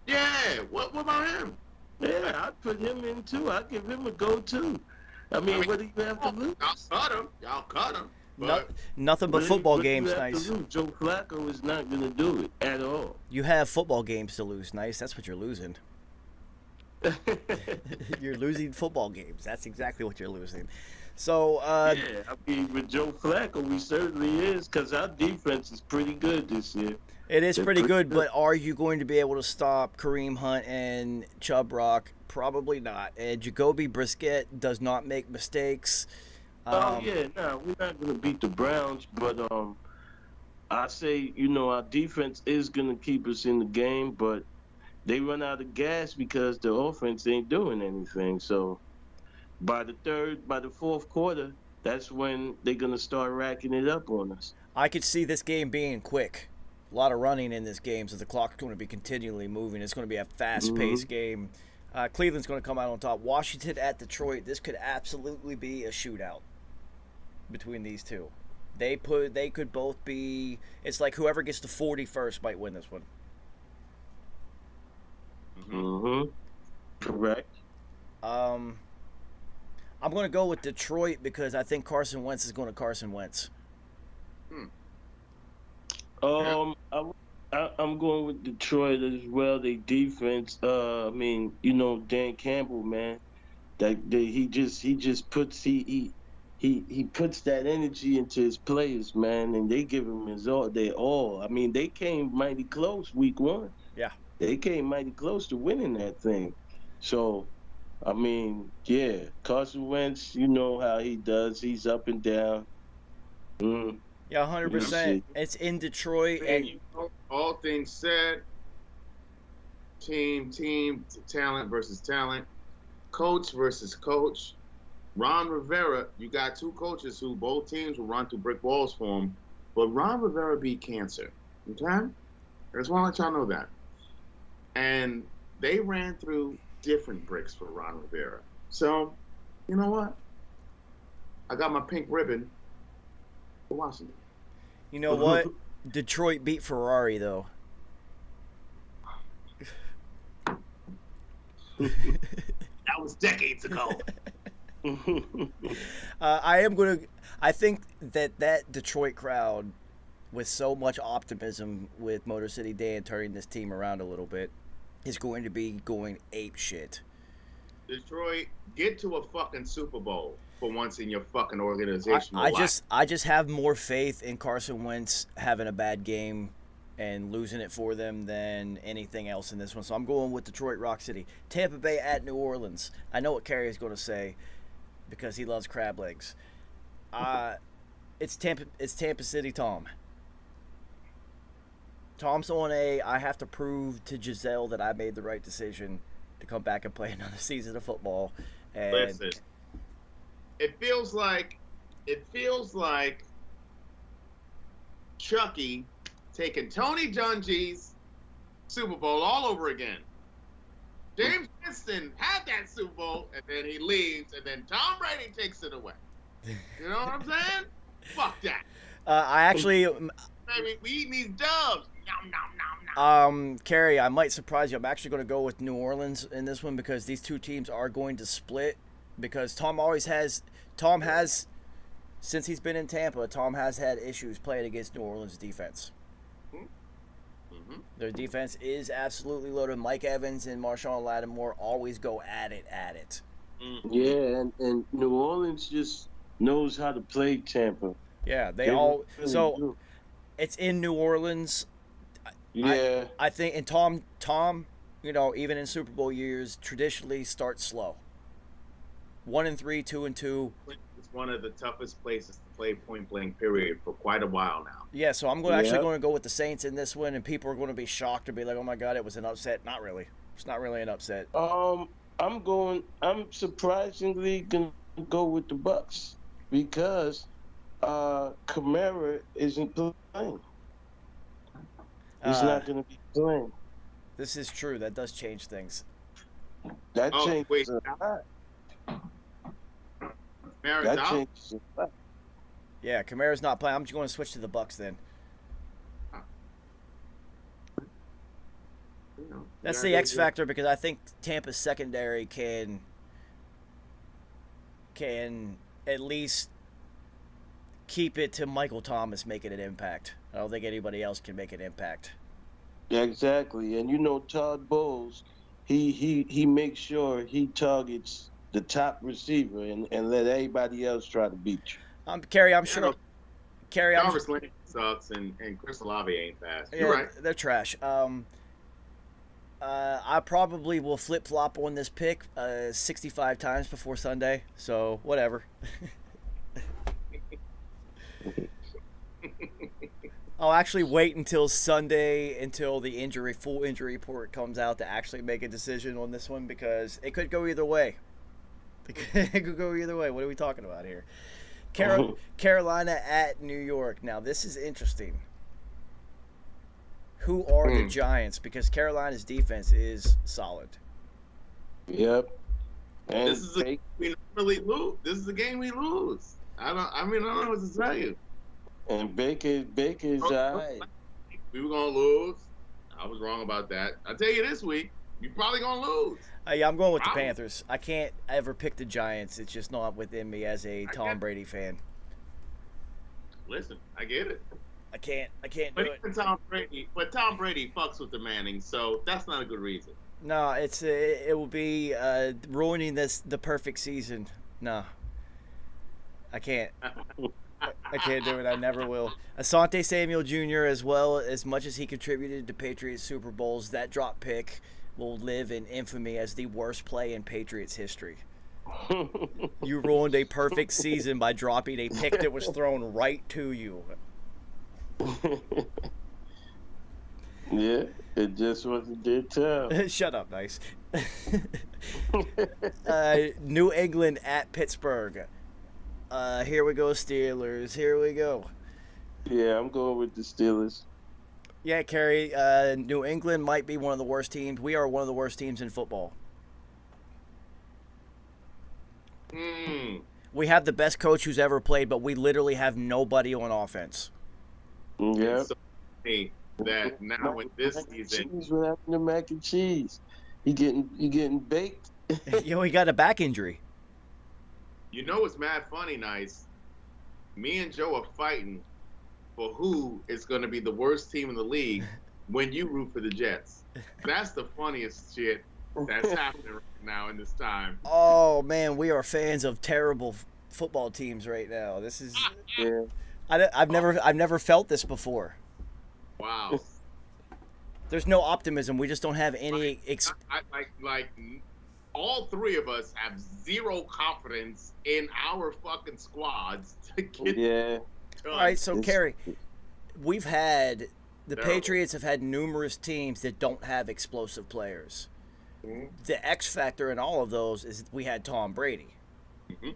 Yeah. What about him? Yeah, I'd put him in too. I'd give him a go too. I mean, what do you have to lose? Y'all cut him. Nothing but What football do you games, have to nice. lose? Joe Flacco is not going to do it at all. You have football games to lose, nice. That's what you're losing. You're losing football games. That's exactly what you're losing. So, Yeah, I mean, with Joe Flacco, we certainly is, because our defense is pretty good this year. it is They're pretty pretty good, good. but are you going to be able to stop Kareem Hunt and Chubb Rock? Probably not. And Jacoby Brissett does not make mistakes. We're not going to beat the Browns, but I say, our defense is going to keep us in the game, but they run out of gas because the offense ain't doing anything. So by the fourth quarter, that's when they're going to start racking it up on us. I could see this game being quick. A lot of running in this game, so the clock's going to be continually moving. It's going to be a fast-paced game. Cleveland's going to come out on top. Washington at Detroit. This could absolutely be a shootout between these two. They could both be. It's like whoever gets to 40 first might win this one. Correct. I'm going to go with Detroit because I think Carson Wentz is going to Carson Wentz. I'm going with Detroit as well. They defense. I mean, you know, Dan Campbell, man. He just puts he puts that energy into his players, man, and they give him their all. I mean, they came mighty close week 1. Yeah. They came mighty close to winning that thing. So, I mean, yeah, Carson Wentz, you know how he does. He's up and down. Yeah, 100%. It's in Detroit, and all things said, team, talent versus talent, coach versus coach. Ron Rivera, you got two coaches who both teams will run through brick walls for him, but Ron Rivera beat cancer. Okay? I just want to let y'all know that. And they ran through different bricks for Ron Rivera. So, you know what? I got my pink ribbon for Washington. you know what? Detroit beat Ferrari, though. That was decades ago. I think that Detroit crowd, with so much optimism with Motor City Dan turning this team around a little bit, is going to be going ape shit. Detroit, get to a fucking Super Bowl for once in your fucking organization. I just have more faith in Carson Wentz having a bad game and losing it for them than anything else in this one. So I'm going with Detroit Rock City. Tampa Bay at New Orleans. I know what Kerry is going to say because he loves crab legs. It's Tampa City Tom. Tom's on I have to prove to Giselle that I made the right decision to come back and play another season of football. And listen, it feels like Chucky taking Tony Dungy's Super Bowl all over again. James Winston had that Super Bowl, and then he leaves, and then Tom Brady takes it away. You know what I'm saying? Fuck that. I actually, Baby, we eating these dubs. Nom, nom, nom, nom. Kerry, I might surprise you. I'm actually going to go with New Orleans in this one because these two teams are going to split. Because Tom has, since he's been in Tampa, Tom has had issues playing against New Orleans defense. Mm-hmm. Their defense is absolutely loaded. Mike Evans and Marshawn Lattimore always go at it. Mm-hmm. Yeah, and New Orleans just knows how to play Tampa. Yeah, they really so do. it's in New Orleans. Yeah. I think, and Tom, you know, even in Super Bowl years, traditionally starts slow. 1-3, 2-2. It's one of the toughest places to play point blank period for quite a while now. Yeah, so I'm actually going to go with the Saints in this one, and people are going to be shocked and be like, "Oh my God, it was an upset." Not really. It's not really an upset. I'm surprisingly gonna go with the Bucks because Kamara isn't playing. He's not going to be playing. This is true. That does change things. That changes wait. a lot. Kamara's That out? changes a lot. Yeah, Kamara's not playing. I'm just going to switch to the Bucks then. You know, That's yeah, the X factor because I think Tampa's secondary can at least keep it to Michael Thomas making an impact. I don't think anybody else can make an impact. Yeah, exactly. And you know Todd Bowles, he makes sure he targets the top receiver and let everybody else try to beat you. Kerry, I'm sure. Kerry, I'm Jarvis Landry sucks, and Chris Olave ain't fast. yeah, You're right. they're trash. I probably will flip flop on this pick 65 times before Sunday. So whatever. I'll actually wait until Sunday until the full injury report comes out to actually make a decision on this one because it could go either way. It could go either way. What are we talking about here? Carolina at New York. Now this is interesting. Who are the Giants? Because Carolina's defense is solid. Yep. And This is a game we normally lose. This is a game we lose. I don't know what to tell you. and Baker's all right. We were gonna lose. I was wrong about that. I tell you this week, you're probably gonna lose. Yeah, I'm going with the Wow. Panthers. I can't ever pick the Giants. It's just not within me as a I Tom get- Brady fan. Listen, I get it. I can't do But it. even Tom Brady fucks with the Mannings, so that's not a good reason. No, it will be ruining the perfect season. No, I can't. I can't do it. I never will. Asante Samuel Jr. as well, as much as he contributed to Patriots Super Bowls, that drop pick will live in infamy as the worst play in Patriots history. You ruined a perfect season by dropping a pick that was thrown right to you. Yeah, it just wasn't their time. Shut up, Nice. New England at Pittsburgh. Here we go, Steelers. Here we go. Yeah, I'm going with the Steelers. Yeah, Kerry, New England might be one of the worst teams. We are one of the worst teams in football. We have the best coach who's ever played, but we literally have nobody on offense. Yeah. So, hey, that now in this season, What happened to mac and cheese? You getting baked? You know, he got a back injury. you know what's mad funny, Nice? Me and Joe are fighting for who is going to be the worst team in the league when you root for the Jets. That's the funniest shit that's happening right now in this time. Oh man, we are fans of terrible football teams right now. This is Yeah. I've never felt this before. Wow. There's no optimism. We just don't have any. Like all three of us have zero confidence in our fucking squads to get Yeah. done. All right, so It's- Kerry, we've had the Terrible. Patriots have had numerous teams that don't have explosive players. Mhm. The X factor in all of those is we had Tom Brady. Mhm.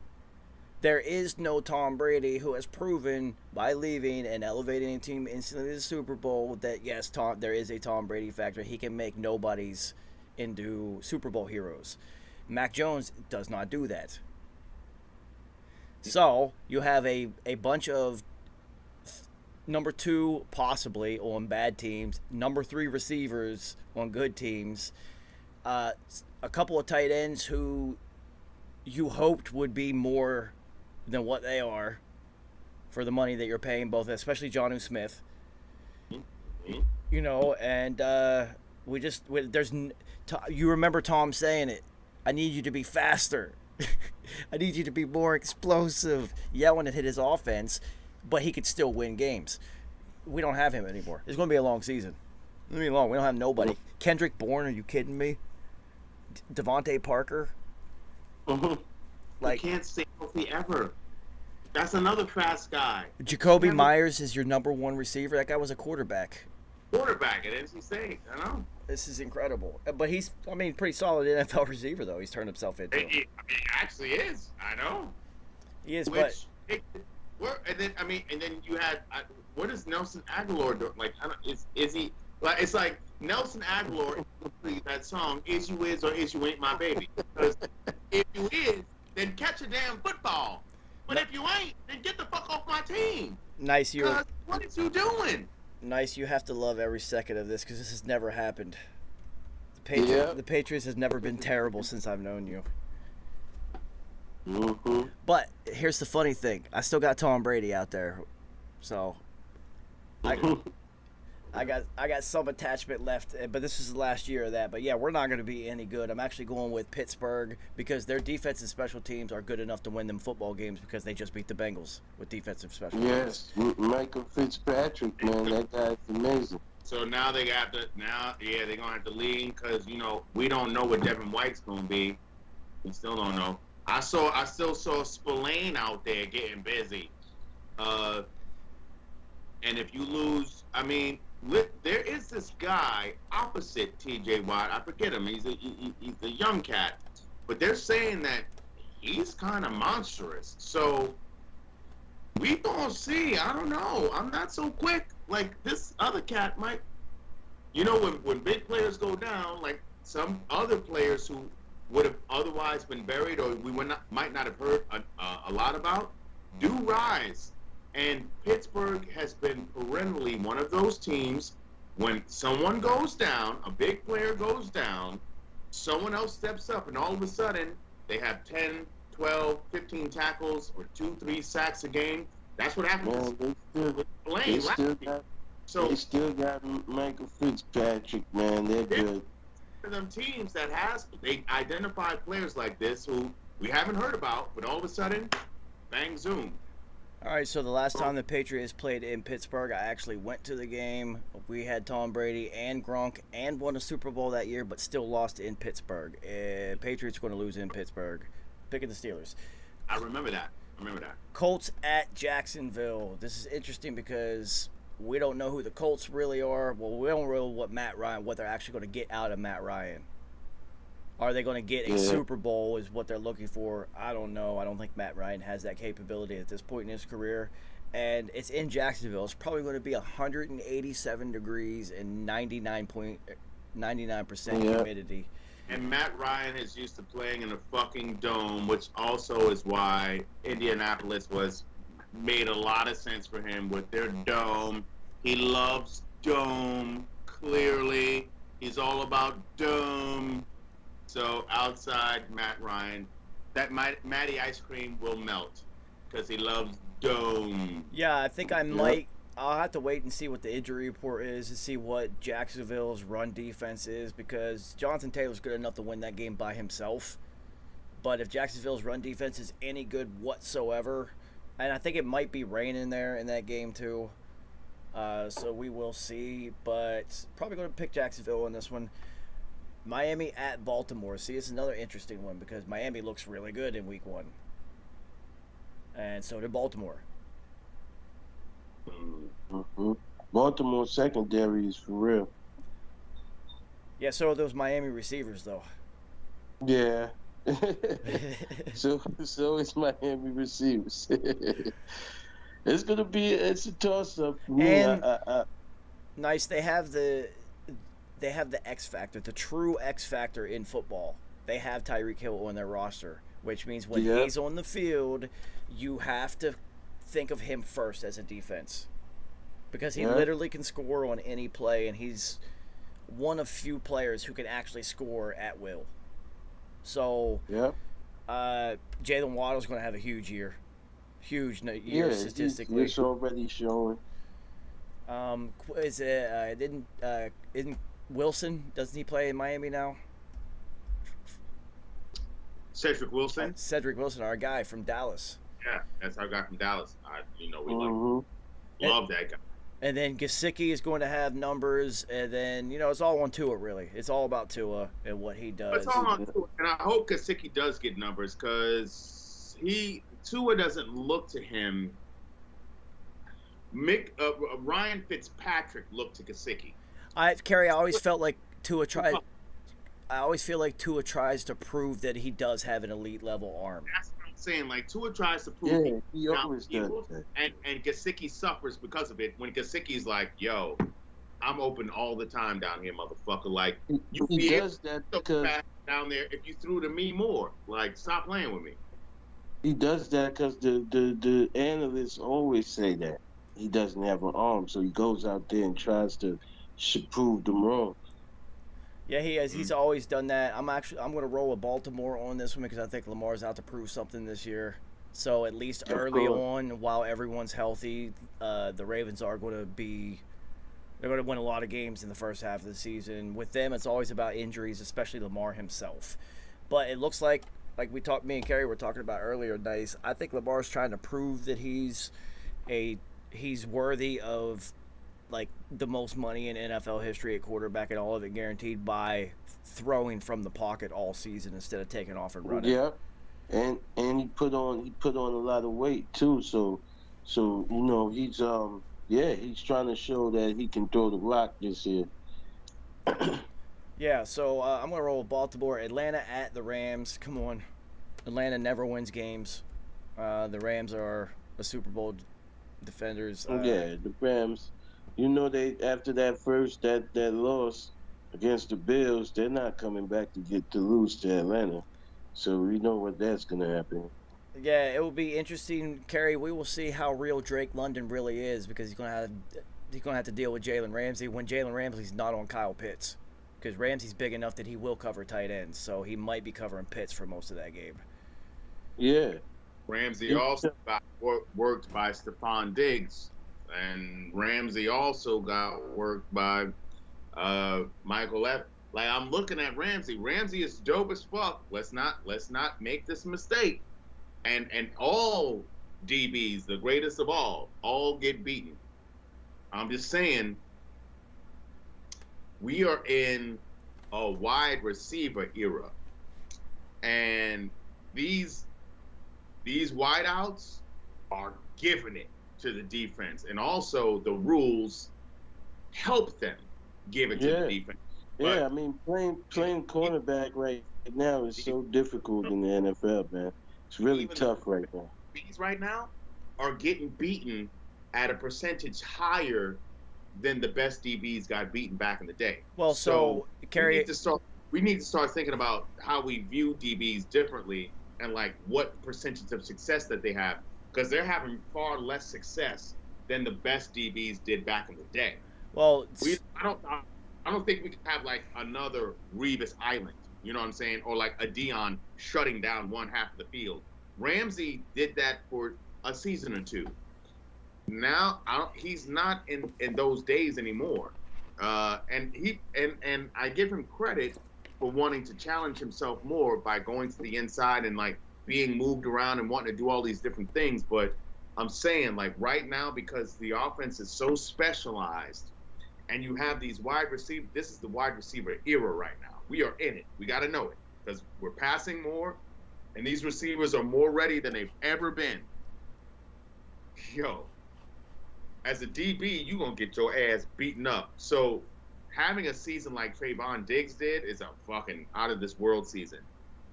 There is no Tom Brady who has proven by leaving and elevating a team instantly to the Super Bowl that yes, there is a Tom Brady factor. He can make nobodies into Super Bowl heroes. Mac Jones does not do that. So you have a bunch of number 2 possibly on bad teams, number 3 receivers on good teams, a couple of tight ends who you hoped would be more than what they are for the money that you're paying, both especially Jonnu Smith. You know, and you remember Tom saying it. I need you to be faster. I need you to be more explosive, yelling at his offense, but he could still win games. We don't have him anymore. It's going to be a long season. It's going to be long. We don't have nobody. Kendrick Bourne, are you kidding me? Devontae Parker? Like, can't stay healthy ever. That's another fast guy. Jacoby Never- Myers is your number 1 receiver. That guy was a quarterback. Quarterback at NC State. I know. This is incredible. But he's, pretty solid NFL receiver, though. He's turned himself into. It actually is. I know. He is, And then you had what is Nelson Aguilar doing? Like, I don't, is he? Like, it's like Nelson Aguilar. That song, "Is You Is or Is You Ain't My Baby." Because if you is, then catch a damn football. But if you ain't, then get the fuck off my team. Nice. Cause what is you doing? Nice. You have to love every second of this because this has never happened. Yeah. The Patriots has never been terrible since I've known you. Mm-hmm. But here's the funny thing: I still got Tom Brady out there, so I got some attachment left. But this is the last year of that. But yeah, we're not going to be any good. I'm actually going with Pittsburgh because their defense and special teams are good enough to win them football games because they just beat the Bengals with defensive special teams. Yes, Michael Fitzpatrick, man, that guy's amazing. So now they're gonna have to lean because we don't know what Devin White's gonna be. We still don't know. I still saw Spillane out there getting busy. And if you lose, there is this guy opposite T.J. Watt. I forget him. He's a young cat, but they're saying that he's kind of monstrous. So we gonna see. I don't know. I'm not so quick. Like this other cat might. When big players go down, like some other players who would have otherwise been buried, or we might not have heard a lot about, do rise. And Pittsburgh has been perennially one of those teams, when someone goes down, a big player goes down, someone else steps up, and all of a sudden they have 10, 12, 15 tackles or 2-3 sacks a game. That's what happens. Man, they still got Michael Fitzpatrick, man. They're good. Of them teams that they identify players like this who we haven't heard about, but all of a sudden, bang, zoom. All right, so the last time the Patriots played in Pittsburgh, I actually went to the game. We had Tom Brady and Gronk and won a Super Bowl that year, but still lost in Pittsburgh. Patriots going to lose in Pittsburgh. Picking the Steelers. I remember that. Colts at Jacksonville. This is interesting because we don't know who the Colts really are. Well, we don't know what they're actually going to get out of Matt Ryan. Are they going to get a Super Bowl is what they're looking for? I don't know. I don't think Matt Ryan has that capability at this point in his career. And it's in Jacksonville. It's probably going to be 187 degrees and 99% humidity. And Matt Ryan is used to playing in a fucking dome, which also is why Indianapolis made a lot of sense for him with their dome. He loves dome, clearly. He's all about dome. So outside Matt Ryan, that Matty ice cream will melt because he loves dome. Yeah, I think I might. I'll have to wait and see what the injury report is to see what Jacksonville's run defense is, because Jonathan Taylor's good enough to win that game by himself. But if Jacksonville's run defense is any good whatsoever, and I think it might be raining there in that game too, so we will see. But probably going to pick Jacksonville in this one. Miami at Baltimore. See, it's another interesting one because Miami looks really good in Week 1. And so did Baltimore. Mm-hmm. Baltimore secondary is for real. Yeah, so are those Miami receivers, though. Yeah. so it's Miami receivers. It's a toss-up for me. And nice, they have the X factor, the true X factor in football. They have Tyreek Hill on their roster, which means when he's on the field, you have to think of him first as a defense, because he literally can score on any play, and he's one of few players who can actually score at will. So, Jalen Waddle's going to have a huge year statistically. It's already showing. Isn't Wilson, doesn't he play in Miami now? Cedric Wilson, our guy from Dallas. Yeah, that's our guy from Dallas. We love that guy. And then Gesicki is going to have numbers, and then it's all on Tua. Really, it's all about Tua and what he does. It's all on Tua, and I hope Gesicki does get numbers, because Tua doesn't look to him. Ryan Fitzpatrick looked to Gesicki. Kerry, I always felt like Tua tried. I always feel like Tua tries to prove that he does have an elite level arm. That's what I'm saying. Like, Tua tries to prove he always does that. And Gesicki suffers because of it. When Gesicki's like, "Yo, I'm open all the time down here, motherfucker." Like, he does that because down there, if you threw to me more, like, stop playing with me. He does that because the analysts always say that he doesn't have an arm, so he goes out there and tries to prove them wrong. Yeah, he has. He's always done that. I'm going to roll with Baltimore on this one because I think Lamar's out to prove something this year. So at least early on, while everyone's healthy, the Ravens are going to be. They're going to win a lot of games in the first half of the season. With them, it's always about injuries, especially Lamar himself. But it looks like me and Kerry were talking about earlier, Nice. I think Lamar's trying to prove that he's worthy of, like, the most money in NFL history at quarterback, and all of it guaranteed by throwing from the pocket all season instead of taking off and running. Yeah, and he put on a lot of weight too. So he's he's trying to show that he can throw the rock this year. Yeah, so I'm gonna roll with Baltimore. Atlanta at the Rams. Come on, Atlanta never wins games. The Rams are a Super Bowl defenders. The Rams. They after that loss, against the Bills, they're not coming back to lose to Atlanta. So we know what that's gonna happen. Yeah, it will be interesting, Kerry. We will see how real Drake London really is because he's gonna have to deal with Jalen Ramsey when Jalen Ramsey's not on Kyle Pitts, because Ramsey's big enough that he will cover tight ends, so he might be covering Pitts for most of that game. Yeah. Ramsey also got worked by Stephon Diggs, and Ramsey also got worked by Michael Evans. Like, I'm looking at Ramsey. Ramsey is dope as fuck. Let's not make this mistake. And all DBs, the greatest of all get beaten. I'm just saying, we are in a wide receiver era, and these wideouts are giving it to the defense, and also the rules help them give it to the defense. But Yeah, I mean, playing cornerback right now is so difficult in the NFL, man. It's really Even tough right now. DBs right now are getting beaten at a percentage higher than the best DBs got beaten back in the day. Well, so Kerry, we need to start thinking about how we view DBs differently, and like what percentage of success that they have, because they're having far less success than the best DBs did back in the day. well, I don't think we can have like another Revis Island, you know what I'm saying, or like a Dion shutting down one half of the field. Ramsey did that for a season or two. Now he's not in those days anymore, and I give him credit for wanting to challenge himself more by going to the inside and like being moved around and wanting to do all these different things. But I'm saying, like, right now, because the offense is so specialized and you have these wide receivers, this is the wide receiver era right now. We are in it. We got to know it because we're passing more, and these receivers are more ready than they've ever been. Yo, as a DB, you're going to get your ass beaten up. So having a season like Trayvon Diggs did is a fucking out-of-this-world season.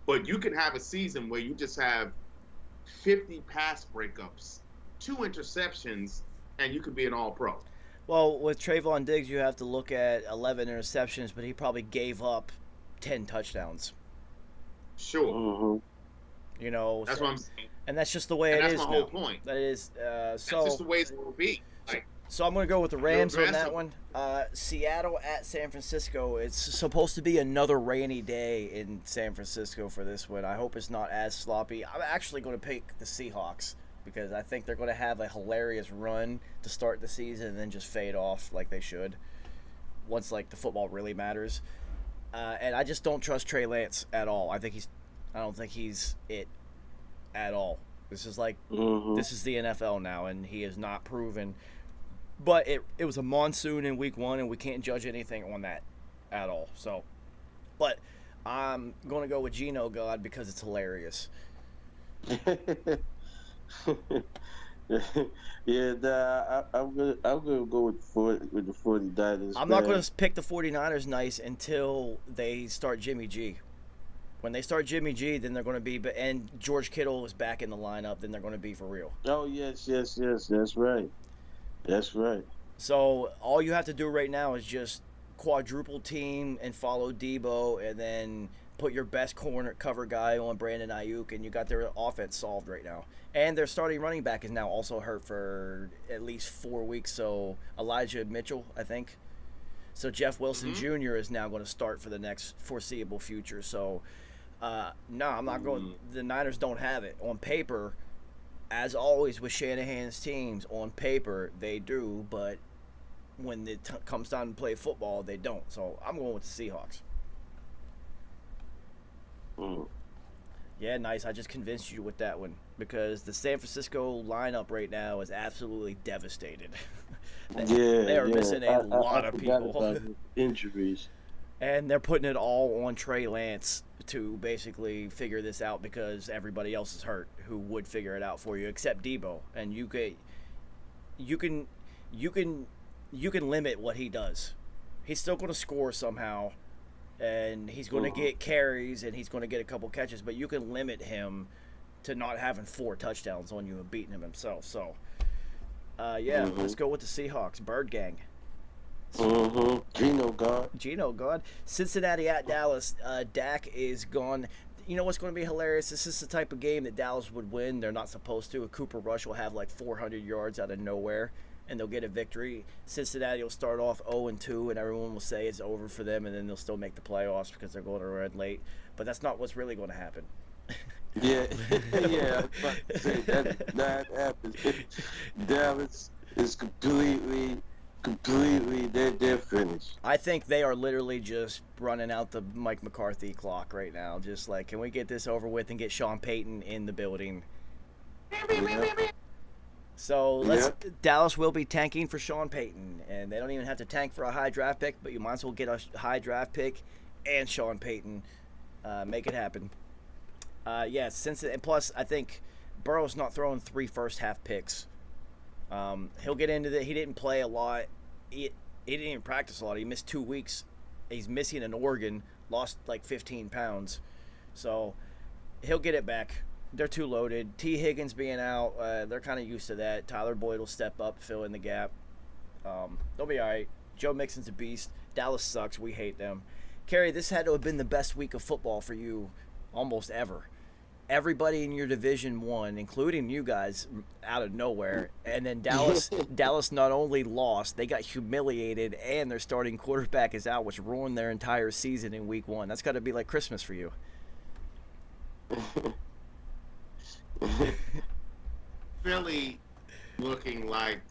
But you can have a season where you just have 50 pass breakups, 2 interceptions, and you could be an all-pro. well, with Trayvon Diggs, you have to look at 11 interceptions, but he probably gave up 10 touchdowns. Sure. Mm-hmm. You know, That's what I'm saying. and that's just the way And it that's is my now. whole point. That is That's so. just the way it will be. Like, So I'm going to go with the Rams on that aggressive. one. Seattle at San Francisco. It's supposed to be another rainy day in San Francisco for this one. I hope it's not as sloppy. I'm actually going to pick the Seahawks because I think they're going to have a hilarious run to start the season and then just fade off like they should once like the football really matters. And I just don't trust Trey Lance at all. I don't think he's it at all. This is like this is the NFL now, and he is not proven. But it was a monsoon in week 1, and we can't judge anything on that at all. So, but I'm going to go with Geno God because it's hilarious. Yeah, I'm gonna go with the 49ers. I'm not going to pick the 49ers nice until they start Jimmy G. When they start Jimmy G, then they're going to be, and George Kittle is back in the lineup, then they're going to be for real. Oh yes, that's right. That's right. So all you have to do right now is just quadruple team and follow Debo, and then put your best corner cover guy on Brandon Ayuk, and you got their offense solved right now. And their starting running back is now also hurt for at least 4 weeks. So Elijah Mitchell, I think. So Jeff Wilson Jr. is now going to start for the next foreseeable future. So no, I'm not going. The Niners don't have it on paper. As always with Shanahan's teams, on paper they do, but when it comes time to play football, they don't. So I'm going with the Seahawks. Yeah, nice. I just convinced you with that one because the San Francisco lineup right now is absolutely devastated. They are missing a lot of forgot people. about injuries. And they're putting it all on Trey Lance to basically figure this out because everybody else is hurt who would figure it out for you except Debo. And you can limit what he does. He's still going to score somehow, and he's going to get carries and he's going to get a couple catches, but you can limit him to not having 4 touchdowns on you and beating him himself. So, let's go with the Seahawks. Bird Gang. Gino gone. Gino gone. Cincinnati at Dallas. Dak is gone. You know what's going to be hilarious? This is the type of game that Dallas would win. They're not supposed to. Cooper Rush will have like 400 yards out of nowhere, and they'll get a victory. Cincinnati will start off 0-2, and everyone will say it's over for them, and then they'll still make the playoffs because they're going to red late. But that's not what's really going to happen. Yeah, yeah. I was about to say that not happens. Dallas is completely. They're finished. I think they are literally just running out the Mike McCarthy clock right now. Just like, can we get this over with and get Sean Payton in the building? Yeah. So Dallas will be tanking for Sean Payton, and they don't even have to tank for a high draft pick, but you might as well get a high draft pick and Sean Payton. Make it happen. And plus I think Burrow's not throwing 3 first-half picks. He'll get into that. He didn't play a lot. He didn't even practice a lot. He missed 2 weeks. He's missing an organ, lost like 15 pounds. So he'll get it back. They're too loaded. T. Higgins being out, they're kind of used to that. Tyler Boyd will step up, fill in the gap. They'll be all right. Joe Mixon's a beast. Dallas sucks. We hate them. Kerry, this had to have been the best week of football for you almost ever. Everybody in your division won, including you guys, out of nowhere. And then Dallas not only lost, they got humiliated, and their starting quarterback is out, which ruined their entire season in week 1. That's got to be like Christmas for you. Philly looking like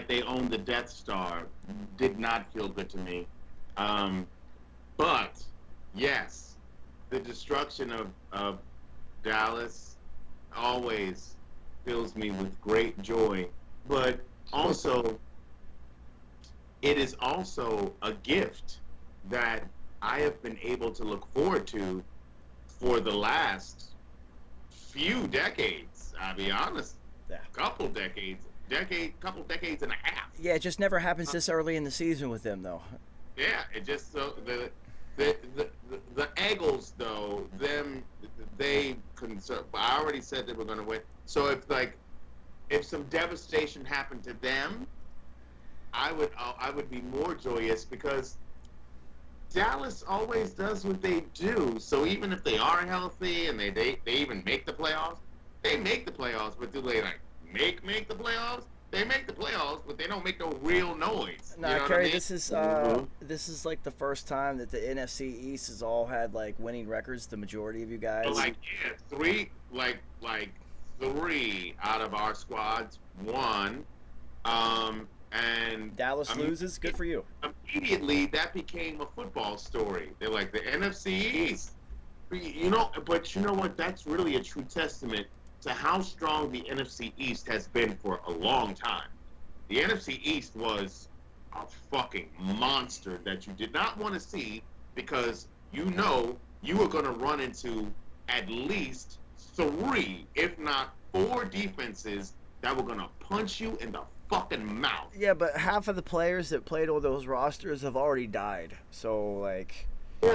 they own the Death Star did not feel good to me. But yes, the destruction of Dallas always fills me with great joy. But also, it is also a gift that I have been able to look forward to for the last few decades. I'll be honest, couple decades and a half. Yeah, it just never happens this early in the season with them, though. Yeah, it just so the Eagles though they I already said they were going to win. So if some devastation happened to them, I would be more joyous because Dallas always does what they do. So even if they are healthy and they even make the playoffs, but do they make the playoffs? They make the playoffs, but they don't make no real noise. Nah, you know Kerry, what I mean? this is like the first time that the NFC East has all had like winning records. The majority of you guys. Three out of our squads won, and Dallas loses. Good for you. Immediately, that became a football story. They're like the NFC East, but you know what? That's really a true testament to how strong the NFC East has been for a long time. The NFC East was a fucking monster that you did not want to see because you know you were going to run into at least 3, if not 4 defenses that were going to punch you in the fucking mouth. Yeah, but half of the players that played on those rosters have already died. So, like... Yeah,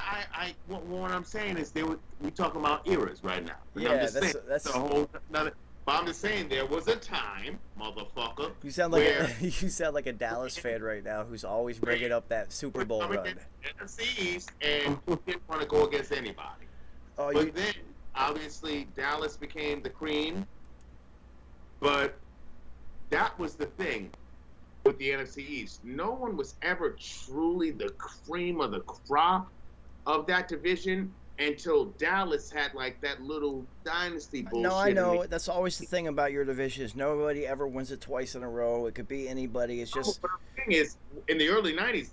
what I'm saying is we talking about eras right now. And yeah, I'm just saying, that's a whole another. But I'm just saying there was a time, motherfucker. You sound like a Dallas fan right now who's always bringing up that Super Bowl run. NFC East and didn't want to go against anybody. But then obviously Dallas became the cream. But that was the thing with the NFC East. No one was ever truly the cream of the crop of that division until Dallas had like that little dynasty bullshit. No, I know. That's always the thing about your division is nobody ever wins it twice in a row. It could be anybody. It's just... But the thing is, in the early 90s,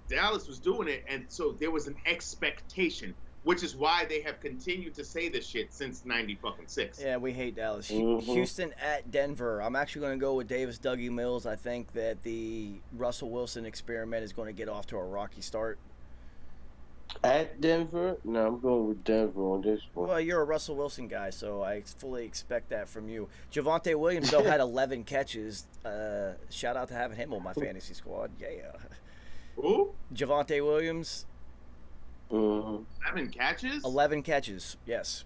Dallas was doing it, and so there was an expectation, which is why they have continued to say this shit since 96. Yeah, we hate Dallas. Mm-hmm. Houston at Denver. I'm actually going to go with Davis Dougie Mills. I think that the Russell Wilson experiment is going to get off to a rocky start. At Denver? No, I'm going with Denver on this one. Well, you're a Russell Wilson guy, so I fully expect that from you. Javonte Williams, though, had 11 catches. Shout out to having him on my fantasy squad. Yeah. Who? Javonte Williams. 7 catches? 11 catches, yes.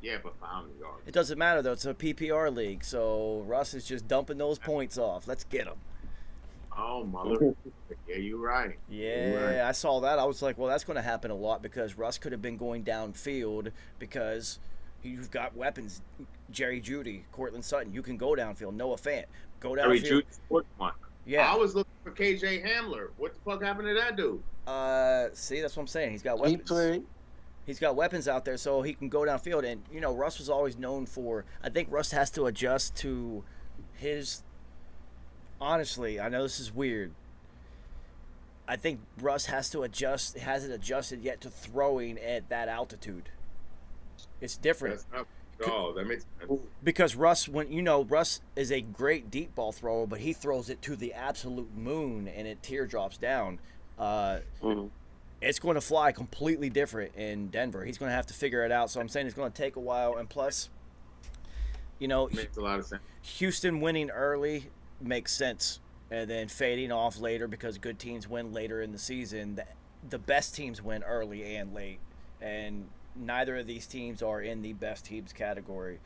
Yeah, but 500 yards. It doesn't matter though. It's a PPR league, so Russ is just dumping those points off. Let's get him. Oh, mother. Yeah, you're right. Yeah, You're right. I saw that. I was like, well, that's going to happen a lot because Russ could have been going downfield because you've got weapons. Jerry Jeudy, Cortland Sutton. You can go downfield. Noah Fant. Go Jerry downfield. Judy's fourth one. Yeah. I was looking for KJ Hamler. What the fuck happened to that dude? See, that's what I'm saying. He's got He weapons. played. He's got weapons out there, so he can go downfield. And you know, Russ was always known for. I think Russ has to adjust to his. Honestly, I know this is weird. I think Russ has to adjust. Hasn't adjusted yet to throwing at that altitude. It's different That's not, oh, that makes sense. because Russ, Russ is a great deep ball thrower, but he throws it to the absolute moon and it teardrops down. It's going to fly completely different in Denver. He's going to have to figure it out. So I'm saying it's going to take a while. And plus, Makes a lot of sense. Houston winning early makes sense, and then fading off later because good teams win later in the season. The best teams win early and late, and neither of these teams are in the best teams category.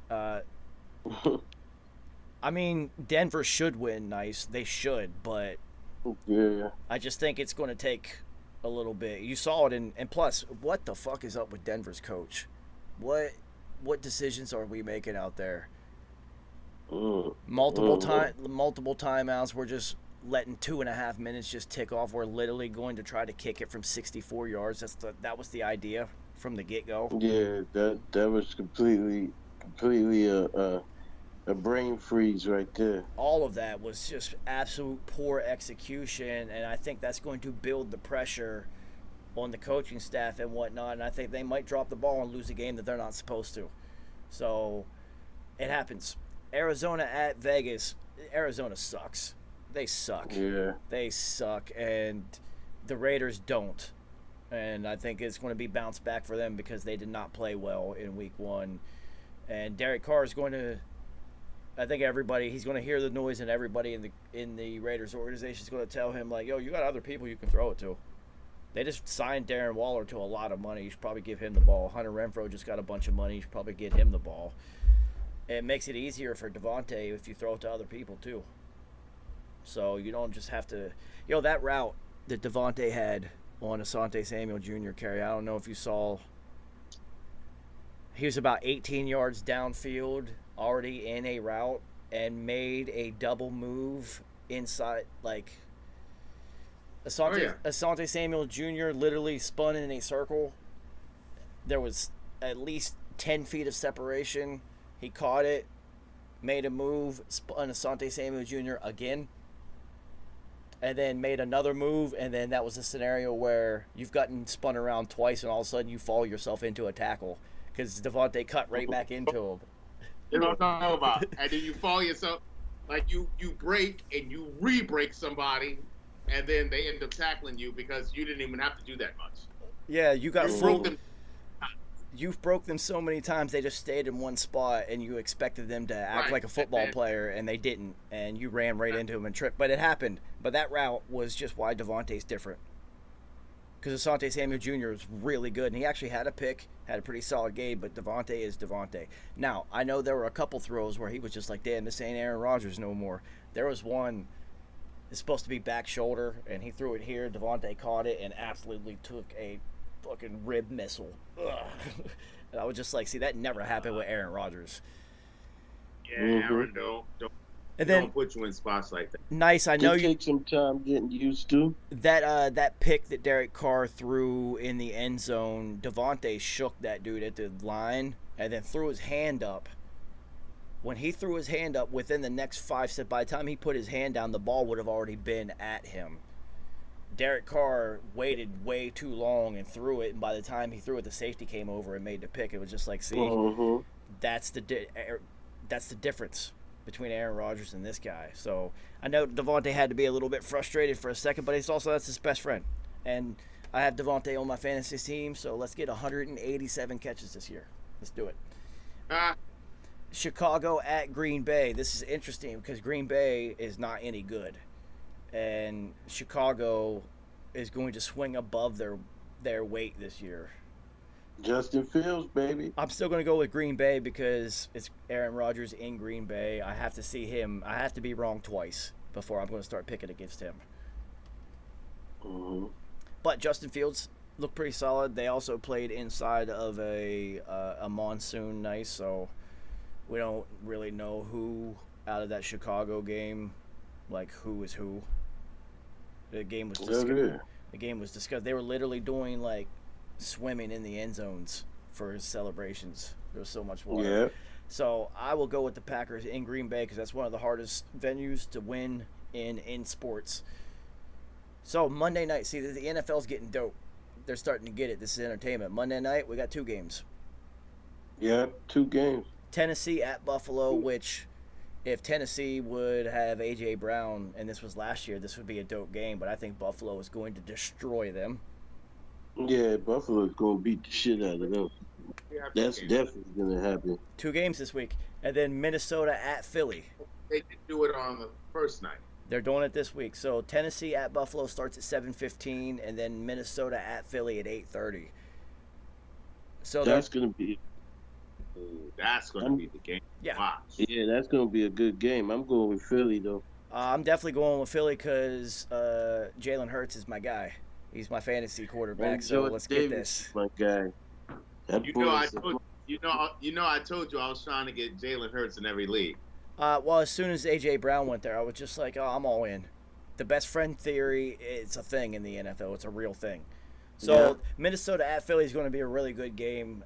I mean, Denver should win nice. They should, but Yeah. I just think it's going to take a little bit. You saw it, and plus, what the fuck is up with Denver's coach? What decisions are we making out there? Multiple timeouts. We're just letting 2.5 minutes just tick off. We're literally going to try to kick it from 64 yards. That was the idea from the get go. Yeah, that was completely a brain freeze right there. All of that was just absolute poor execution, and I think that's going to build the pressure on the coaching staff and whatnot. And I think they might drop the ball and lose a game that they're not supposed to. So it happens. Arizona at Vegas. Arizona sucks. They suck. Yeah. They suck, and the Raiders don't. And I think it's going to be bounced back for them because they did not play well in week 1. And Derek Carr is going to, I think he's going to hear the noise, and everybody in the Raiders organization is going to tell him, like, yo, you got other people you can throw it to. They just signed Darren Waller to a lot of money. You should probably give him the ball. Hunter Renfrow just got a bunch of money. You should probably get him the ball. It makes it easier for Devontae if you throw it to other people, too. So you don't just have to... that route that Devontae had on Asante Samuel Jr. carry, I don't know if you saw... He was about 18 yards downfield, already in a route, and made a double move inside, like... Asante Samuel Jr. literally spun in a circle. There was at least 10 feet of separation. He caught it, made a move, spun Asante Samuel Jr. again, and then made another move, and then that was a scenario where you've gotten spun around twice, and all of a sudden you fall yourself into a tackle because Devontae cut right back into him. You don't know about. And then you fall yourself, like you break and you re-break somebody, and then they end up tackling you because you didn't even have to do that much. Yeah, you got You broke them. You've broke them so many times they just stayed in one spot, and you expected them to act Right. like a football player, and they didn't, and you ran right into them and tripped. But it happened. But that route was just why Devontae's different. Because Asante Samuel Jr. is really good, and he actually had a pick, had a pretty solid game, but Devontae is Devontae. Now, I know there were a couple throws where he was just like, damn, this ain't Aaron Rodgers no more. There was one, it's supposed to be back shoulder, and he threw it here. Devontae caught it and absolutely took a fucking rib missile. Ugh. And I was just like, see, that never happened with Aaron Rodgers. Yeah, Aaron, don't And then, don't put you in spots like that. nice, I know It you takes some time getting used to. that pick that Derek Carr threw in the end zone, Devontae shook that dude at the line and then threw his hand up. When he threw his hand up, within the next 5 steps, by the time he put his hand down, the ball would have already been at him. Derek Carr waited way too long and threw it, and by the time he threw it, the safety came over and made the pick. It was just like, see, that's the difference between Aaron Rodgers and this guy. So I know Devontae had to be a little bit frustrated for a second, but it's also that's his best friend. And I have Devontae on my fantasy team, so let's get 187 catches this year. Let's do it. Chicago at Green Bay. This is interesting because Green Bay is not any good. And Chicago is going to swing above their weight this year. Justin Fields, baby. I'm still going to go with Green Bay because it's Aaron Rodgers in Green Bay. I have to see him. I have to be wrong twice before I'm going to start picking against him. Mm-hmm. But Justin Fields looked pretty solid. They also played inside of a monsoon night, so we don't really know who out of that Chicago game, like who is who. The game was discussed. The game was discussed. They were literally doing like swimming in the end zones for celebrations. There was so much water. Yeah. So I will go with the Packers in Green Bay because that's one of the hardest venues to win in sports. So Monday night, see, the NFL's getting dope. They're starting to get it. This is entertainment. Monday night, we got 2 games. Yeah, 2 games. Tennessee at Buffalo, which if Tennessee would have A.J. Brown, and this was last year, this would be a dope game, but I think Buffalo is going to destroy them. Yeah, Buffalo's going to beat the shit out of them. That's definitely going to happen. 2 games this week. And then Minnesota at Philly. They did do it on the first night. They're doing it this week. So Tennessee at Buffalo starts at 7:15, and then Minnesota at Philly at 8:30. So that's going to be... That's going to be the game. Yeah. Watch. Yeah, that's going to be a good game. I'm going with Philly, though. I'm definitely going with Philly because Jalen Hurts is my guy. He's my fantasy quarterback. And So Joe let's Davis, get this. my guy. That I told you I was trying to get Jalen Hurts in every league. Well, as soon as A.J. Brown went there, I was just like, oh, I'm all in. The best friend theory, it's a thing in the NFL. It's a real thing. So Yeah. Minnesota at Philly is going to be a really good game.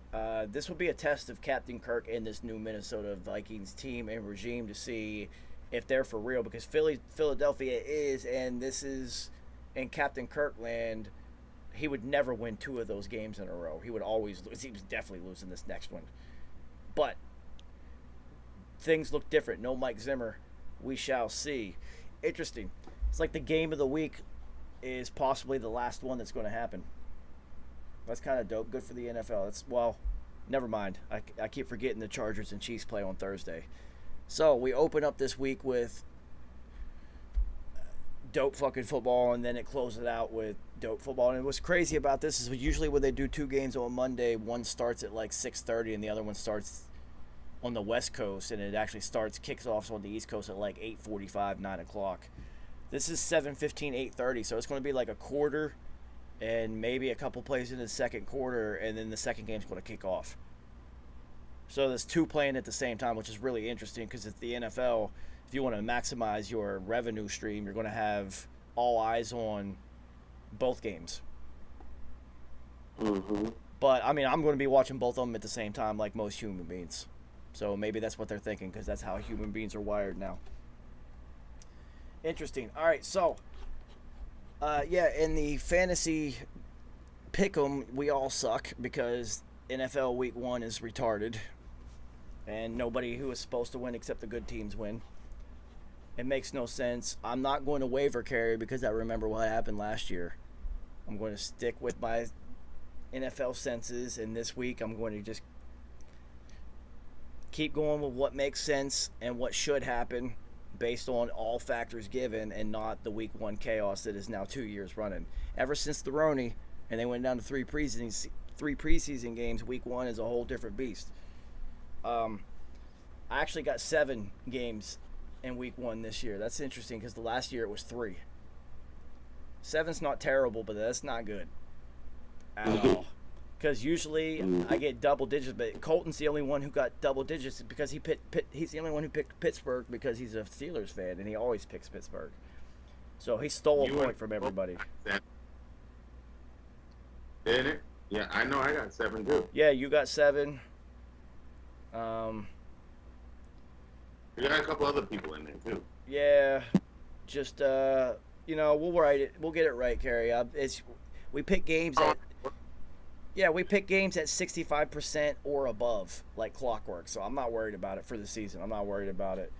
This will be a test of Captain Kirk and this new Minnesota Vikings team and regime to see if they're for real. Because Philadelphia is, and this is in Captain Kirk land. He would never win 2 of those games in a row. He would always lose. He was definitely losing this next one. But things look different. No Mike Zimmer. We shall see. Interesting. It's like the game of the week is possibly the last one that's going to happen. That's kind of dope. Good for the NFL. Never mind. I keep forgetting the Chargers and Chiefs play on Thursday. So we open up this week with dope fucking football, and then it closes it out with dope football. And what's crazy about this is usually when they do 2 games on Monday, one starts at like 6:30 and the other one starts on the West Coast, and it actually kicks off on the East Coast at like 8:45, 9 o'clock. This is 7:15, 8:30, so it's going to be like a quarter and maybe a couple plays in the second quarter, and then the second game's going to kick off. So there's 2 playing at the same time, which is really interesting because it's the NFL. If you want to maximize your revenue stream, you're going to have all eyes on both games. Mm-hmm. But, I mean, I'm going to be watching both of them at the same time like most human beings. So maybe that's what they're thinking because that's how human beings are wired now. Interesting. All right, so, in the fantasy pick'em, we all suck because NFL Week 1 is retarded. And nobody who is supposed to win except the good teams win. It makes no sense. I'm not going to waiver carry because I remember what happened last year. I'm going to stick with my NFL senses, and this week I'm going to just keep going with what makes sense and what should happen based on all factors given and not the Week 1 chaos that is now 2 years running. Ever since the Roni, and they went down to 3 preseason games, Week 1 is a whole different beast. I actually got 7 games in Week 1 this year. That's interesting because the last year it was 3. 7's not terrible, but that's not good at all. Because usually I get double digits, but Colton's the only one who got double digits because he's the only one who picked Pittsburgh because he's a Steelers fan and he always picks Pittsburgh. So he stole a point from everybody. Didn't it? Yeah, I know I got 7 too. Yeah, you got 7. We got a couple other people in there too. Yeah, just we'll write it. We'll get it right, Kerry. We pick games at 65% or above, like clockwork. So I'm not worried about it for the season. I'm not worried about it.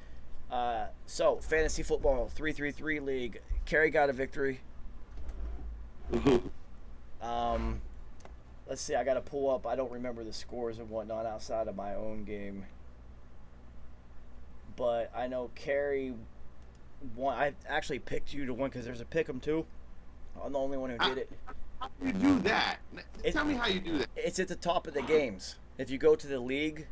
So fantasy football 3-3-3 league. Kerry got a victory. Let's see. I got to pull up. I don't remember the scores and whatnot outside of my own game. But I know Kerry won. I actually picked you to win because there's a pick 'em too. I'm the only one who did it. How do you do that? It- Tell me how you do that. It's at the top of the games. If you go to the league,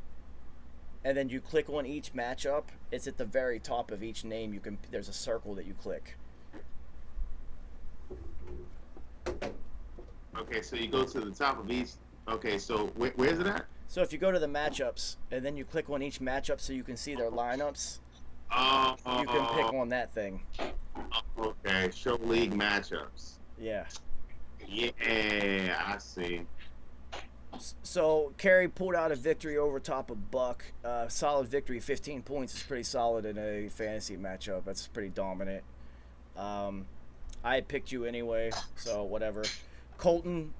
and then you click on each matchup, it's at the very top of each name. There's a circle that you click. Okay, so you go to the top of each. Okay, so where's it at? So if you go to the matchups and then you click on each matchup so you can see their lineups, you can pick on that thing. Okay, show league matchups. Yeah. Yeah, I see. So Kerry pulled out a victory over top of Buck. Solid victory, 15 points is pretty solid in a fantasy matchup. That's pretty dominant. I had picked you anyway, so whatever. Colton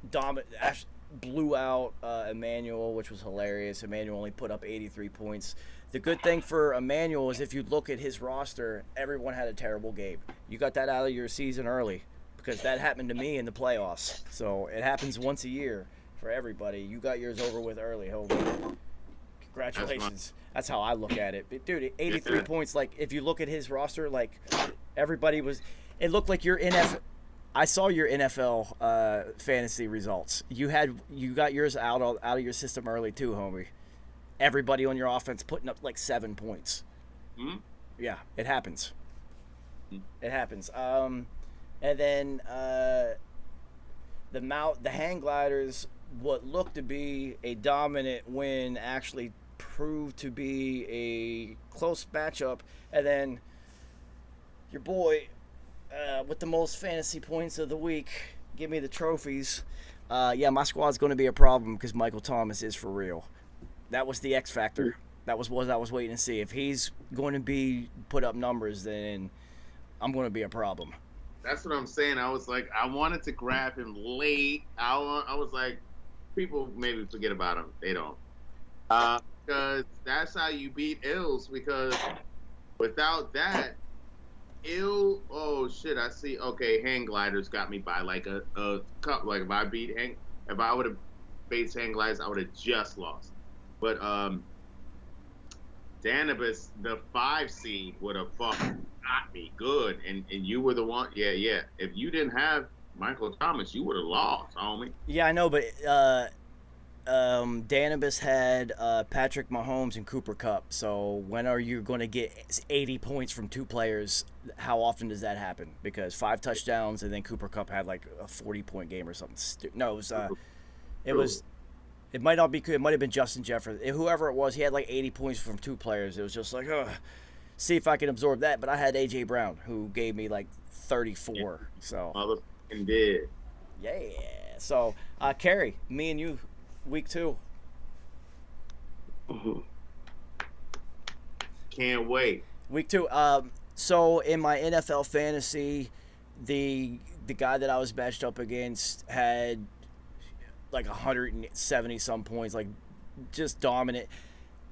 blew out Emmanuel, which was hilarious. Emmanuel only put up 83 points. The good thing for Emmanuel is if you look at his roster, everyone had a terrible game. You got that out of your season early because that happened to me in the playoffs. So it happens once a year for everybody. You got yours over with early, Hobie. Congratulations. That's how I look at it. But dude, 83 points, like if you look at his roster, like everybody was, it looked like your NFL. I saw your NFL fantasy results. You got yours out of your system early too, homie. Everybody on your offense putting up like 7 points. Hmm? Yeah, it happens. It happens. And then the hang gliders, what looked to be a dominant win, actually proved to be a close matchup. And then your boy, with the most fantasy points of the week, give me the trophies. Yeah, my squad's going to be a problem because Michael Thomas is for real. That was the X factor. That was what I was waiting to see. If he's going to put up numbers, then I'm going to be a problem. That's what I'm saying. I was like, I wanted to grab him late. I was like, people maybe forget about him. They don't. Because that's how you beat Ills. Because without that, oh shit, I see. Okay, hang gliders got me by like a cup. Like if I would have faced hang gliders, I would have just lost. But Danibus, the 5 seed, would have fucking got me good, and you were the one. Yeah. If you didn't have Michael Thomas, you would have lost, homie. Yeah, I know, but Danibus had Patrick Mahomes and Cooper Kupp. So when are you going to get 80 points from 2 players? How often does that happen? Because 5 touchdowns, and then Cooper Kupp had like a 40-point game or something. No, it might not be. It might have been Justin Jefferson. Whoever it was, he had like 80 points from 2 players. It was just like, see if I can absorb that. But I had A.J. Brown, who gave me like 34. Yeah. So motherfucking did. Yeah. So, Kerry, me and you, week 2. Can't wait. Week 2. So in my NFL fantasy, the guy that I was matched up against had like 170 some points, like just dominant.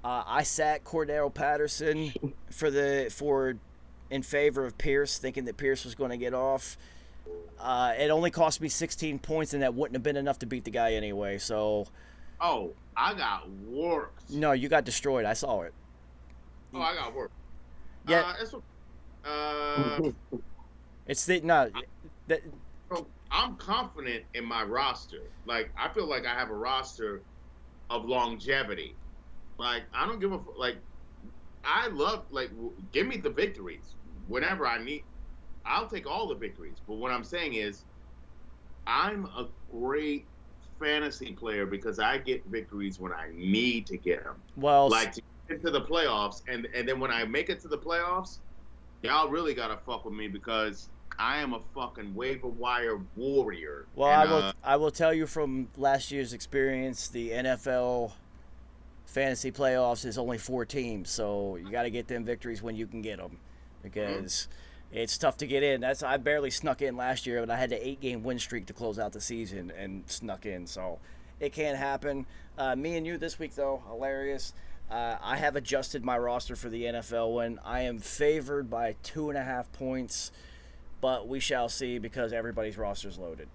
I sat Cordero Patterson in favor of Pierce, thinking that Pierce was going to get off. It only cost me 16 points, and that wouldn't have been enough to beat the guy anyway. So, I got worked. No, you got destroyed. I saw it. Oh, I got worked. Yeah. I'm confident in my roster. Like, I feel like I have a roster of longevity. Like, I don't give a like. I love give me the victories whenever I need. I'll take all the victories. But what I'm saying is, I'm a great fantasy player because I get victories when I need to get them. Well, like to get into the playoffs, and then when I make it to the playoffs, y'all really gotta fuck with me because I am a fucking waiver wire warrior. Well, and, I will tell you from last year's experience, the NFL fantasy playoffs is only 4 teams, so you got to get them victories when you can get them because it's tough to get in. I barely snuck in last year, but I had an 8-game win streak to close out the season and snuck in, so it can't happen. Me and you this week, though, hilarious. I have adjusted my roster for the NFL win. I am favored by 2.5 points. But we shall see because everybody's roster's loaded.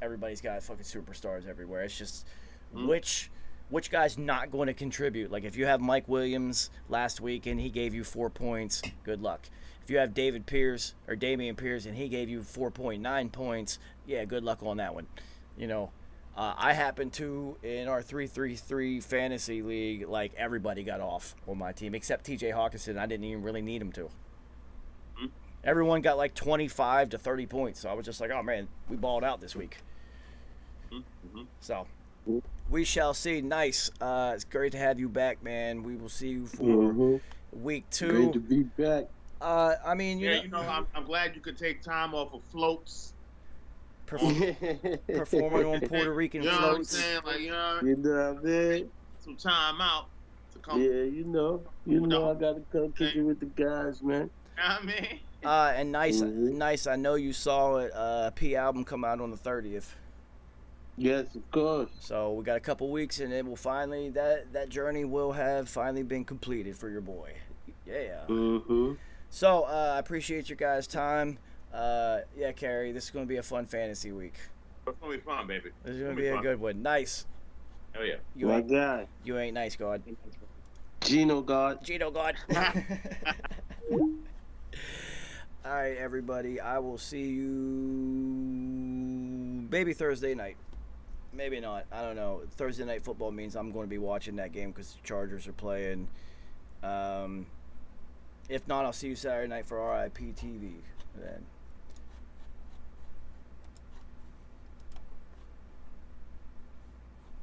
Everybody's got fucking superstars everywhere. It's just which which guy's not going to contribute? Like if you have Mike Williams last week and he gave you 4 points, good luck. If you have David Pierce or Damian Pierce and he gave you 4.9 points, yeah, good luck on that one. You know, I happen to, in our 3-3-3 fantasy league, like everybody got off on my team except TJ Hawkinson. I didn't even really need him to. Everyone got like 25 to 30 points. So I was just like, oh man, we balled out this week. So we shall see. Nice. It's great to have you back, man. We will see you for week 2. Great to be back. I mean, You know, I'm glad you could take time off of floats. performing on Puerto Rican You know what I'm floats. saying? Like, You know what I mean? some time out to come. Yeah, you know, I gotta come kick it with the guys, man. You know what I mean? And nice. I know you saw it. P album come out on the 30th. Yes, of course. So we got a couple weeks, and it will finally that journey will have finally been completed for your boy. Yeah. So I appreciate your guys' time. Yeah, Carrie, this is going to be a fun fantasy week. It's gonna be fun, baby. This is going to be a good one. Nice. Oh yeah. My guy, You ain't nice, God. Gino God. Gino God. All right, everybody. I will see you maybe Thursday night. Maybe not. I don't know. Thursday night football means I'm going to be watching that game because the Chargers are playing. If not, I'll see you Saturday night for RIP TV then.